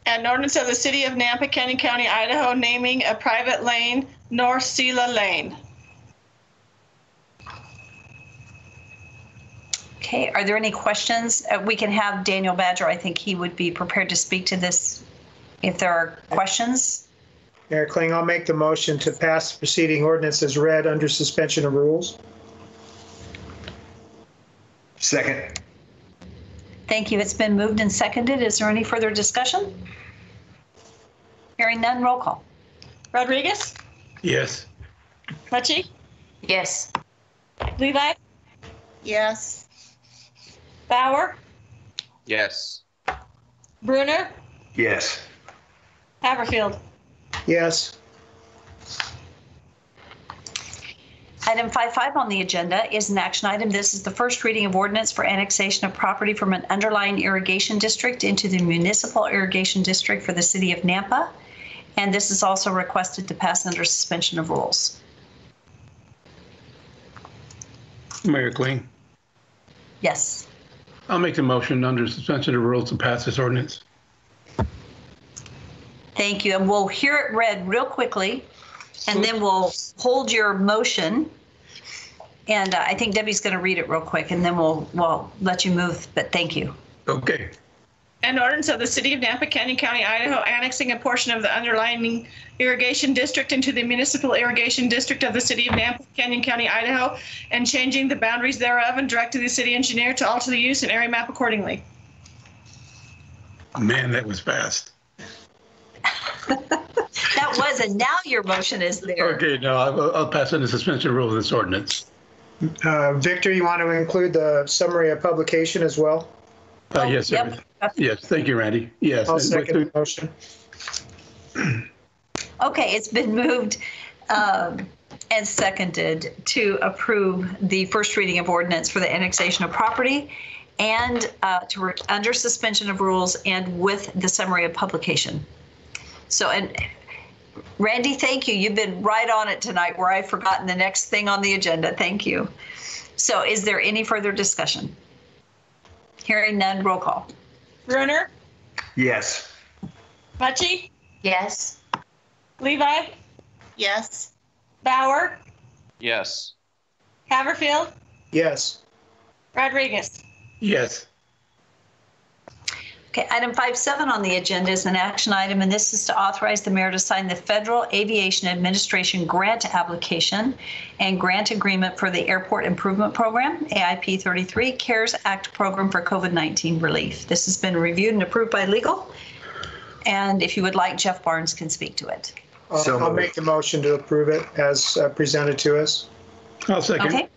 An ordinance of the City of Nampa, Canyon County, Idaho, naming a private lane North Sealaw Lane. Okay, are there any questions? We can have Daniel Badger. I think he would be prepared to speak to this if there are questions. Mayor Kling, I'll make the motion to pass the preceding ordinance as read under suspension of rules. Second. Thank you. It's been moved and seconded. Is there any further discussion? Hearing none, roll call. Rodriguez? Yes. Mucci? Yes. Levi? Yes. Bauer? Yes. Bruner? Yes. Haverfield? Yes. Item 5.5 on the agenda is an action item. This is the first reading of ordinance for annexation of property from an underlying irrigation district into the municipal irrigation district for the City of Nampa. And this is also requested to pass under suspension of rules. Mayor Kling, Yes. I'll make the motion under suspension of rules to pass this ordinance. Thank you. And we'll hear it read real quickly, and then we'll hold your motion. And I think Debbie's going to read it real quick, and then we'll let you move. But thank you. Okay. An ordinance of the City of Nampa, Canyon County, Idaho, annexing a portion of the underlying irrigation district into the municipal irrigation district of the City of Nampa, Canyon County, Idaho, and changing the boundaries thereof, and directing the city engineer to alter the use and area map accordingly. Man, that was fast. That was, and now your motion is there. Okay, no, I'll pass under suspension of rules of this ordinance. Victor, you want to include the summary of publication as well? Yes, sir. Yep. Yes, thank you, Randy. Yes. I'll second the motion. Okay, it's been moved and seconded to approve the first reading of ordinance for the annexation of property and under suspension of rules and with the summary of publication. So, and Randy, thank you. You've been right on it tonight where I've forgotten the next thing on the agenda. Thank you. So is there any further discussion? Hearing none, roll call. Bruner? Yes. Mucci? Yes. Levi? Yes. Bauer? Yes. Haverfield? Yes. Rodriguez? Yes. Okay, item 5.7 on the agenda is an action item, and this is to authorize the mayor to sign the Federal Aviation Administration grant application and grant agreement for the Airport Improvement Program, AIP 33, CARES Act program for COVID-19 relief. This has been reviewed and approved by legal. And if you would like, Jeff Barnes can speak to it. I'll make the motion to approve it as presented to us. I'll second. Okay.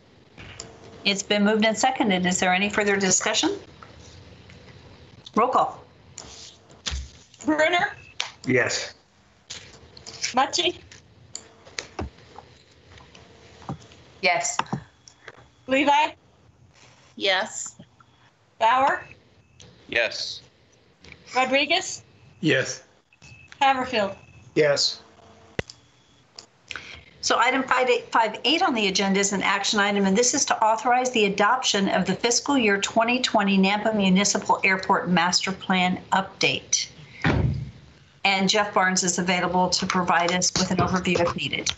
It's been moved and seconded. Is there any further discussion? Roll call. Bruner, Yes. Mucci, Yes. Levi, Yes. Bauer, Yes. Rodriguez, Yes. Haverfield. Yes. So item 5.8 on the agenda is an action item, and this is to authorize the adoption of the fiscal year 2020 Nampa Municipal Airport Master Plan update. And Jeff Barnes is available to provide us with an overview if needed.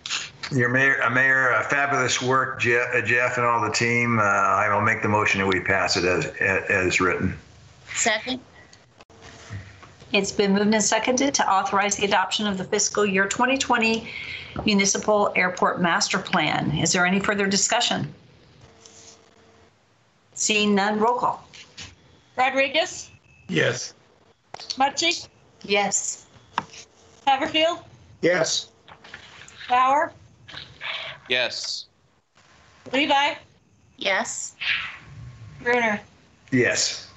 Your Mayor, fabulous work, Jeff and all the team. I will make the motion that we pass it as written. Second. It's been moved and seconded to authorize the adoption of the fiscal year 2020 Municipal Airport Master Plan. Is there any further discussion? Seeing none, roll call. Rodriguez, Yes. Mucci, Yes. Haverfield, Yes. Bauer, Yes. Levi, Yes. Bruner. Yes.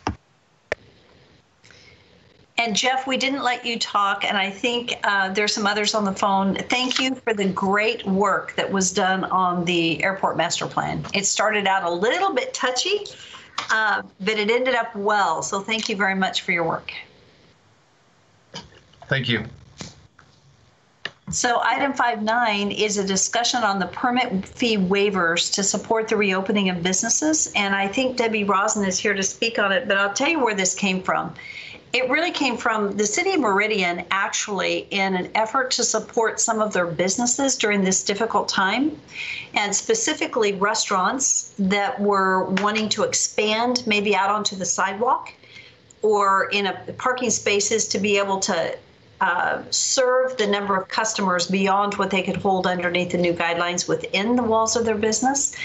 And Jeff, we didn't let you talk, and I think there's some others on the phone. Thank you for the great work that was done on the airport master plan. It started out a little bit touchy, but it ended up well. So thank you very much for your work. Thank you. So item 5.9 is a discussion on the permit fee waivers to support the reopening of businesses. And I think Debbie Rosen is here to speak on it, but I'll tell you where this came from. It really came from the city of Meridian, actually, in an effort to support some of their businesses during this difficult time, and specifically restaurants that were wanting to expand maybe out onto the sidewalk or in parking spaces to be able to serve the number of customers beyond what they could hold underneath the new guidelines within the walls of their business,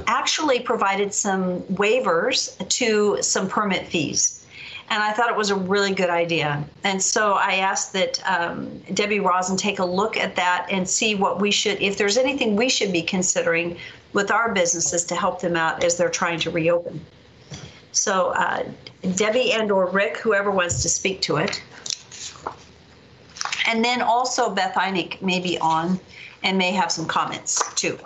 actually provided some waivers to some permit fees. And I thought it was a really good idea. And so I asked that Debbie Rosen take a look at that and see what we should, if there's anything we should be considering with our businesses to help them out as they're trying to reopen. So Debbie and or Rick, whoever wants to speak to it. And then also Beth Einig may be on and may have some comments too.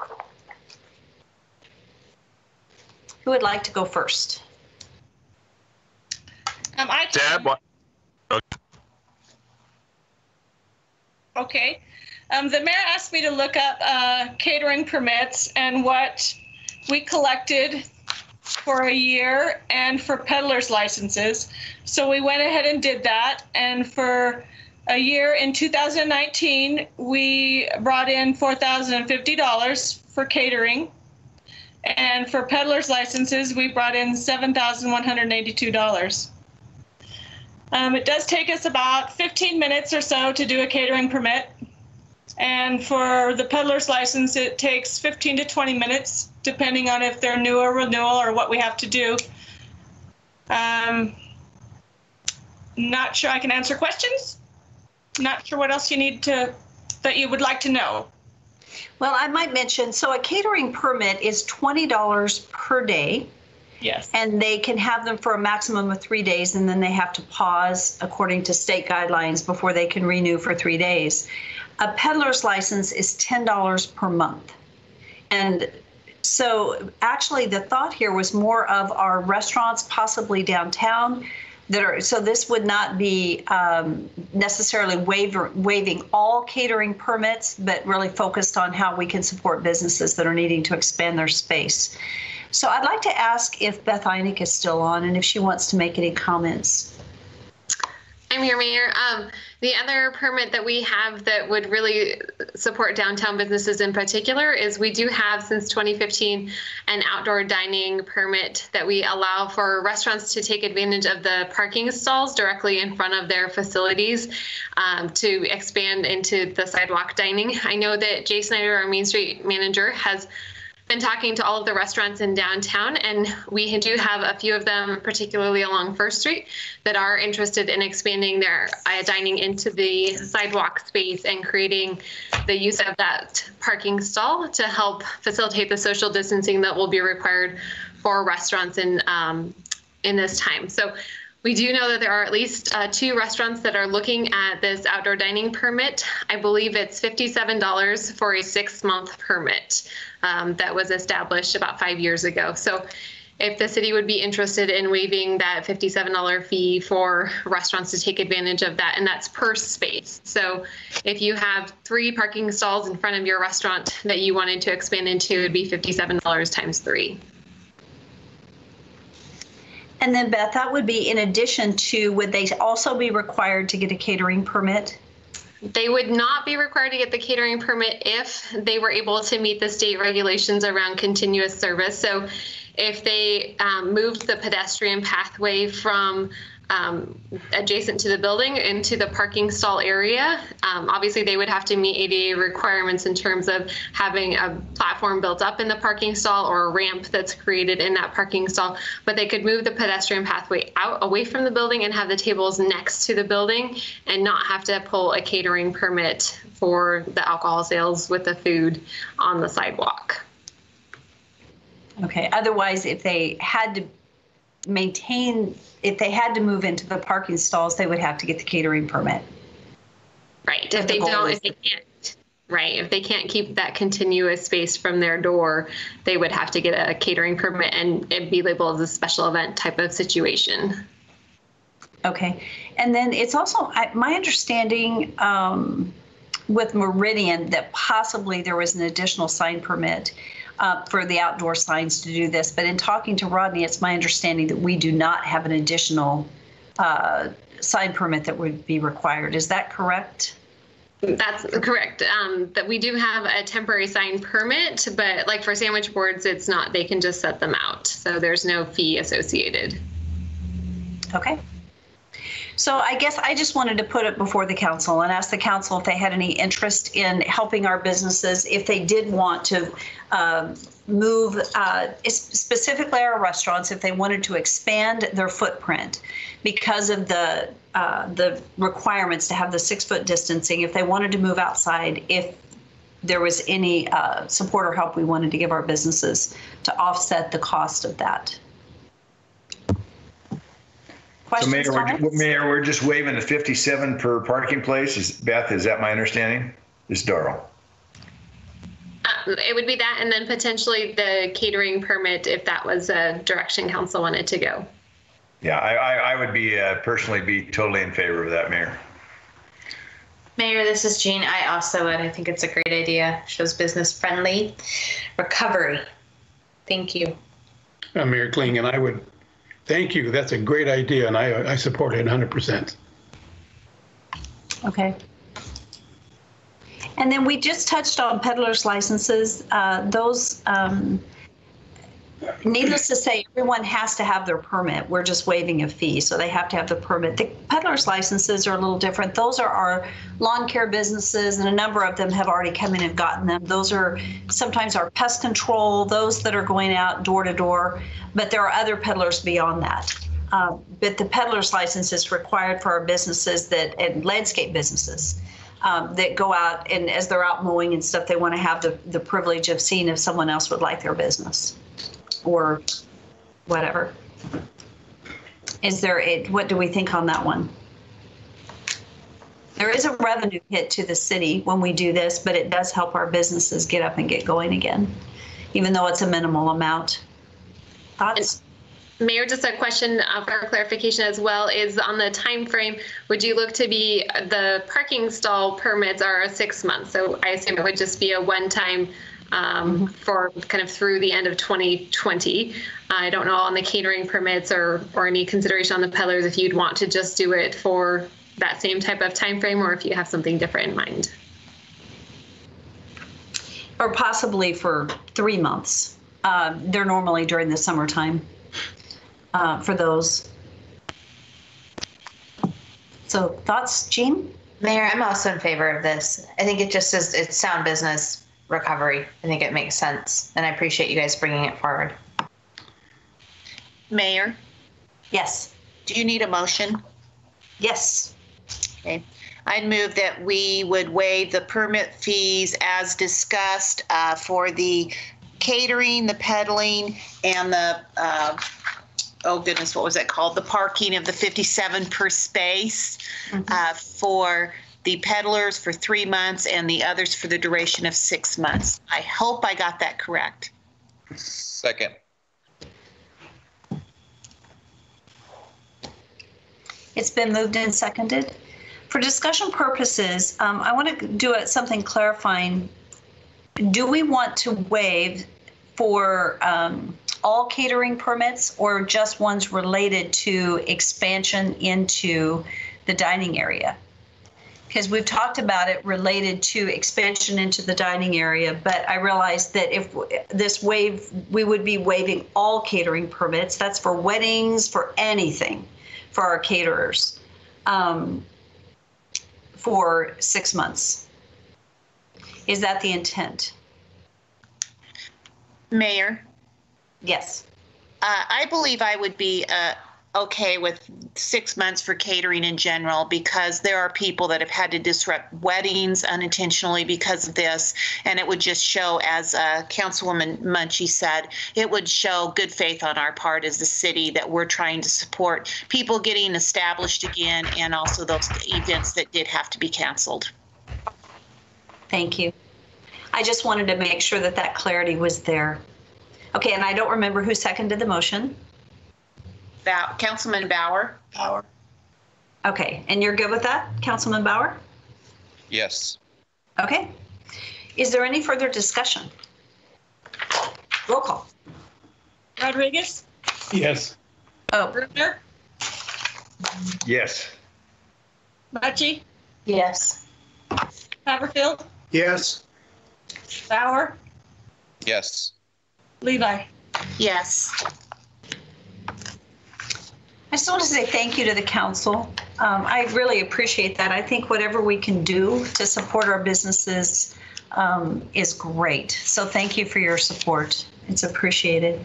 Who would like to go first? Deb, what? Okay. The mayor asked me to look up catering permits and what we collected for a year and for peddlers licenses. So we went ahead and did that. And for a year in 2019, we brought in $4,050 for catering. And for peddlers licenses, we brought in $7,182. It does take us about 15 minutes or so to do a catering permit. And for the peddler's license, it takes 15 to 20 minutes, depending on if they're new or renewal or what we have to do. Not sure I can answer questions. Not sure what else you need that you would like to know. Well, I might mention, so a catering permit is $20 per day. Yes. And they can have them for a maximum of 3 days, and then they have to pause according to state guidelines before they can renew for 3 days. A peddler's license is $10 per month. And so actually the thought here was more of our restaurants, possibly downtown, that are, so this would not be necessarily waiving all catering permits, but really focused on how we can support businesses that are needing to expand their space. So I'd like to ask if Beth Einig is still on and if she wants to make any comments. I'm here, Mayor. The other permit that we have that would really support downtown businesses in particular is we do have since 2015 an outdoor dining permit that we allow for restaurants to take advantage of the parking stalls directly in front of their facilities to expand into the sidewalk dining. I know that Jay Snyder, our Main Street manager, has been talking to all of the restaurants in downtown, and we do have a few of them, particularly along First Street, that are interested in expanding their dining into the sidewalk space and creating the use of that parking stall to help facilitate the social distancing that will be required for restaurants in this time. So we do know that there are at least 2 restaurants that are looking at this outdoor dining permit. I believe it's $57 for a 6-month permit that was established about 5 years ago. So if the city would be interested in waiving that $57 fee for restaurants to take advantage of that, and that's per space. So if you have 3 parking stalls in front of your restaurant that you wanted to expand into, it would be $57 times 3. And then Beth, that would be in addition to, would they also be required to get a catering permit? They would not be required to get the catering permit if they were able to meet the state regulations around continuous service. So if they moved the pedestrian pathway from adjacent to the building into the parking stall area, obviously they would have to meet ADA requirements in terms of having a platform built up in the parking stall or a ramp that's created in that parking stall, but they could move the pedestrian pathway out away from the building and have the tables next to the building and not have to pull a catering permit for the alcohol sales with the food on the sidewalk. Okay, otherwise if they had to if they had to move into the parking stalls, they would have to get the catering permit. Right. If they can't, right. If they can't keep that continuous space from their door, they would have to get a catering permit and it'd be labeled as a special event type of situation. Okay. And then it's also my understanding with Meridian that possibly there was an additional sign permit for the outdoor signs to do this. But in talking to Rodney, it's my understanding that we do not have an additional sign permit that would be required. Is that correct? That's correct. That we do have a temporary sign permit, but like for sandwich boards, it's not, they can just set them out. So there's no fee associated. Okay. So I guess I just wanted to put it before the council and ask the council if they had any interest in helping our businesses, if they did want to move, specifically our restaurants, if they wanted to expand their footprint because of the requirements to have the 6-foot distancing, if they wanted to move outside, if there was any support or help we wanted to give our businesses to offset the cost of that. Questions, so Mayor, we're just waiving the 57 per parking place. Beth, is that my understanding? Is Darrell? It would be that, and then potentially the catering permit if that was a direction council wanted to go. Yeah, I would be personally be totally in favor of that, Mayor. Mayor, this is Jean. I also would. I think it's a great idea. Shows business friendly recovery. Thank you. Mayor Kling, and I would thank you. That's a great idea, and I support it 100%. Okay. And then we just touched on peddlers licenses. Those, needless to say, everyone has to have their permit. We're just waiving a fee, so they have to have the permit. The peddlers licenses are a little different. Those are our lawn care businesses, and a number of them have already come in and gotten them. Those are sometimes our pest control, those that are going out door to door, but there are other peddlers beyond that. But the peddler's license is required for our businesses and landscape businesses that go out, and as they're out mowing and stuff, they want to have the privilege of seeing if someone else would like their business or whatever. What do we think on that one? There is a revenue hit to the city when we do this, but it does help our businesses get up and get going again, even though it's a minimal amount. Thoughts? Mayor, just a question for clarification as well is on the time frame. Would you look to be the parking stall permits are 6 months? So I assume it would just be a one-time for kind of through the end of 2020. I don't know on the catering permits or any consideration on the peddlers if you'd want to just do it for that same type of time frame, or if you have something different in mind. Or possibly for 3 months. They're normally during the summertime for those. So thoughts, Jean? Mayor, I'm also in favor of this. I think it just is, it's sound business recovery. I think it makes sense. And I appreciate you guys bringing it forward. Mayor? Yes. Do you need a motion? Yes. Okay. I'd move that we would waive the permit fees as discussed for the catering, the peddling, and the, oh goodness, what was that called? The parking of the 57 per space for the peddlers for 3 months and the others for the duration of 6 months. I hope I got that correct. Second. It's been moved and seconded. For discussion purposes, I want to do something clarifying. Do we want to waive for all catering permits or just ones related to expansion into the dining area? Because we've talked about it related to expansion into the dining area, but I realized that if this waive, we would be waiving all catering permits. That's for weddings, for anything, for our caterers, for 6 months. Is that the intent? Mayor? Yes. I believe I would be okay with 6 months for catering in general, because there are people that have had to disrupt weddings unintentionally because of this, and it would just show, as Councilwoman Munchie said, it would show good faith on our part as the city that we're trying to support people getting established again, and also those events that did have to be canceled. Thank you. I just wanted to make sure that that clarity was there. Okay, and I don't remember who seconded the motion. Councilman Bauer. Bauer. Okay, and you're good with that, Councilman Bauer? Yes. Okay. Is there any further discussion? Roll call. Rodriguez? Yes. Oh. Bruner? Yes. Munchy? Yes. Haverfield? Yes. Bauer? Yes. Levi? Yes. I just want to say thank you to the council. I really appreciate that. I think whatever we can do to support our businesses is great. So thank you for your support. It's appreciated.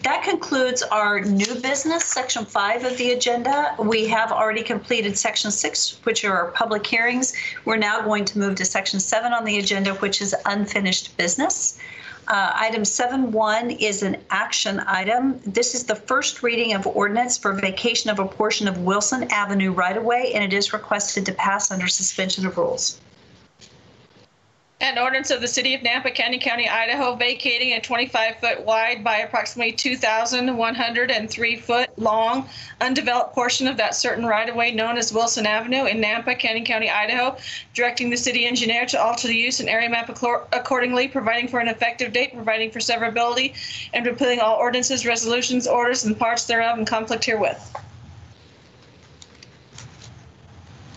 That concludes our new business, section 5 of the agenda. We have already completed section 6, which are our public hearings. We're now going to move to section 7 on the agenda, which is unfinished business. Item 7.1 is an action item. This is the first reading of ordinance for vacation of a portion of Wilson Avenue right-of-way, and it is requested to pass under suspension of rules. An ordinance of the City of Nampa, County, Idaho, vacating a 25-foot wide by approximately 2,103-foot long undeveloped portion of that certain right-of-way known as Wilson Avenue in Nampa, County, Idaho, directing the city engineer to alter the use and area map accordingly, providing for an effective date, providing for severability, and repealing all ordinances, resolutions, orders, and parts thereof in conflict herewith.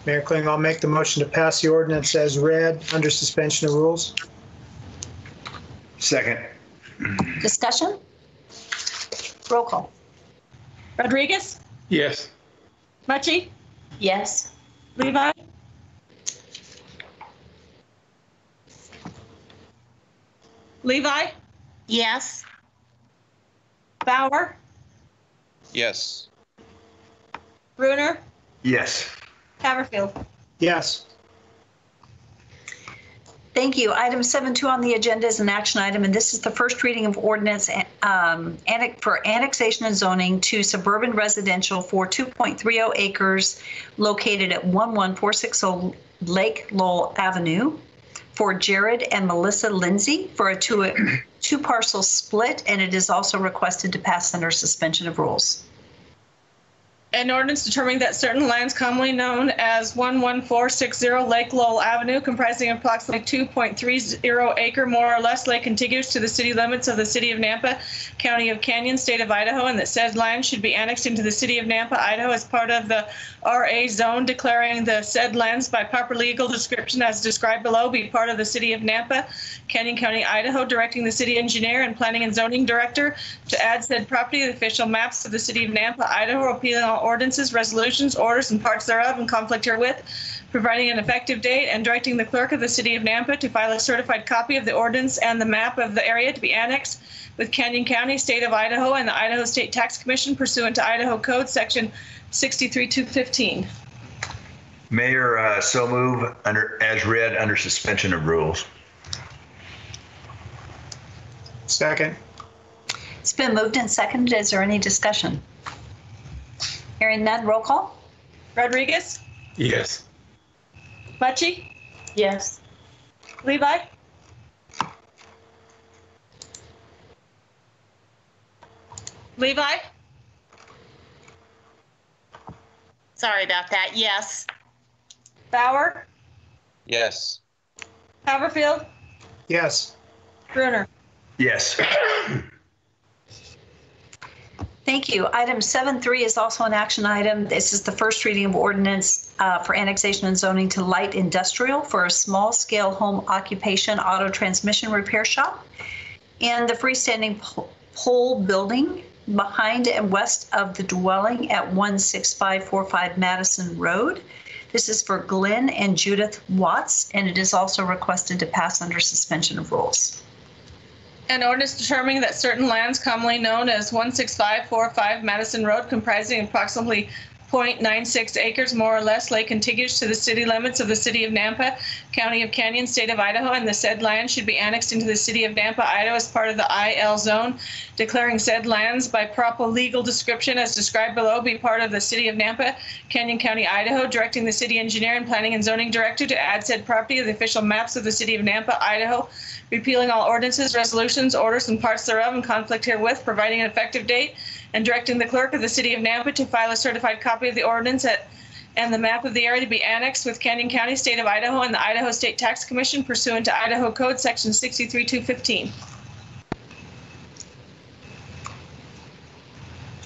Mayor Kling, I'll make the motion to pass the ordinance as read under suspension of rules. Second. Discussion? Roll call. Rodriguez? Yes. Munchy? Yes. Levi? Levi? Yes. Bauer? Yes. Bruner? Yes. Haverfield? Yes. Thank you. Item 7.2 on the agenda is an action item, and this is the first reading of ordinance for annexation and zoning to suburban residential for 2.30 acres located at 11460 Lake Lowell Avenue for Jared and Melissa Lindsay for a two parcel split, and it is also requested to pass under suspension of rules. An ordinance determining that certain lands commonly known as 11460 Lake Lowell Avenue, comprising approximately 2.30 acre more or less lake contiguous to the city limits of the city of Nampa, county of Canyon, state of Idaho, and that said land should be annexed into the city of Nampa, Idaho as part of the RA zone, declaring the said lands by proper legal description as described below be part of the city of Nampa, Canyon County, Idaho, directing the city engineer and planning and zoning director to add said property to the official maps of the city of Nampa, Idaho, repealing all ordinances, resolutions, orders, and parts thereof in conflict herewith, providing an effective date, and directing the clerk of the city of Nampa to file a certified copy of the ordinance and the map of the area to be annexed with Canyon County, state of Idaho, and the Idaho State Tax Commission pursuant to Idaho Code Section 63215. Mayor, so move as read under suspension of rules. Second. It's been moved and seconded. Is there any discussion? Hearing none, roll call. Rodriguez? Yes. Mucci? Yes. Levi? Levi? Sorry about that. Yes. Bauer? Yes. Haverfield? Yes. Brunner? Yes. Thank you. Item 7.3 is also an action item. This is the first reading of ordinance for annexation and zoning to light industrial for a small-scale home occupation auto transmission repair shop and the freestanding pole building behind and west of the dwelling at 16545 Madison Road. This is for Glenn and Judith Watts, and it is also requested to pass under suspension of rules. An ordinance determining that certain lands commonly known as 16545 Madison Road, comprising approximately 0.96 acres more or less, lay contiguous to the city limits of the city of Nampa, county of Canyon, state of Idaho, and the said land should be annexed into the city of Nampa, Idaho as part of the IL zone, declaring said lands by proper legal description as described below be part of the city of Nampa, Canyon County, Idaho, directing the city engineer and planning and zoning director to add said property to the official maps of the city of Nampa, Idaho, repealing all ordinances, resolutions, orders, and parts thereof in conflict herewith, providing an effective date, and directing the clerk of the city of Nampa to file a certified copy of the ordinance and the map of the area to be annexed with Canyon County, state of Idaho, and the Idaho State Tax Commission pursuant to Idaho Code Section 63215.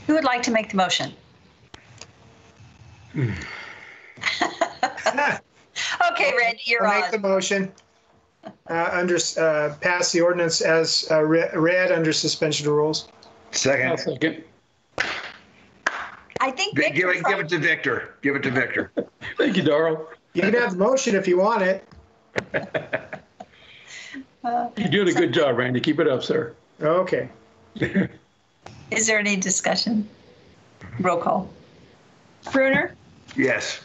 Who would like to make the motion? Okay, Randy, you're on. I'll make the motion. Pass the ordinance as read under suspension of rules. Second. I'll second. I think Give it to Victor. Give it to Victor. Thank you, Darrell. You can have the motion if you want it. You're doing a good job, Randy. Keep it up, sir. Okay. Is there any discussion? Roll call. Brunner? Yes.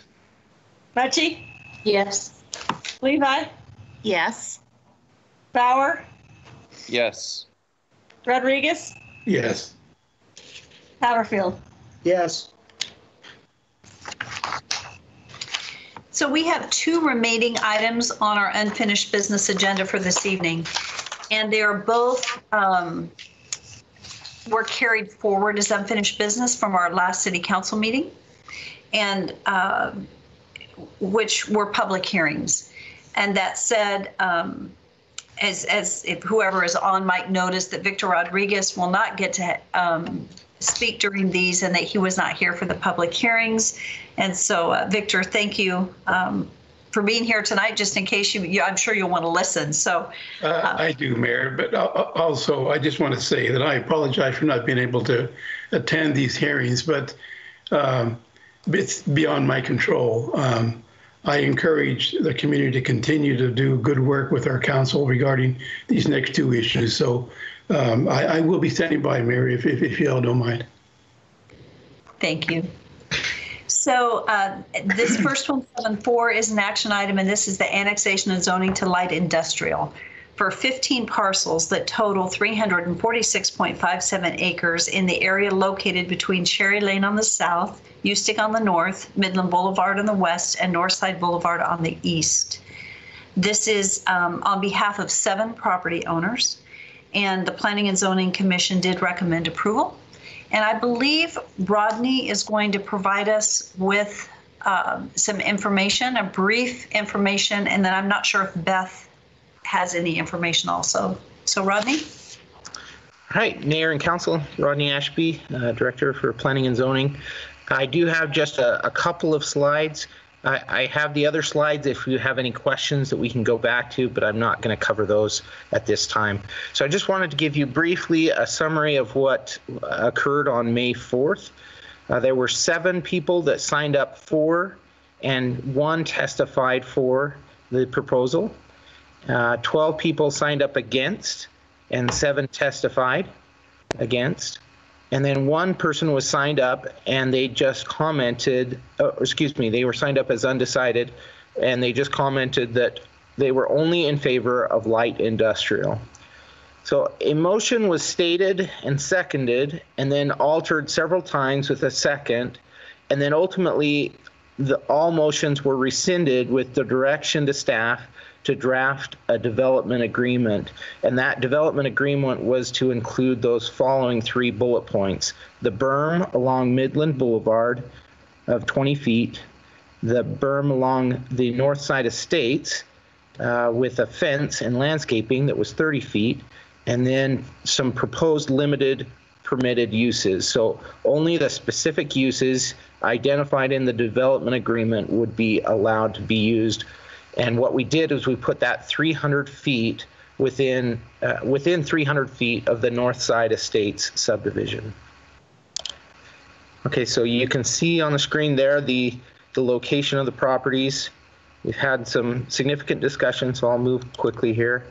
Mucci? Yes. Levi? Yes. Bauer? Yes. Rodriguez? Yes. Haverfield? Yes. So we have two remaining items on our unfinished business agenda for this evening, and they are both were carried forward as unfinished business from our last city council meeting, and which were public hearings. And that said, as if whoever is on might notice that Victor Rodriguez will not get to speak during these, and that he was not here for the public hearings. And so, Victor, thank you for being here tonight, just in case I'm sure you'll want to listen. So I do, Mayor, but also I just want to say that I apologize for not being able to attend these hearings, but it's beyond my control. I encourage the community to continue to do good work with our council regarding these next two issues. So I will be standing by, Mayor, if you all don't mind. Thank you. So this first one, 7.4, is an action item, and this is the annexation and zoning to light industrial for 15 parcels that total 346.57 acres in the area located between Cherry Lane on the south, Ustick on the north, Midland Boulevard on the west, and Northside Boulevard on the east. This is on behalf of 7 property owners, and the Planning and Zoning Commission did recommend approval. And I believe Rodney is going to provide us with some information, a brief information, and then I'm not sure if Beth has any information also. So Rodney? All right, Mayor and Council, Rodney Ashby, Director for Planning and Zoning. I do have just a couple of slides. I have the other slides if you have any questions that we can go back to, but I'm not going to cover those at this time. So I just wanted to give you briefly a summary of what occurred on May 4th. There were 7 people that signed up for and 1 testified for the proposal. 12 people signed up against and 7 testified against. And then 1 person was signed up and they just commented, they were signed up as undecided, and they just commented that they were only in favor of light industrial. So a motion was stated and seconded and then altered several times with a second, and then ultimately all motions were rescinded with the direction to staff to draft a development agreement. And that development agreement was to include those following 3 bullet points: the berm along Midland Boulevard of 20 feet, the berm along the north side estates with a fence and landscaping that was 30 feet, and then some proposed limited permitted uses. So only the specific uses identified in the development agreement would be allowed to be used. And what we did is we put that 300 feet within 300 feet of the North Side Estates subdivision. Okay, so you can see on the screen there the location of the properties. We've had some significant discussion, so I'll move quickly here.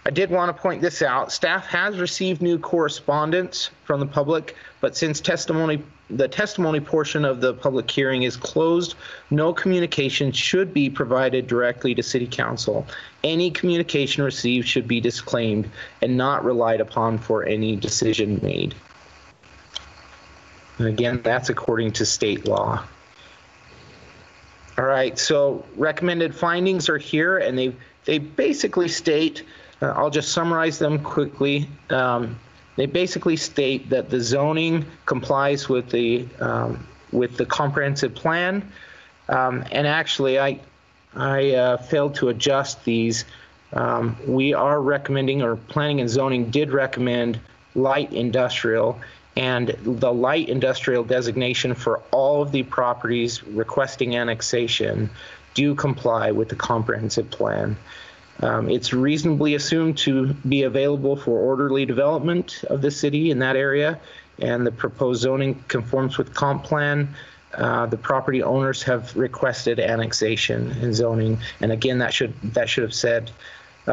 I did want to point this out. Staff has received new correspondence from the public, but since the testimony portion of the public hearing is closed, no communication should be provided directly to City Council. Any communication received should be disclaimed and not relied upon for any decision made. And again, that's according to state law. All right, so recommended findings are here, and they basically state, I'll just summarize them quickly. They basically state that the zoning complies with the comprehensive plan, and actually I failed to adjust these. We are recommending, or Planning and Zoning did recommend, light industrial, and the light industrial designation for all of the properties requesting annexation do comply with the comprehensive plan. It's reasonably assumed to be available for orderly development of the city in that area, and the proposed zoning conforms with comp plan. The property owners have requested annexation and zoning, and again, that should have said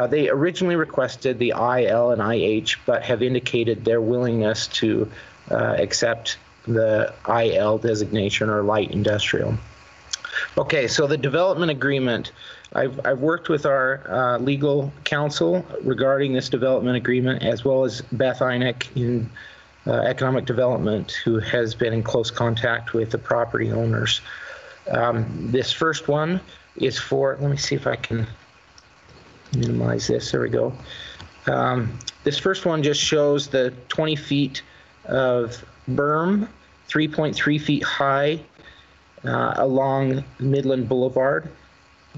they originally requested the IL and IH, but have indicated their willingness to accept the IL designation, or light industrial. Okay, so the development agreement. I've worked with our legal counsel regarding this development agreement, as well as Beth Einek in economic development, who has been in close contact with the property owners. This first one is for, let me see if I can minimize this. There we go. This first one just shows the 20 feet of berm, 3.3 feet high, along Midland Boulevard,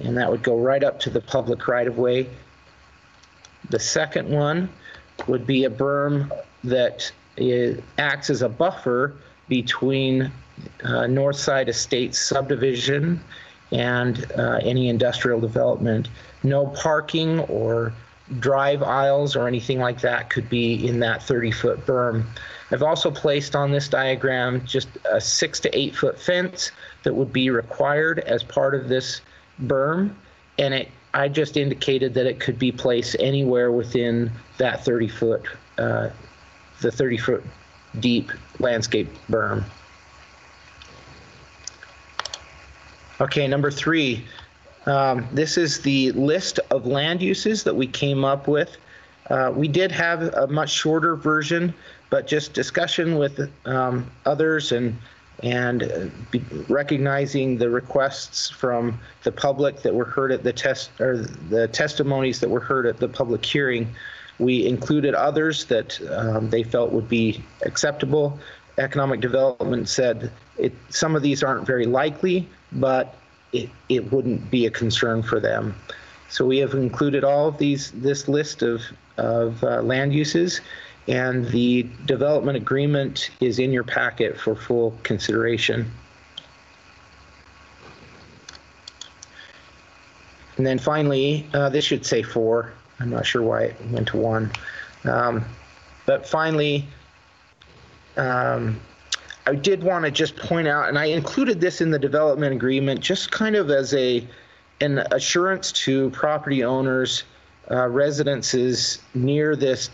and that would go right up to the public right-of-way. The second one would be a berm that acts as a buffer between Northside Estates subdivision and any industrial development. No parking or drive aisles or anything like that could be in that 30-foot berm. I've also placed on this diagram just a 6 to 8 foot fence that would be required as part of this berm, and I just indicated that it could be placed anywhere within that 30-foot, the 30-foot deep landscape berm. Okay, number 3. This is the list of land uses that we came up with. We did have a much shorter version, but just discussion with others and recognizing the requests from the public that were heard at the testimonies that were heard at the public hearing, we included others that they felt would be acceptable. Economic Development said some of these aren't very likely, but it wouldn't be a concern for them. So we have included all of this list of land uses, and the development agreement is in your packet for full consideration. And then finally, this should say 4. I'm not sure why it went to 1. But finally, I did want to just point out, and I included this in the development agreement just kind of as an assurance to property owners, residences near this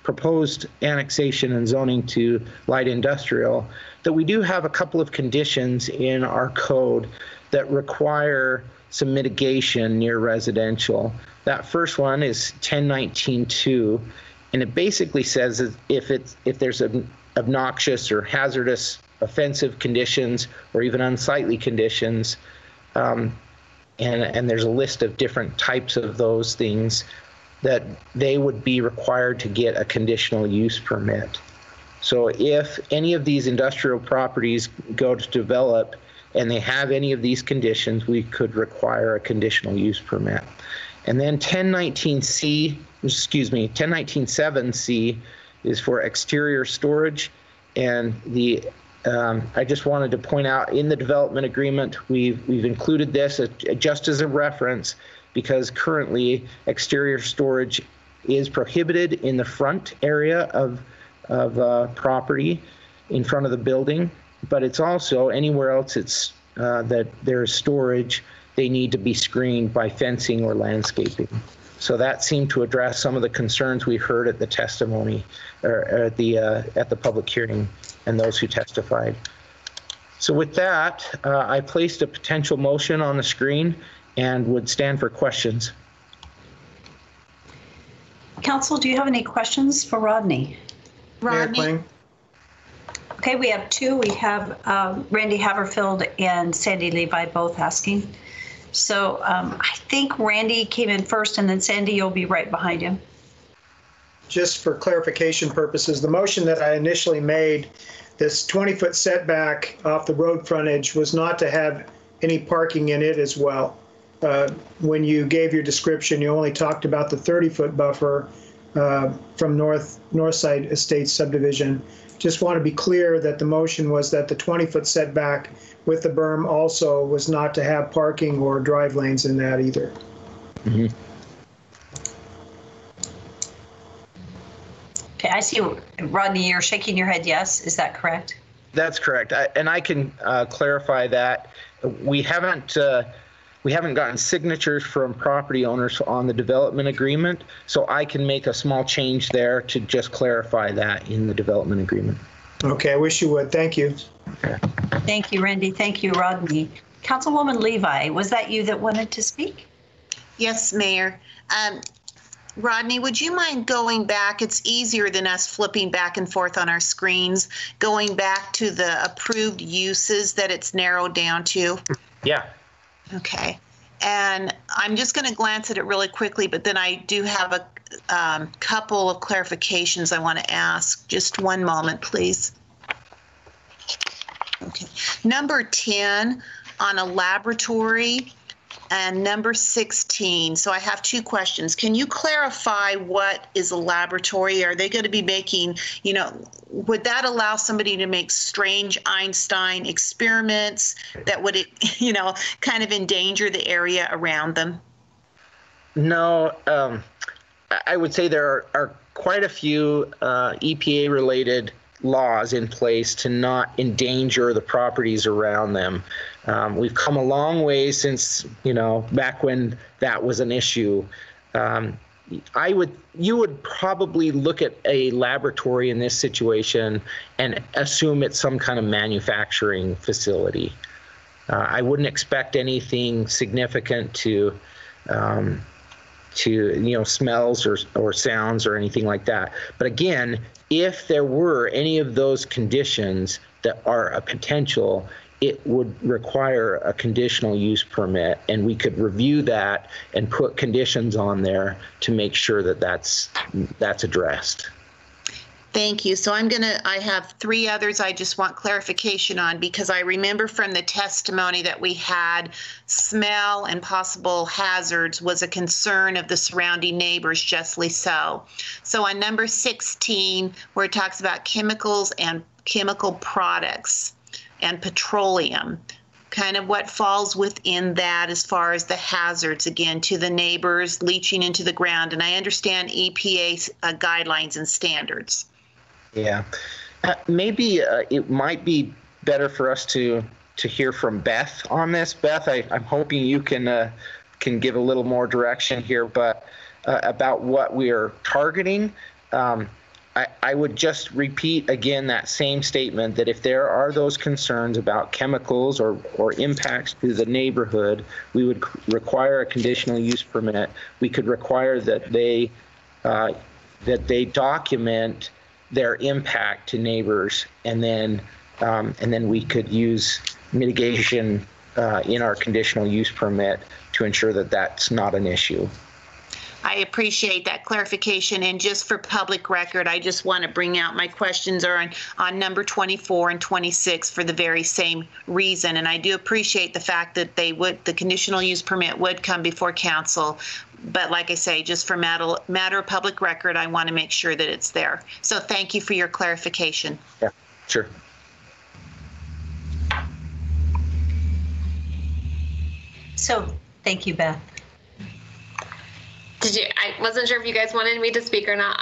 proposed annexation and zoning to light industrial, that we do have a couple of conditions in our code that require some mitigation near residential. That first one is 1019-2, and it basically says that if there's obnoxious or hazardous, offensive conditions, or even unsightly conditions, and there's a list of different types of those things, that they would be required to get a conditional use permit. So if any of these industrial properties go to develop and they have any of these conditions, we could require a conditional use permit. And then 1019-7C is for exterior storage. And I just wanted to point out, in the development agreement, we've included this just as a reference, because currently exterior storage is prohibited in the front area of property in front of the building, but it's also anywhere else that there's storage, they need to be screened by fencing or landscaping. So that seemed to address some of the concerns we heard at the testimony, or at the public hearing, and those who testified. So with that, I placed a potential motion on the screen and would stand for questions. Council, do you have any questions for Rodney? Rodney. Okay, we have 2. We have Randy Haverfield and Sandy Levi both asking. So I think Randy came in first, and then Sandy, you'll be right behind him. Just for clarification purposes, the motion that I initially made, this 20-foot setback off the road frontage, was not to have any parking in it as well. When you gave your description, you only talked about the 30-foot buffer from Northside Estates subdivision. Just want to be clear that the motion was that the 20-foot setback with the berm also was not to have parking or drive lanes in that either. Mm-hmm. Okay, I see, Rodney, you're shaking your head yes. Is that correct? That's correct. And I can clarify that. We haven't gotten signatures from property owners on the development agreement, so I can make a small change there to just clarify that in the development agreement. Okay, I wish you would. Thank you. Okay. Thank you, Randy. Thank you, Rodney. Councilwoman Levi, was that you that wanted to speak? Yes, Mayor. Rodney, would you mind going back? It's easier than us flipping back and forth on our screens, going back to the approved uses that it's narrowed down to. Yeah. Okay. And I'm just going to glance at it really quickly, but then I do have a couple of clarifications I want to ask. Just one moment, please. Okay. Number 10 on a laboratory, and number 16. So I have 2 questions. Can you clarify what is a laboratory? Are they going to be making, would that allow somebody to make strange Einstein experiments that would, kind of endanger the area around them? No, I would say there are quite a few EPA-related laws in place to not endanger the properties around them. We've come a long way since, back when that was an issue. You would probably look at a laboratory in this situation and assume it's some kind of manufacturing facility. I wouldn't expect anything significant to smells or sounds or anything like that. But again, if there were any of those conditions that are a potential, it would require a conditional use permit, and we could review that and put conditions on there to make sure that that's addressed. Thank you. So I have three others I just want clarification on, because I remember from the testimony that we had, smell and possible hazards was a concern of the surrounding neighbors, justly so. So on number 16, where it talks about chemicals and chemical products and petroleum, kind of what falls within that as far as the hazards, again, to the neighbors, leaching into the ground. And I understand EPA guidelines and standards. Yeah, maybe it might be better for us to hear from Beth on this. Beth, I'm hoping you can give a little more direction here, but about what we are targeting. I would just repeat again that same statement, that if there are those concerns about chemicals or impacts to the neighborhood, we would require a conditional use permit. We could require that they document their impact to neighbors, and then we could use mitigation in our conditional use permit to ensure that that's not an issue. I appreciate that clarification. And just for public record, I just want to bring out my questions are on number 24 and 26 for the very same reason. And I do appreciate the fact that the conditional use permit would come before council. But like I say, just for matter of public record, I want to make sure that it's there. So thank you for your clarification. Yeah, sure. So thank you, Beth. I wasn't sure if you guys wanted me to speak or not.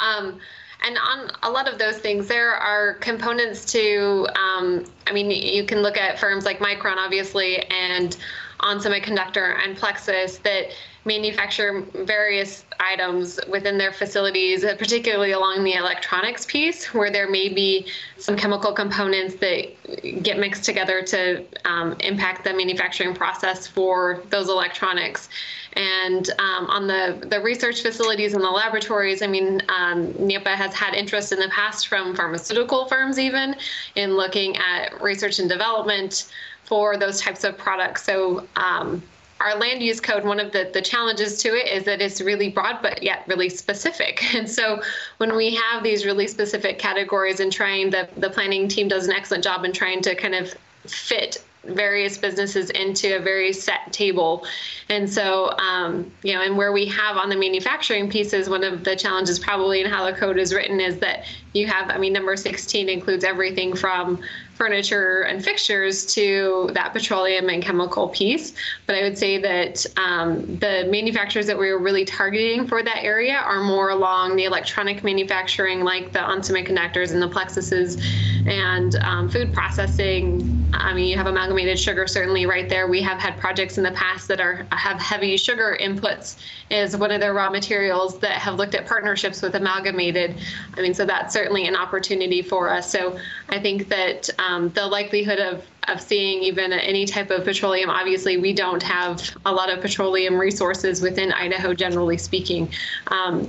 And on a lot of those things, there are components to, I mean, you can look at firms like Micron, obviously, and ON Semiconductor and Plexus that manufacture various items within their facilities, particularly along the electronics piece, where there may be some chemical components that get mixed together to impact the manufacturing process for those electronics. And on the research facilities and the laboratories, I mean, NAPA has had interest in the past from pharmaceutical firms even in looking at research and development for those types of products. So our land use code, one of the challenges to it is that it's really broad, but yet really specific. And so when we have these really specific categories and trying, the planning team does an excellent job in trying to kind of fit various businesses into a very set table. And so, you know, and where we have on the manufacturing pieces, one of the challenges probably in how the code is written is that you have, I mean, number 16 includes everything from furniture and fixtures to that petroleum and chemical piece. But I would say that the manufacturers that we were really targeting for that area are more along the electronic manufacturing, like the ON Semiconductors and the Plexuses, and food processing. I mean, you have amalgamated sugar certainly right there. We have had projects in the past that have heavy sugar inputs as one of their raw materials that have looked at partnerships with amalgamated. I mean, so that's certainly an opportunity for us. So I think that the likelihood of seeing even any type of petroleum, obviously we don't have a lot of petroleum resources within Idaho, generally speaking.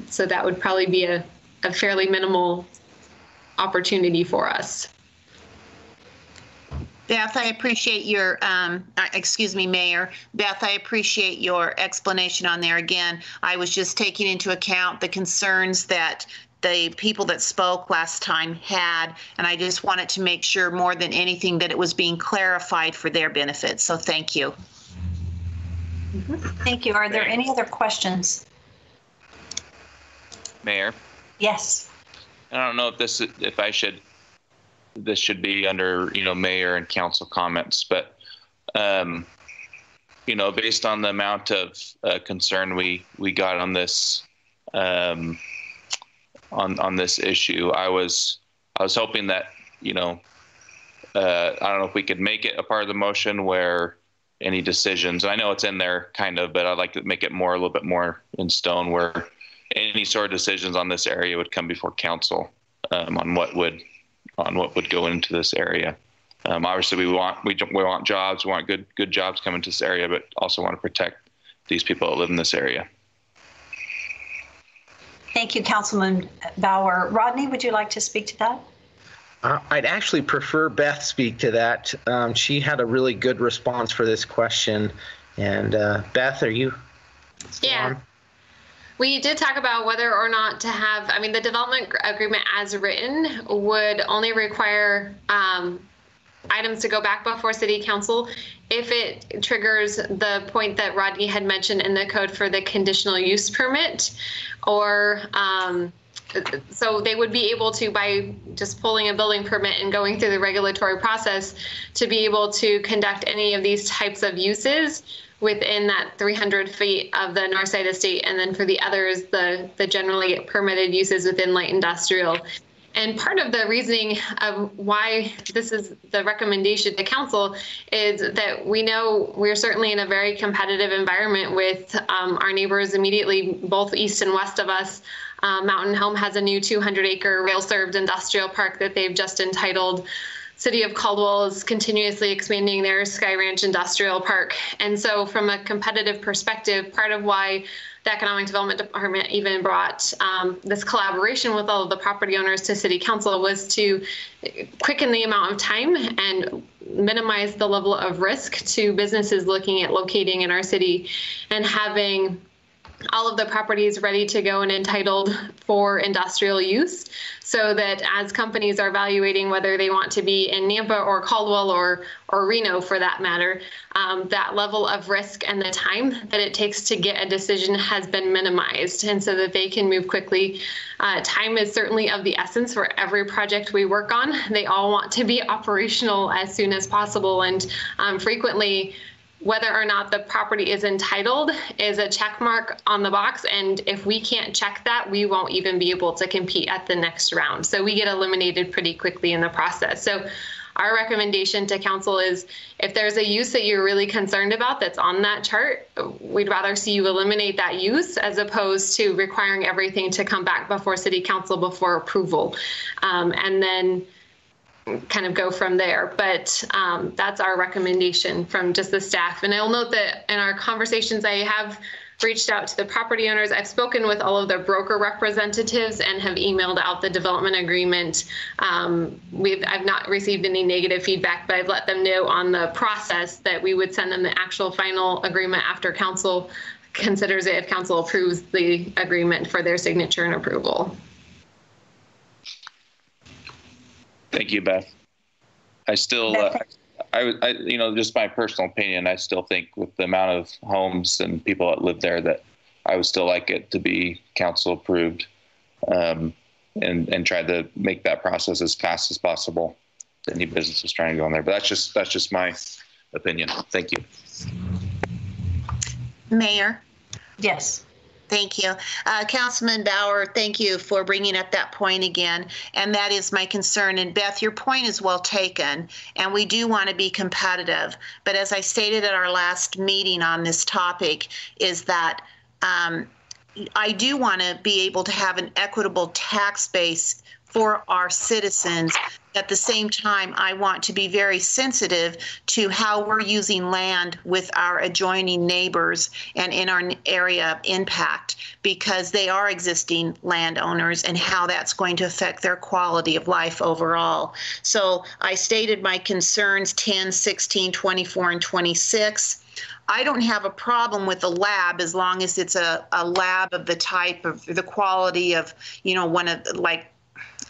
So that would probably be a fairly minimal opportunity for us. Beth, I appreciate your, excuse me, Mayor. Beth, I appreciate your explanation on there. Again, I was just taking into account the concerns that the people that spoke last time had, and I just wanted to make sure more than anything that it was being clarified for their benefit. So thank you. Thank you. Are there any other questions? Mayor? Yes. I don't know if this should be under, mayor and council comments, but, based on the amount of concern we got on this, on this issue, I was hoping that, I don't know if we could make it a part of the motion where any decisions, I know it's in there kind of, but I'd like to make it a little bit more in stone where any sort of decisions on this area would come before council, on what would go into this area. Obviously, we want jobs. We want good jobs coming to this area, but also want to protect these people that live in this area. Thank you, Councilman Bauer. Rodney, would you like to speak to that? I'd actually prefer Beth speak to that. She had a really good response for this question. And Beth, are you? Yeah. We did talk about whether or not to have, I mean, the development agreement as written would only require items to go back before city council if it triggers the point that Rodney had mentioned in the code for the conditional use permit, or so they would be able to, by just pulling a building permit and going through the regulatory process, to be able to conduct any of these types of uses within that 300 feet of the north side estate, and then for the others, the generally permitted uses within light industrial. And part of the reasoning of why this is the recommendation to council is that we know we're certainly in a very competitive environment with our neighbors immediately, both east and west of us. Mountain Home has a new 200-acre rail-served industrial park that they've just entitled. City of Caldwell is continuously expanding their Sky Ranch Industrial Park. And so from a competitive perspective, part of why the Economic Development Department even brought this collaboration with all of the property owners to City Council was to quicken the amount of time and minimize the level of risk to businesses looking at locating in our city, and having all of the properties ready to go and entitled for industrial use, so that as companies are evaluating whether they want to be in Nampa or Caldwell or Reno for that matter, that level of risk and the time that it takes to get a decision has been minimized, and so that they can move quickly. Time is certainly of the essence for every project we work on. They all want to be operational as soon as possible, and frequently whether or not the property is entitled is a check mark on the box. And if we can't check that, we won't even be able to compete at the next round. So we get eliminated pretty quickly in the process. So our recommendation to council is, if there's a use that you're really concerned about that's on that chart, we'd rather see you eliminate that use as opposed to requiring everything to come back before city council before approval. And then kind of go from there. But that's our recommendation from just the staff. And I'll note that in our conversations, I have reached out to the property owners. I've spoken with all of their broker representatives and have emailed out the development agreement. I've not received any negative feedback, but I've let them know on the process that we would send them the actual final agreement after council considers it, if council approves the agreement for their signature and approval. Thank you, Beth. I still, just my personal opinion, I still think with the amount of homes and people that live there that I would still like it to be council approved, and try to make that process as fast as possible. Any business is trying to go in there, but that's just my opinion. Thank you. Mayor? Yes. Thank you. Councilman Bauer, thank you for bringing up that point again. And that is my concern. And Beth, your point is well taken. And we do want to be competitive. But as I stated at our last meeting on this topic, is that I do want to be able to have an equitable tax base for our citizens. At the same time, I want to be very sensitive to how we're using land with our adjoining neighbors and in our area impact, because they are existing landowners, and how that's going to affect their quality of life overall. So I stated my concerns 10, 16, 24, and 26. I don't have a problem with a lab as long as it's a lab of the type of the quality of, one of, like,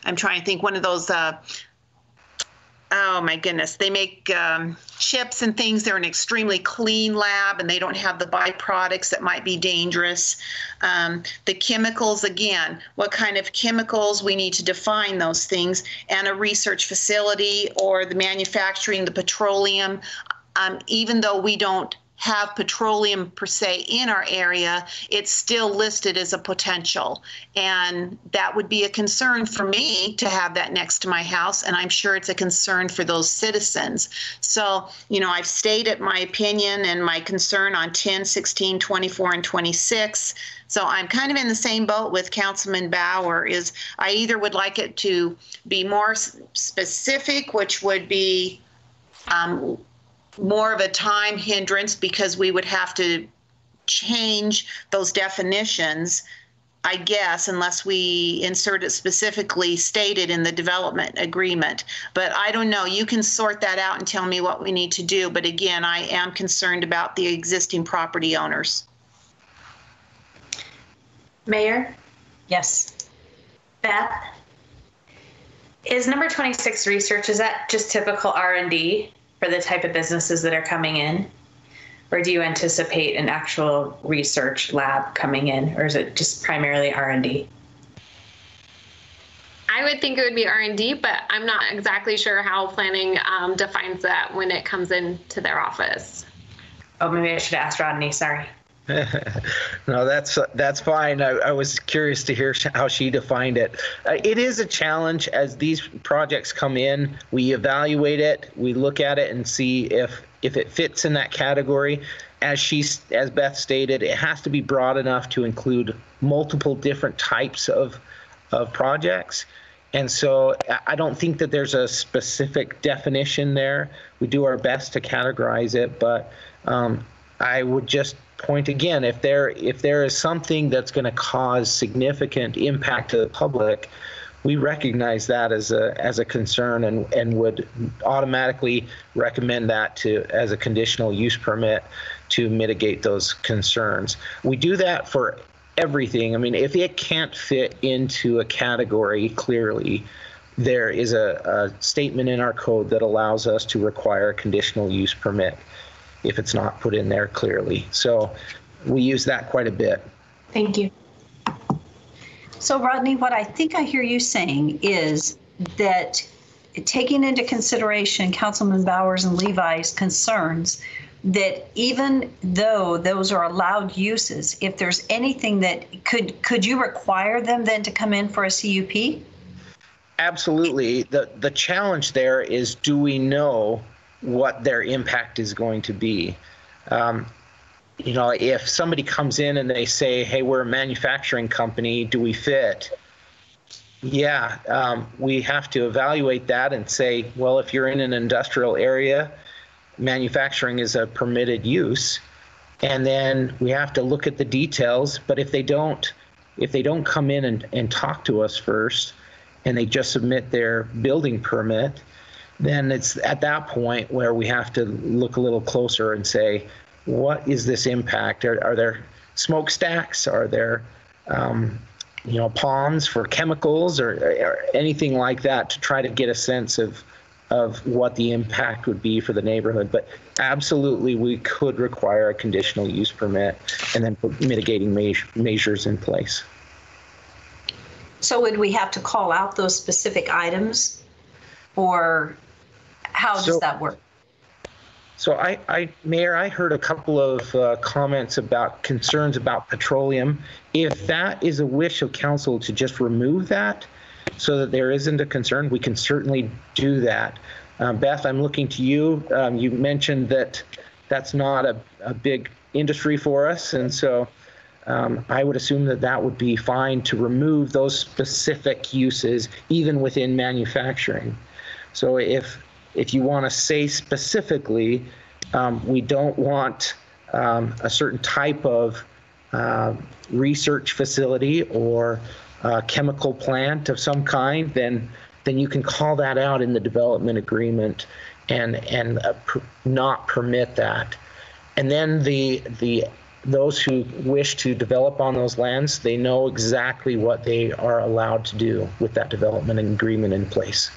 I'm trying to think, one of those, oh my goodness, they make chips and things. They're an extremely clean lab, and they don't have the byproducts that might be dangerous. The chemicals, again, what kind of chemicals, we need to define those things, and a research facility or the manufacturing, the petroleum, even though we don't have petroleum per se in our area, it's still listed as a potential. And that would be a concern for me to have that next to my house. And I'm sure it's a concern for those citizens. So, I've stated my opinion and my concern on 10, 16, 24, and 26. So I'm kind of in the same boat with Councilman Bauer. Is I either would like it to be more specific, which would be more of a time hindrance, because we would have to change those definitions, I guess, unless we insert it specifically stated in the development agreement. But I don't know. You can sort that out and tell me what we need to do. But again, I am concerned about the existing property owners. Mayor? Yes. Beth? Is number 26 research, is that just typical R&D for the type of businesses that are coming in? Or do you anticipate an actual research lab coming in, or is it just primarily R&D? I would think it would be R&D, but I'm not exactly sure how planning defines that when it comes into their office. Oh, maybe I should ask Rodney, sorry. No, that's fine. I was curious to hear how she defined it. It is a challenge as these projects come in. We evaluate it, we look at it and see if it fits in that category. As Beth stated, it has to be broad enough to include multiple different types of projects. And so I don't think that there's a specific definition there. We do our best to categorize it, but I would just point again, if there is something that's going to cause significant impact to the public, we recognize that as a concern and would automatically recommend that as a conditional use permit to mitigate those concerns. We do that for everything. I mean, if it can't fit into a category clearly, there is a statement in our code that allows us to require a conditional use permit if it's not put in there clearly. So we use that quite a bit. Thank you. So Rodney, what I think I hear you saying is that taking into consideration Councilman Bowers and Levi's concerns, that even though those are allowed uses, if there's anything that could you require them then to come in for a CUP? Absolutely. The challenge there is, do we know what their impact is going to be? If somebody comes in and they say, hey, we're a manufacturing company, do we fit? Yeah, we have to evaluate that and say, well, if you're in an industrial area, manufacturing is a permitted use. And then we have to look at the details. But if they don't come in and talk to us first, and they just submit their building permit, then it's at that point where we have to look a little closer and say, what is this impact? Are there smokestacks? Are there ponds for chemicals or anything like that, to try to get a sense of what the impact would be for the neighborhood? But absolutely, we could require a conditional use permit and then put mitigating measures in place. So would we have to call out those specific items, or how does that work? So Mayor, I heard a couple of comments about concerns about petroleum. If that is a wish of council to just remove that so that there isn't a concern, we can certainly do that. Beth, I'm looking to you. You mentioned that that's not a big industry for us, and so I would assume that would be fine to remove those specific uses even within manufacturing. So if you want to say specifically, we don't want a certain type of research facility or chemical plant of some kind, then you can call that out in the development agreement and not permit that. And then those who wish to develop on those lands, they know exactly what they are allowed to do with that development agreement in place.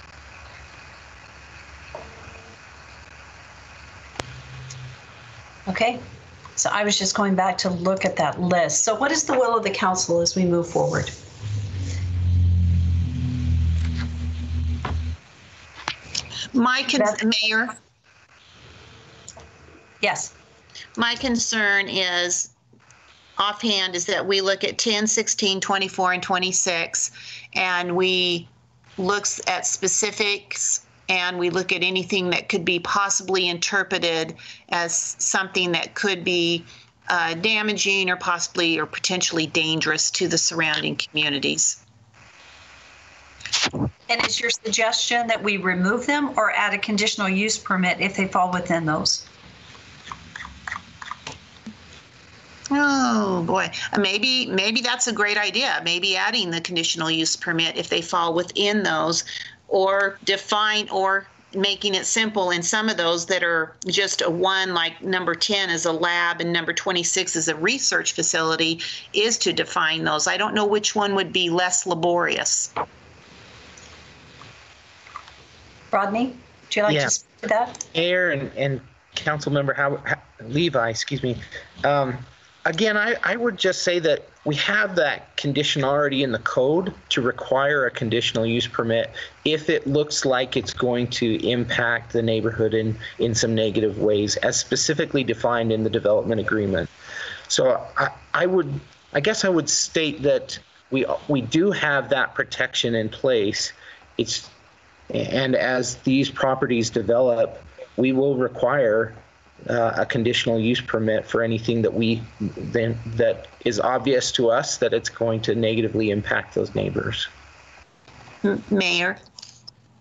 Okay, so I was just going back to look at that list. So what is the will of the council as we move forward? Mayor? Yes. My concern is, offhand, is that we look at 10, 16, 24, and 26, and we look at specifics, and we look at anything that could be possibly interpreted as something that could be damaging or possibly or potentially dangerous to the surrounding communities. And is your suggestion that we remove them or add a conditional use permit if they fall within those? Oh boy, maybe that's a great idea. Maybe adding the conditional use permit if they fall within those, or define or making it simple in some of those that are just a one, like number 10 is a lab and number 26 is a research facility, is to define those. I don't know which one would be less laborious. Rodney, would you like to speak to that? Mayor and council member Levi, excuse me. Again, I would just say that we have that condition already in the code to require a conditional use permit if it looks like it's going to impact the neighborhood in some negative ways, as specifically defined in the development agreement. So I guess I would state that we do have that protection in place. And as these properties develop, we will require a conditional use permit for anything that is obvious to us that it's going to negatively impact those neighbors. Mayor?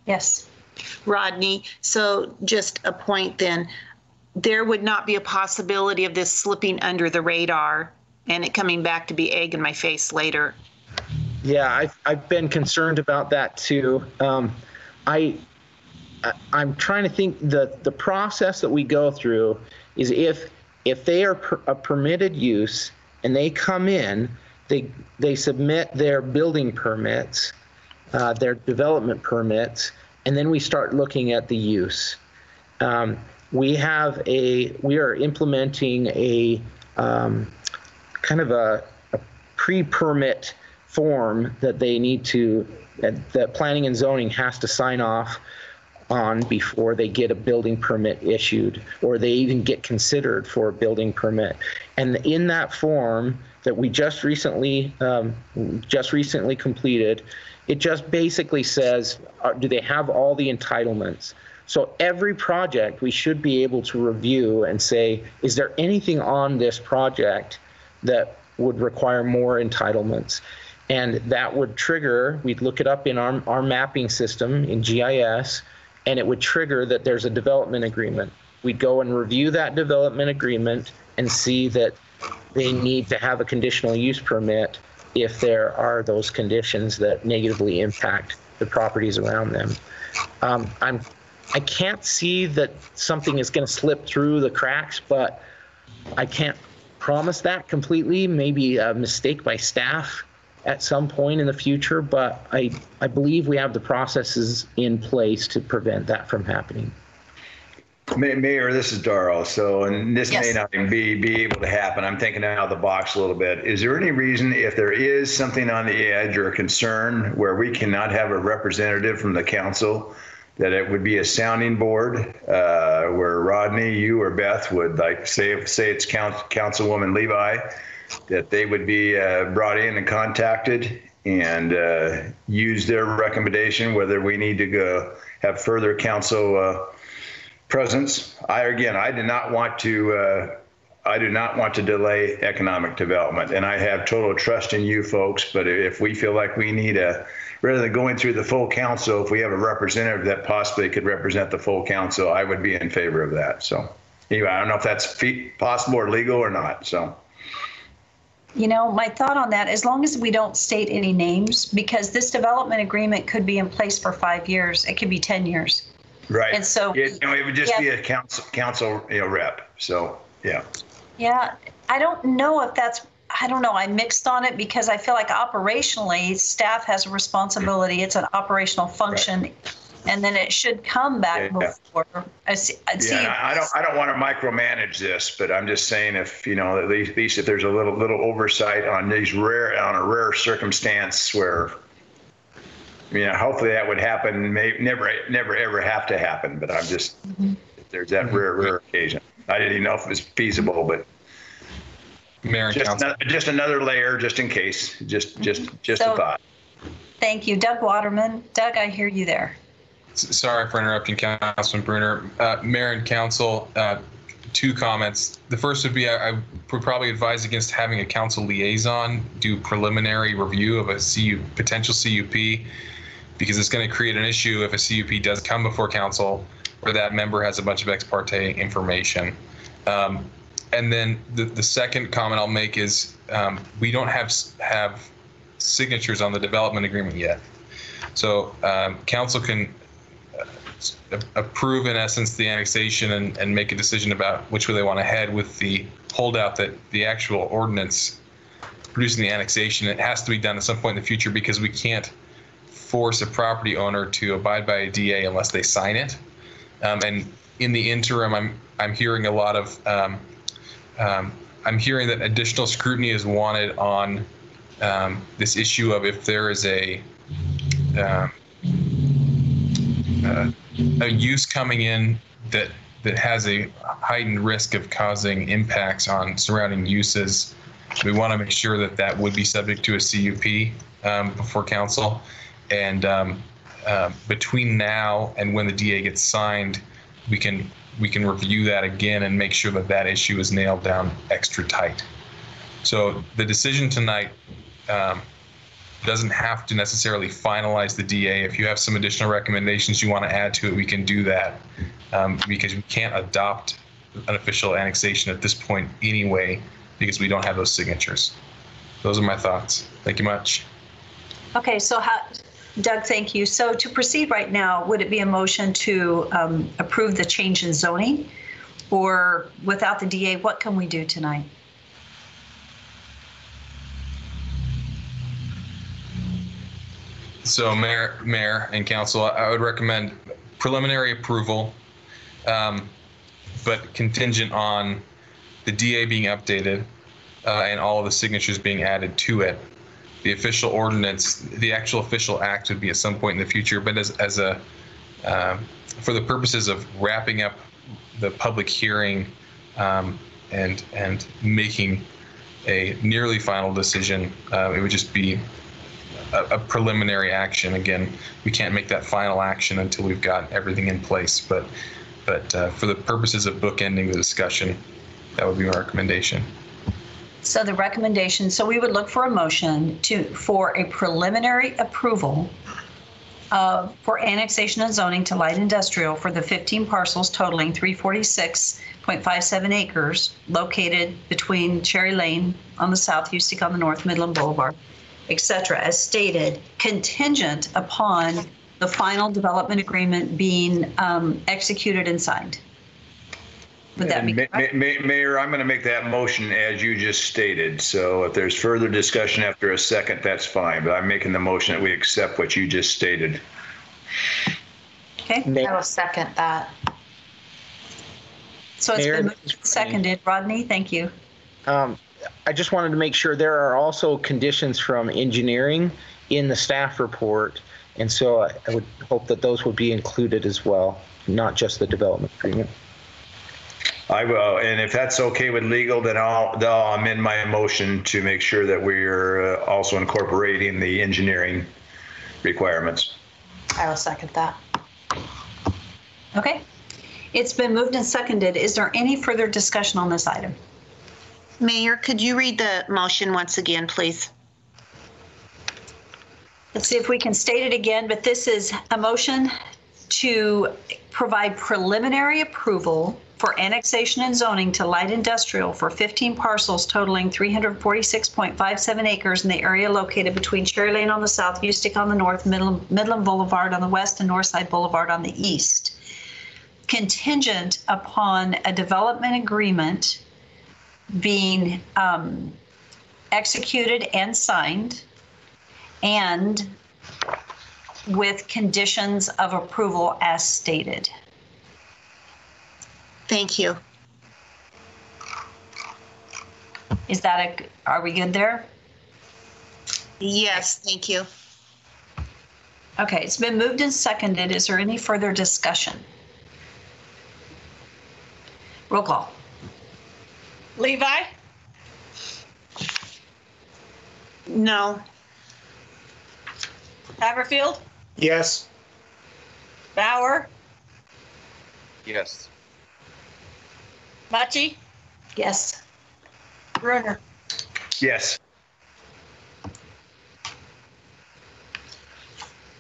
Yes. Rodney, so just a point then, there would not be a possibility of this slipping under the radar and it coming back to be egg in my face later. Yeah, I've been concerned about that too. I'm trying to think the process that we go through is if they are a permitted use and they come in, they submit their building permits, their development permits, and then we start looking at the use. We are implementing a kind of a pre-permit form that they need to, that planning and zoning has to sign off on before they get a building permit issued, or they even get considered for a building permit. And in that form that we just recently completed, it just basically says, do they have all the entitlements? So every project we should be able to review and say, is there anything on this project that would require more entitlements? And that would trigger, we'd look it up in our mapping system in GIS, and it would trigger that there's a development agreement. We'd go and review that development agreement and see that they need to have a conditional use permit if there are those conditions that negatively impact the properties around them. I can't see that something is going to slip through the cracks, but I can't promise that completely. Maybe a mistake by staff at some point in the future, but I believe we have the processes in place to prevent that from happening. Mayor, this is Darrell. And this may not even be able to happen. I'm thinking out of the box a little bit. Is there any reason, if there is something on the edge or a concern where we cannot have a representative from the council, that it would be a sounding board where Rodney, you or Beth would, like, say it's Councilwoman Levi, that they would be brought in and contacted and use their recommendation, whether we need to go have further council presence. I do not want to delay economic development, and I have total trust in you folks. But if we feel like we need rather than going through the full council, if we have a representative that possibly could represent the full council, I would be in favor of that. So anyway, I don't know if that's possible or legal or not. So. You know, my thought on that, as long as we don't state any names, because this development agreement could be in place for 5 years, it could be 10 years. Right. And so it would just be a council rep. So, yeah. Yeah, I don't know if that's, I don't know. I'm mixed on it because I feel like operationally staff has a responsibility. It's an operational function. Right. And then it should come back before. I don't want to micromanage this, but I'm just saying if, at least if there's a little oversight on a rare circumstance where, hopefully that would happen. Never ever have to happen. But I'm just, there's that rare occasion. I didn't even know if it was feasible, but Mayor and Council. Just another layer, just in case. Just a thought. Thank you, Doug Waterman. Doug, I hear you there. Sorry for interrupting, Councilman Bruner. Mayor and Council, 2 comments. The first would be I would probably advise against having a council liaison do preliminary review of a potential CUP, because it's going to create an issue if a CUP does come before council where that member has a bunch of ex parte information. And then the second comment I'll make is we don't have signatures on the development agreement yet. So council can approve, in essence, the annexation and make a decision about which way they want to head with the holdout that the actual ordinance producing the annexation, it has to be done at some point in the future because we can't force a property owner to abide by a DA unless they sign it. And in the interim, I'm hearing a lot of, I'm hearing that additional scrutiny is wanted on this issue of if there is a use coming in that has a heightened risk of causing impacts on surrounding uses. We want to make sure that that would be subject to a CUP before council. And between now and when the DA gets signed, we can review that again and make sure that that issue is nailed down extra tight. So the decision tonight doesn't have to necessarily finalize the DA. If you have some additional recommendations you want to add to it, we can do that because we can't adopt an official annexation at this point anyway because we don't have those signatures. Those are my thoughts. Thank you much. Okay, so Doug, thank you. So to proceed right now, would it be a motion to approve the change in zoning, or without the DA, what can we do tonight? So Mayor and Council, I would recommend preliminary approval, but contingent on the DA being updated and all of the signatures being added to it. The official ordinance, the actual official act would be at some point in the future, but as a for the purposes of wrapping up the public hearing and making a nearly final decision, it would just be a preliminary action. Again, we can't make that final action until we've got everything in place, but for the purposes of bookending the discussion, that would be my recommendation. So the recommendation, so we would look for a motion for a preliminary approval for annexation and zoning to light industrial for the 15 parcels totaling 346.57 acres located between Cherry Lane on the south, Houstic on the north, Midland Boulevard, etc., as stated, contingent upon the final development agreement being executed and signed. Would that be correct? Mayor, I'm going to make that motion as you just stated. So if there's further discussion after a second, that's fine. But I'm making the motion that we accept what you just stated. Okay. I will second that. So it's been moved and seconded. Rodney, thank you. I just wanted to make sure there are also conditions from engineering in the staff report. And so I would hope that those would be included as well, not just the development agreement. I will, and if that's okay with legal, then I'll amend my motion to make sure that we're also incorporating the engineering requirements. I will second that. Okay. It's been moved and seconded. Is there any further discussion on this item? Mayor, could you read the motion once again, please? Let's see if we can state it again, but this is a motion to provide preliminary approval for annexation and zoning to light industrial for 15 parcels totaling 346.57 acres in the area located between Cherry Lane on the south, Houstic on the north, Midland Boulevard on the west, and Northside Boulevard on the east, contingent upon a development agreement being executed and signed, and with conditions of approval as stated. Thank you. Is that are we good there? Yes, thank you. Okay, it's been moved and seconded. Is there any further discussion? Roll call. Levi? No. Haverfield? Yes. Bauer? Yes. Machi? Yes. Brunner? Yes.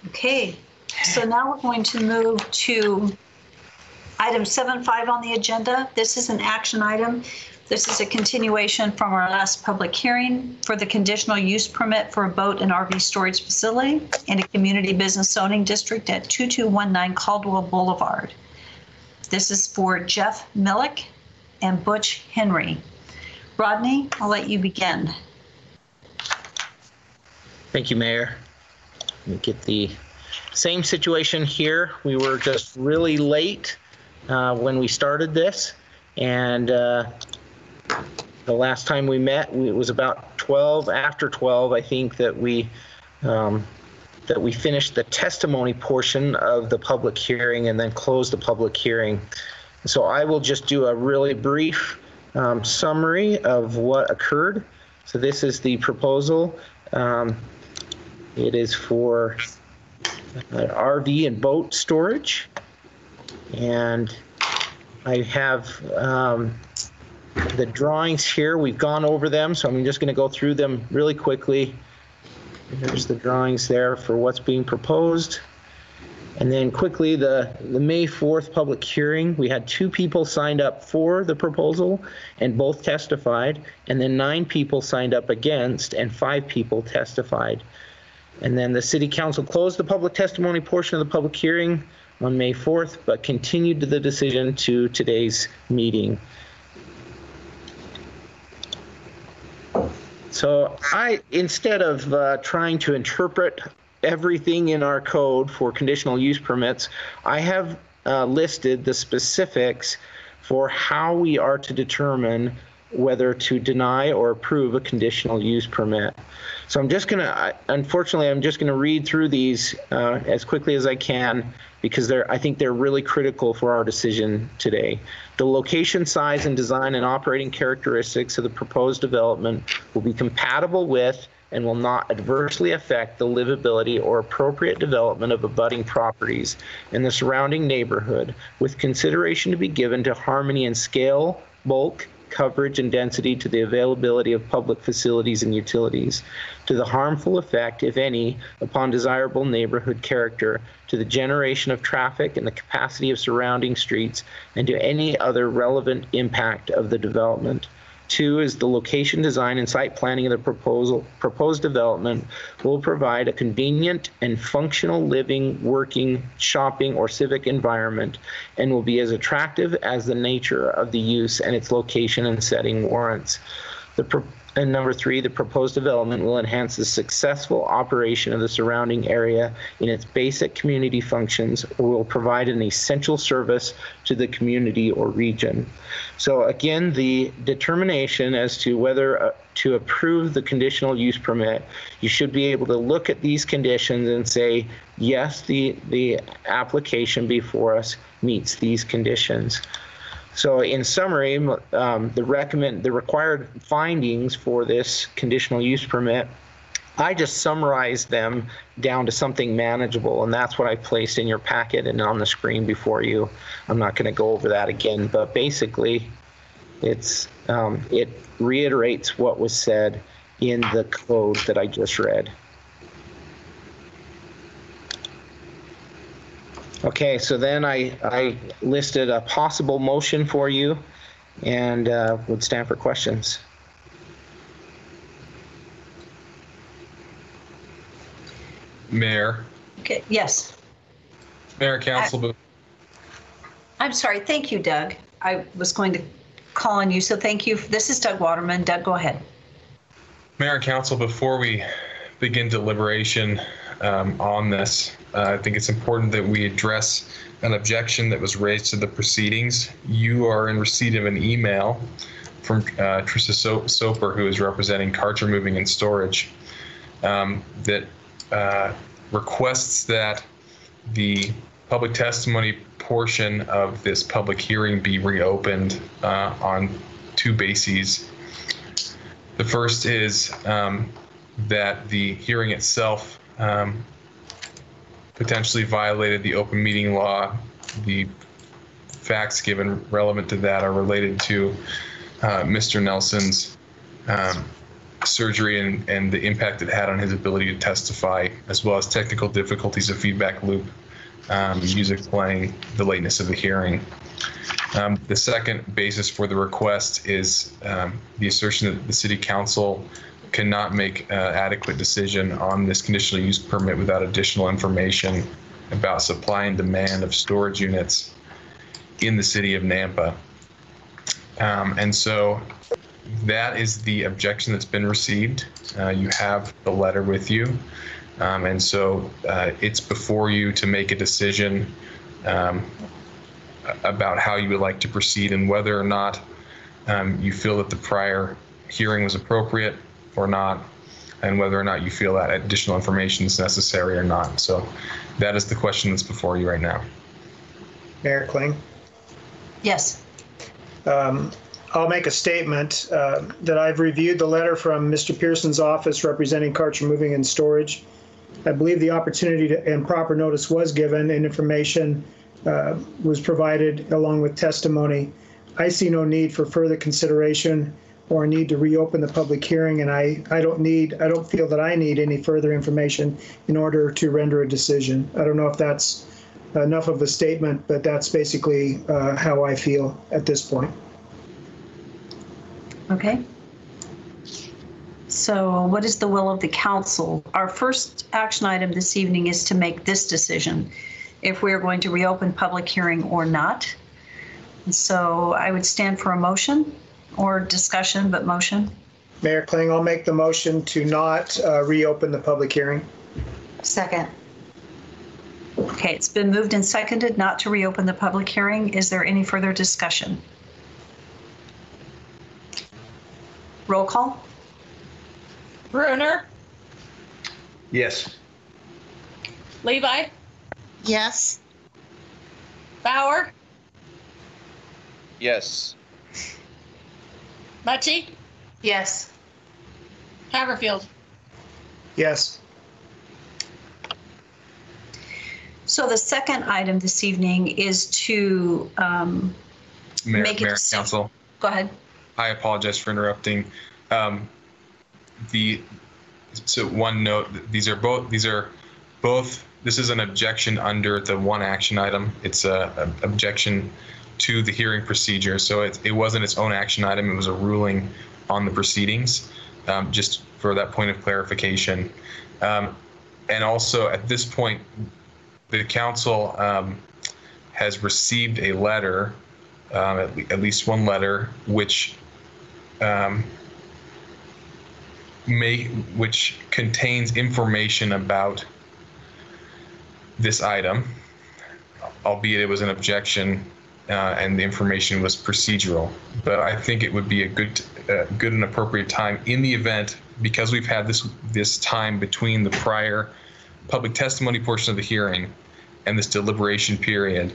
Okay, so now we're going to move to item 7.5 on the agenda. This is an action item This is a continuation from our last public hearing for the conditional use permit for a boat and RV storage facility in a community business zoning district at 2219 Caldwell Boulevard. This is for Jeff Millick and Butch Henry. Rodney, I'll let you begin. Thank you, Mayor. Let me get the same situation here. We were just really late when we started this, and the last time we met, it was about 12, after 12, I think, that we finished the testimony portion of the public hearing and then closed the public hearing. So I will just do a really brief summary of what occurred. So this is the proposal. It is for RV and boat storage. And I have the drawings here. We've gone over them, so I'm just going to go through them really quickly. There's the drawings there for what's being proposed. And then quickly, the May 4th public hearing, we had 2 people signed up for the proposal and both testified, and then 9 people signed up against and 5 people testified. And then the City Council closed the public testimony portion of the public hearing on May 4th, but continued the decision to today's meeting. So instead of trying to interpret everything in our code for conditional use permits, I have listed the specifics for how we are to determine whether to deny or approve a conditional use permit. So I'm just gonna, unfortunately, I'm just gonna read through these as quickly as I can, because I think they're really critical for our decision today. The location, size, and design and operating characteristics of the proposed development will be compatible with and will not adversely affect the livability or appropriate development of abutting properties in the surrounding neighborhood, with consideration to be given to harmony in scale, bulk, coverage, and density, to the availability of public facilities and utilities, to the harmful effect, if any, upon desirable neighborhood character, to the generation of traffic and the capacity of surrounding streets, and to any other relevant impact of the development. 2 is the location, design, and site planning of the proposed development will provide a convenient and functional living, working, shopping, or civic environment, and will be as attractive as the nature of the use and its location and setting warrants. And number 3, the proposed development will enhance the successful operation of the surrounding area in its basic community functions, or will provide an essential service to the community or region. So again, the determination as to whether to approve the conditional use permit, you should be able to look at these conditions and say, yes, the application before us meets these conditions. So in summary, the required findings for this conditional use permit, I just summarized them down to something manageable, and that's what I placed in your packet and on the screen before you. I'm not going to go over that again, but basically it reiterates what was said in the code that I just read. Okay, so then I listed a possible motion for you and would stand for questions. Mayor. Okay, yes. Mayor, Council. I'm sorry. Thank you, Doug. I was going to call on you, so thank you. This is Doug Waterman. Doug, go ahead. Mayor and Council, before we begin deliberation on this, I think it's important that we address an objection that was raised to the proceedings. You are in receipt of an email from Trista Soper, who is representing Karcher Moving and Storage, that requests that the public testimony portion of this public hearing be reopened on 2 bases. The first is that the hearing itself potentially violated the open meeting law. The facts given relevant to that are related to Mr. Nelson's surgery and the impact it had on his ability to testify, as well as technical difficulties of feedback loop, music playing, the lateness of the hearing. The second basis for the request is the assertion that the City Council cannot make adequate decision on this conditional use permit without additional information about supply and demand of storage units in the city of Nampa. And so that is the objection that's been received. You have the letter with you. And so it's before you to make a decision about how you would like to proceed and whether or not you feel that the prior hearing was appropriate or not, and whether or not you feel that additional information is necessary or not. So that is the question that's before you right now. Mayor Kling? Yes. I'll make a statement that I've reviewed the letter from Mr. Pearson's office representing carts removing and storage. I believe the opportunity and proper notice was given and information was provided along with testimony. I see no need for further consideration or need to reopen the public hearing, and I don't feel that I need any further information in order to render a decision. I don't know if that's enough of a statement, but that's basically how I feel at this point. Okay. So what is the will of the council? Our first action item this evening is to make this decision, if we're going to reopen public hearing or not. And so I would stand for a motion or discussion, but motion. Mayor Kling, I'll make the motion to not reopen the public hearing. Second. Okay, it's been moved and seconded not to reopen the public hearing. Is there any further discussion? Roll call. Bruner, Yes. Levi, Yes. Bauer, Yes. Mucci, Yes. Haverfield. Yes. So the second item this evening is to Mayor, make a Mayor, decision. Council. Go ahead. I apologize for interrupting. So one note, these are both, this is an objection under the one action item. It's a objection to the hearing procedure. So it wasn't its own action item. It was a ruling on the proceedings, just for that point of clarification. And also at this point, the council has received a letter, at least one letter, which contains information about this item, albeit it was an objection and the information was procedural. But I think it would be a good and appropriate time in the event, because we've had this time between the prior public testimony portion of the hearing and this deliberation period,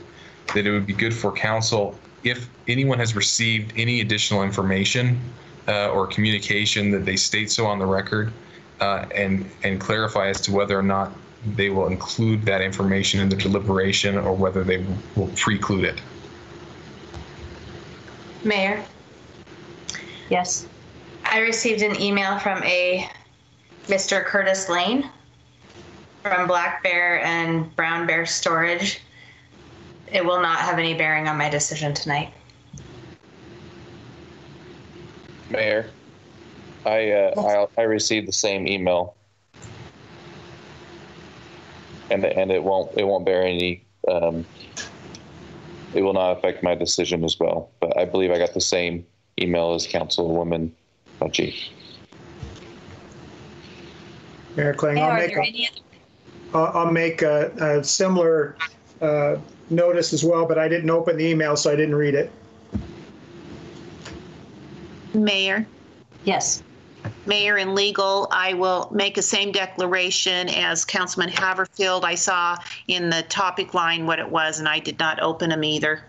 that it would be good for council, if anyone has received any additional information or communication, that they state so on the record and clarify as to whether or not they will include that information in the deliberation or whether they will preclude it. Mayor? Yes. I received an email from a Mr. Curtis Lane from Black Bear and Brown Bear Storage. It will not have any bearing on my decision tonight. Mayor, I received the same email, and it won't bear any. It will not affect my decision as well. But I believe I got the same email as Councilwoman Mucci. Mayor Kling, I'll make a similar notice as well, but I didn't open the email, so I didn't read it. Mayor? Yes. Mayor and legal, I will make a same declaration as Councilman Haverfield. I saw in the topic line what it was, and I did not open them either.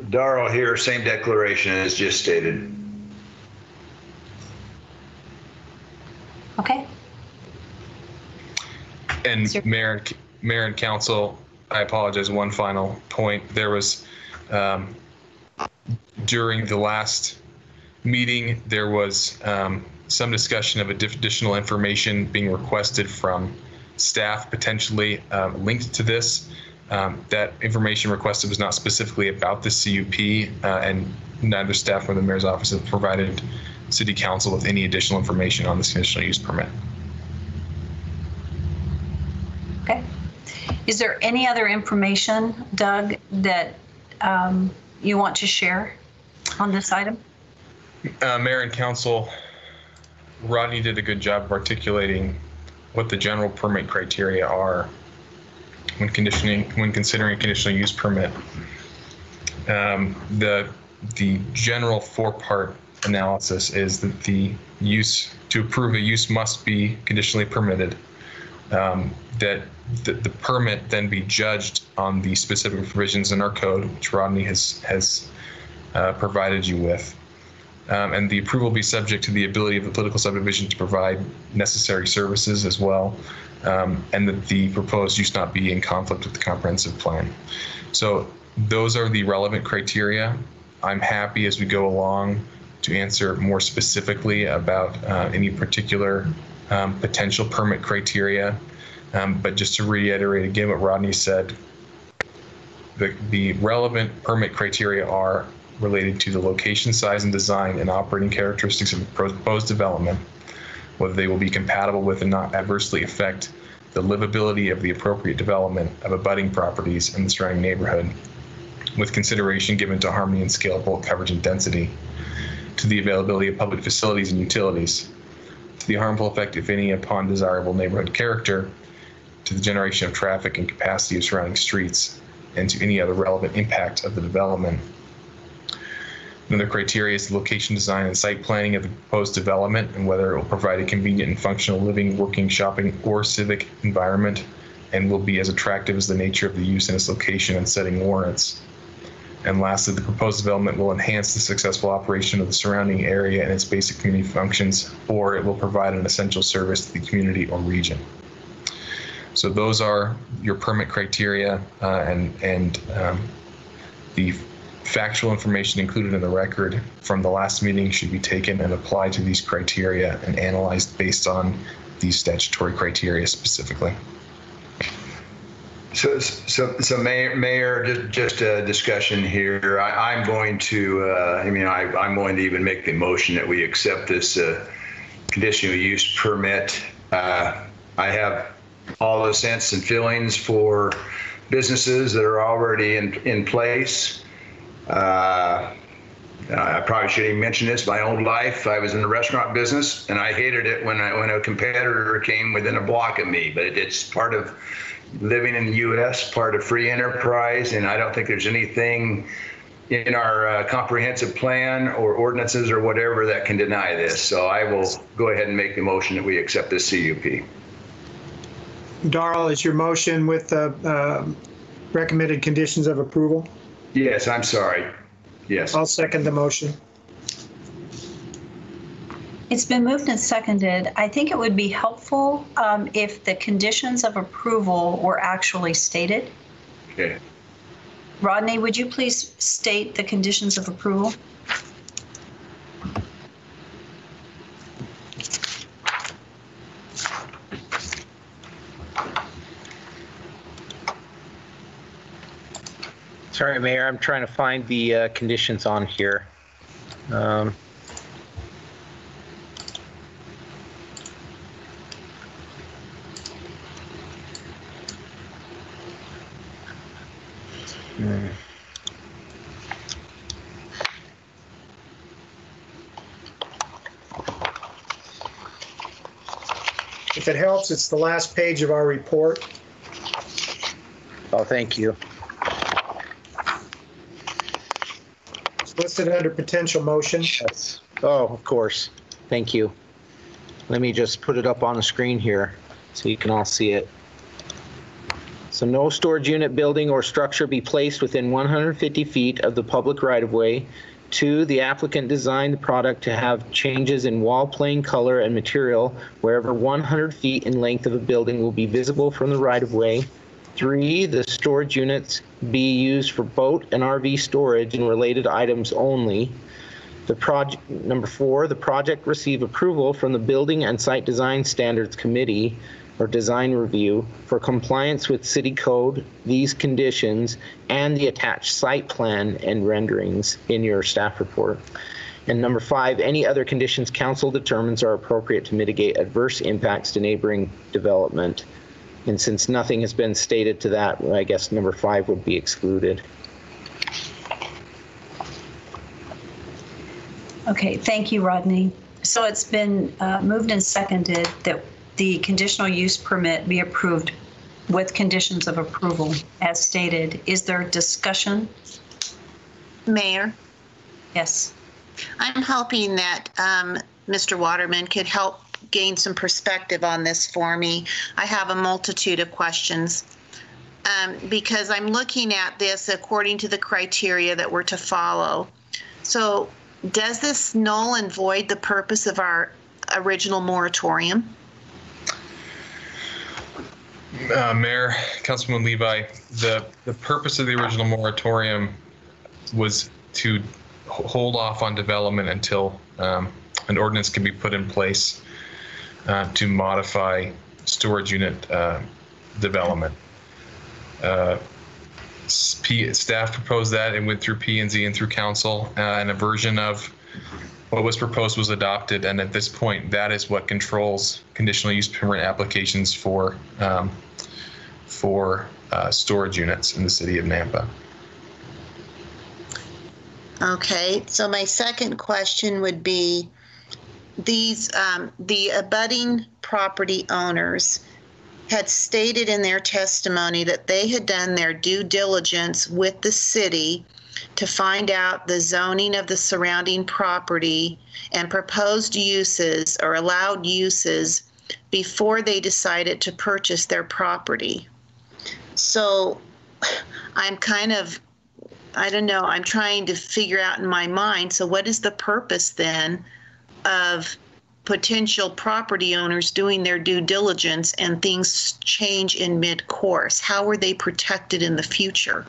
Darrell here, same declaration as just stated. Okay. And Mayor and Council, I apologize, one final point. There was, during the last meeting, there was some discussion of additional information being requested from staff, potentially linked to this. That information requested was not specifically about the CUP, and neither staff nor the mayor's office have provided City Council with any additional information on this conditional use permit. Okay. Is there any other information, Doug, that you want to share on this item? Mayor and Council, Rodney did a good job of articulating what the general permit criteria are when considering a conditional use permit. The general four-part analysis is that the use to approve a use must be conditionally permitted. That the permit then be judged on the specific provisions in our code, which Rodney has provided you with. And the approval be subject to the ability of the political subdivision to provide necessary services as well, and that the proposed use not be in conflict with the comprehensive plan. So those are the relevant criteria. I'm happy as we go along to answer more specifically about any particular potential permit criteria. But just to reiterate again what Rodney said, the relevant permit criteria are related to the location, size, and design and operating characteristics of the proposed development, whether they will be compatible with and not adversely affect the livability of the appropriate development of abutting properties in the surrounding neighborhood, with consideration given to harmony and scale, bulk coverage, and density, to the availability of public facilities and utilities, to the harmful effect, if any, upon desirable neighborhood character, to the generation of traffic and capacity of surrounding streets, and to any other relevant impact of the development. Another criteria is the location, design, and site planning of the proposed development and whether it will provide a convenient and functional living, working, shopping, or civic environment, and will be as attractive as the nature of the use and its location and setting warrants. And lastly, the proposed development will enhance the successful operation of the surrounding area and its basic community functions, or it will provide an essential service to the community or region. So those are your permit criteria, and the factual information included in the record from the last meeting should be taken and applied to these criteria and analyzed based on these statutory criteria specifically. So Mayor, just a discussion here. I'm going to, I'm going to even make the motion that we accept this conditional use permit. I have all the sense and feelings for businesses that are already in place. I probably shouldn't even mention this. My old life, I was in the restaurant business, and I hated it when a competitor came within a block of me. But it's part of living in the U.S., part of free enterprise, and I don't think there's anything in our comprehensive plan or ordinances or whatever that can deny this. So I will go ahead and make the motion that we accept this CUP. Darrell, is your motion with the recommended conditions of approval? Yes, I'm sorry. Yes. I'll second the motion. It's been moved and seconded. I think it would be helpful if the conditions of approval were actually stated. Okay. Rodney, would you please state the conditions of approval? Sorry, Mayor, I'm trying to find the conditions on here. If it helps, it's the last page of our report. Oh, thank you. It's listed under potential motion. Yes. Oh, of course. Thank you. Let me just put it up on the screen here so you can all see it. So no storage unit, building, or structure be placed within 150 feet of the public right-of-way. 2, the applicant designed the product to have changes in wall plane, color, and material wherever 100 feet in length of a building will be visible from the right-of-way. 3, the storage units be used for boat and RV storage and related items only. Number 4, the project receive approval from the Building and Site Design Standards Committee. or design review for compliance with city code, these conditions, and the attached site plan and renderings in your staff report. And number 5, any other conditions council determines are appropriate to mitigate adverse impacts to neighboring development. And since nothing has been stated to that, I guess number 5 would be excluded. Okay, thank you, Rodney. So it's been moved and seconded that the conditional use permit be approved with conditions of approval as stated. Is there discussion? Mayor? Yes. I'm hoping that Mr. Waterman could help gain some perspective on this for me. I have a multitude of questions because I'm looking at this according to the criteria that we're to follow. So does this null and void the purpose of our original moratorium? Mayor, Councilman Levi, the purpose of the original moratorium was to hold off on development until an ordinance can be put in place to modify storage unit development. Staff proposed that and went through P&Z and through council, and a version of what was proposed was adopted. And at this point, that is what controls conditional use permit applications for storage units in the city of Nampa. Okay, so my second question would be these the abutting property owners had stated in their testimony that they had done their due diligence with the city to find out the zoning of the surrounding property and proposed uses or allowed uses before they decided to purchase their property. So I'm kind of, I don't know, I'm trying to figure out in my mind, so what is the purpose then of potential property owners doing their due diligence and things change in mid-course? How are they protected in the future?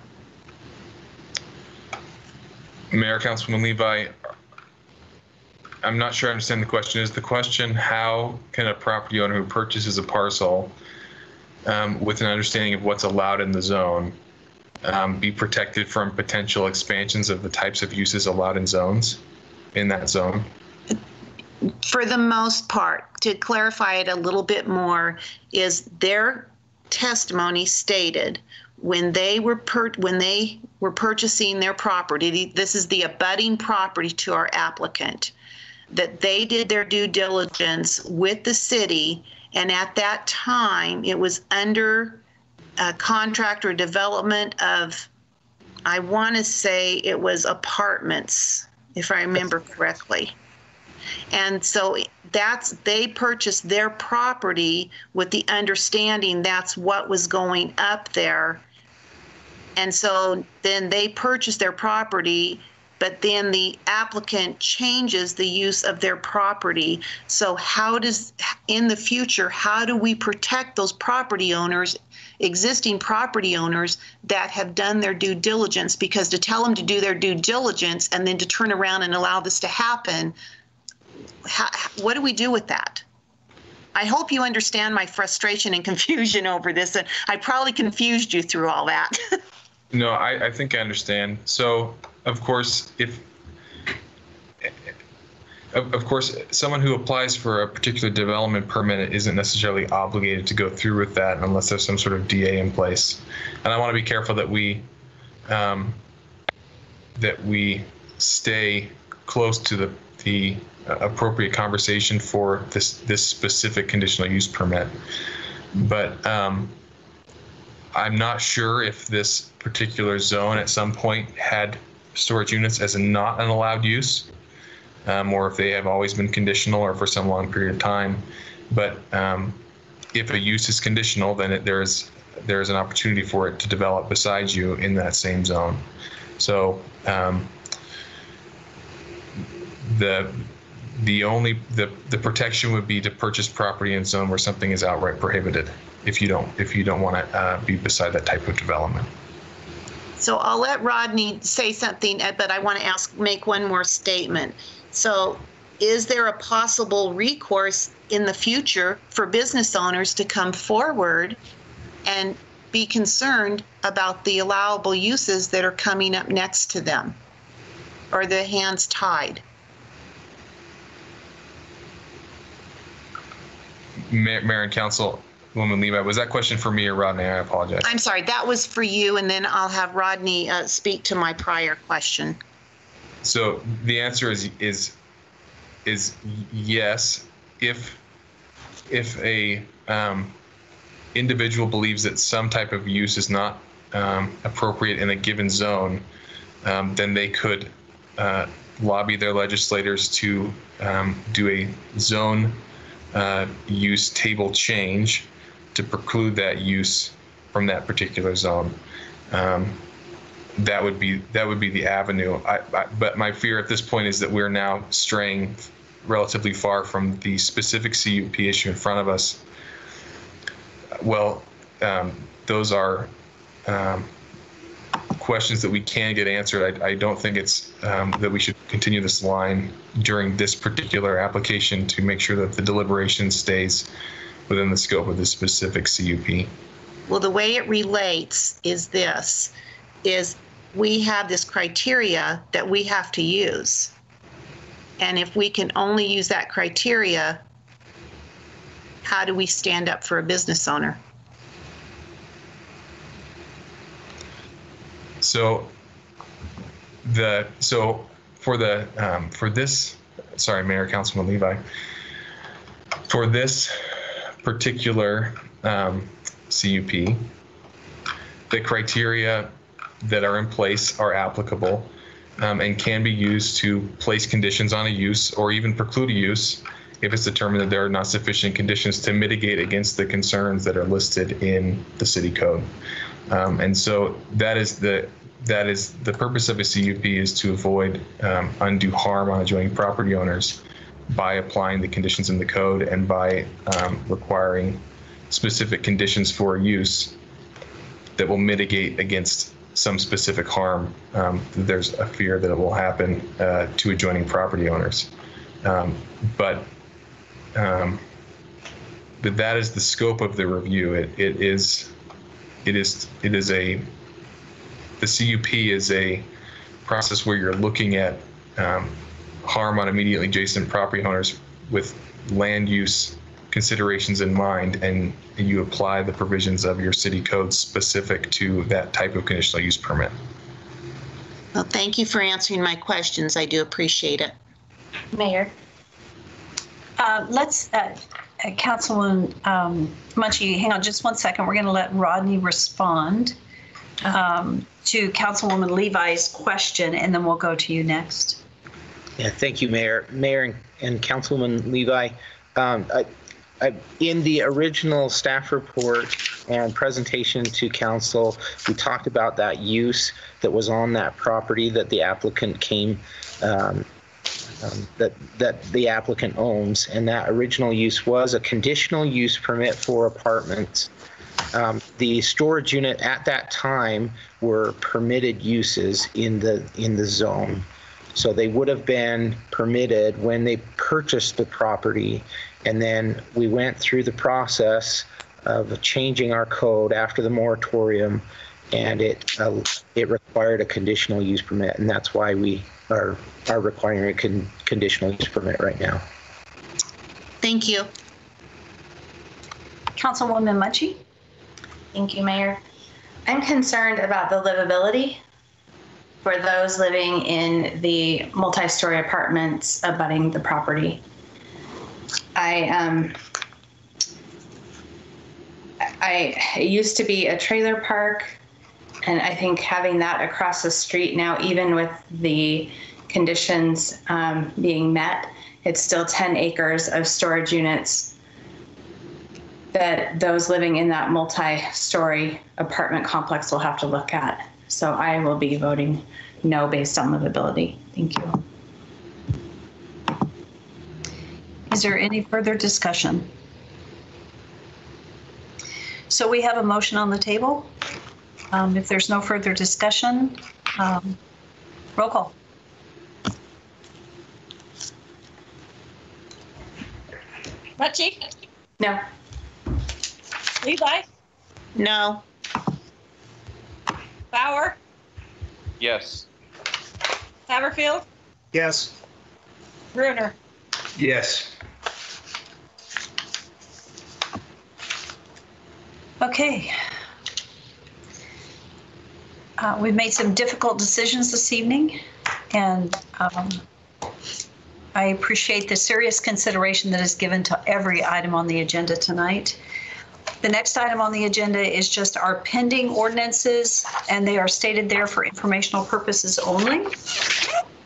Mayor, Councilman Levi, I'm not sure I understand the question. Is the question, how can a property owner who purchases a parcel with an understanding of what's allowed in the zone be protected from potential expansions of the types of uses allowed in zones in that zone? For the most part, to clarify it a little bit more, is their testimony stated when they were purchasing their property, this is the abutting property to our applicant, that they did their due diligence with the city, and at that time it was under a contract or development of, I want to say it was apartments, if I remember correctly. And so they purchased their property with the understanding that's what was going up there. And so then they purchased their property, but then the applicant changes the use of their property. So in the future, how do we protect those property owners, existing property owners that have done their due diligence? Because to tell them to do their due diligence and then to turn around and allow this to happen, what do we do with that? I hope you understand my frustration and confusion over this, and I probably confused you through all that. No, I think I understand. So, of course, someone who applies for a particular development permit isn't necessarily obligated to go through with that unless there's some sort of DA in place. And I want to be careful that we stay close to the appropriate conversation for this specific conditional use permit. But I'm not sure if this particular zone at some point had storage units as not an allowed use, or if they have always been conditional or for some long period of time. But if a use is conditional, then there's an opportunity for it to develop beside you in that same zone. So the protection would be to purchase property in a zone where something is outright prohibited if you don't want to be beside that type of development. So I'll let Rodney say something, but I want to make one more statement. So is there a possible recourse in the future for business owners to come forward and be concerned about the allowable uses that are coming up next to them, or the hands tied? Mayor and Councilwoman Levi, was that question for me or Rodney? I apologize. I'm sorry, that was for you, and then I'll have Rodney speak to my prior question. So the answer is yes. If a individual believes that some type of use is not appropriate in a given zone, then they could lobby their legislators to do a zone use table change to preclude that use from that particular zone. That would be the avenue. But my fear at this point is that we're now straying relatively far from the specific CUP issue in front of us. Well, those are questions that we can get answered. I don't think it's that we should continue this line during this particular application to make sure that the deliberation stays within the scope of the specific CUP. Well, the way it relates is this, is we have this criteria that we have to use. And if we can only use that criteria, how do we stand up for a business owner? So for this, sorry, Mayor, Councilman Levi, for this particular CUP, the criteria that are in place are applicable and can be used to place conditions on a use or even preclude a use if it's determined that there are not sufficient conditions to mitigate against the concerns that are listed in the city code. And so that is the purpose of a CUP, is to avoid undue harm on adjoining property owners by applying the conditions in the code and by requiring specific conditions for use that will mitigate against some specific harm. There's a fear that it will happen to adjoining property owners. But that is the scope of the review. The CUP is a process where you're looking at harm on immediately adjacent property owners with land use considerations in mind, and you apply the provisions of your city code specific to that type of conditional use permit. Well, thank you for answering my questions. I do appreciate it. Mayor. Councilwoman Munchie, hang on just 1 second. We're going to let Rodney respond to Councilwoman Levi's question, and then we'll go to you next. Yeah, thank you, Mayor. Mayor and Councilwoman Levi. In the original staff report and presentation to council, we talked about that use that was on that property that the applicant came, that the applicant owns, and that original use was a conditional use permit for apartments. The storage unit at that time were permitted uses in the zone. So they would have been permitted when they purchased the property. And then we went through the process of changing our code after the moratorium, and it required a conditional use permit. And that's why we are requiring a conditional use permit right now. Thank you. Councilwoman Munchie. Thank you, Mayor. I'm concerned about the livability for those living in the multi-story apartments abutting the property. It used to be a trailer park, and I think having that across the street now, even with the conditions being met, it's still 10 acres of storage units that those living in that multi-story apartment complex will have to look at. So I will be voting no based on livability. Thank you. Is there any further discussion? So we have a motion on the table. If there's no further discussion, roll call. Mucci? No. Levi? No. Bauer? Yes. Haverfield? Yes. Bruner? Yes. Okay. We've made some difficult decisions this evening, and I appreciate the serious consideration that is given to every item on the agenda tonight. The next item on the agenda is just our pending ordinances, and they are stated there for informational purposes only.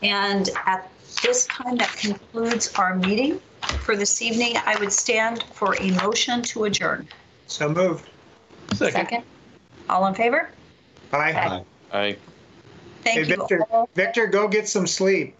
And at this time, that concludes our meeting for this evening. I would stand for a motion to adjourn. So moved. Second. All in favor? Aye. Aye. Thank Hey, you all. Victor, go get some sleep.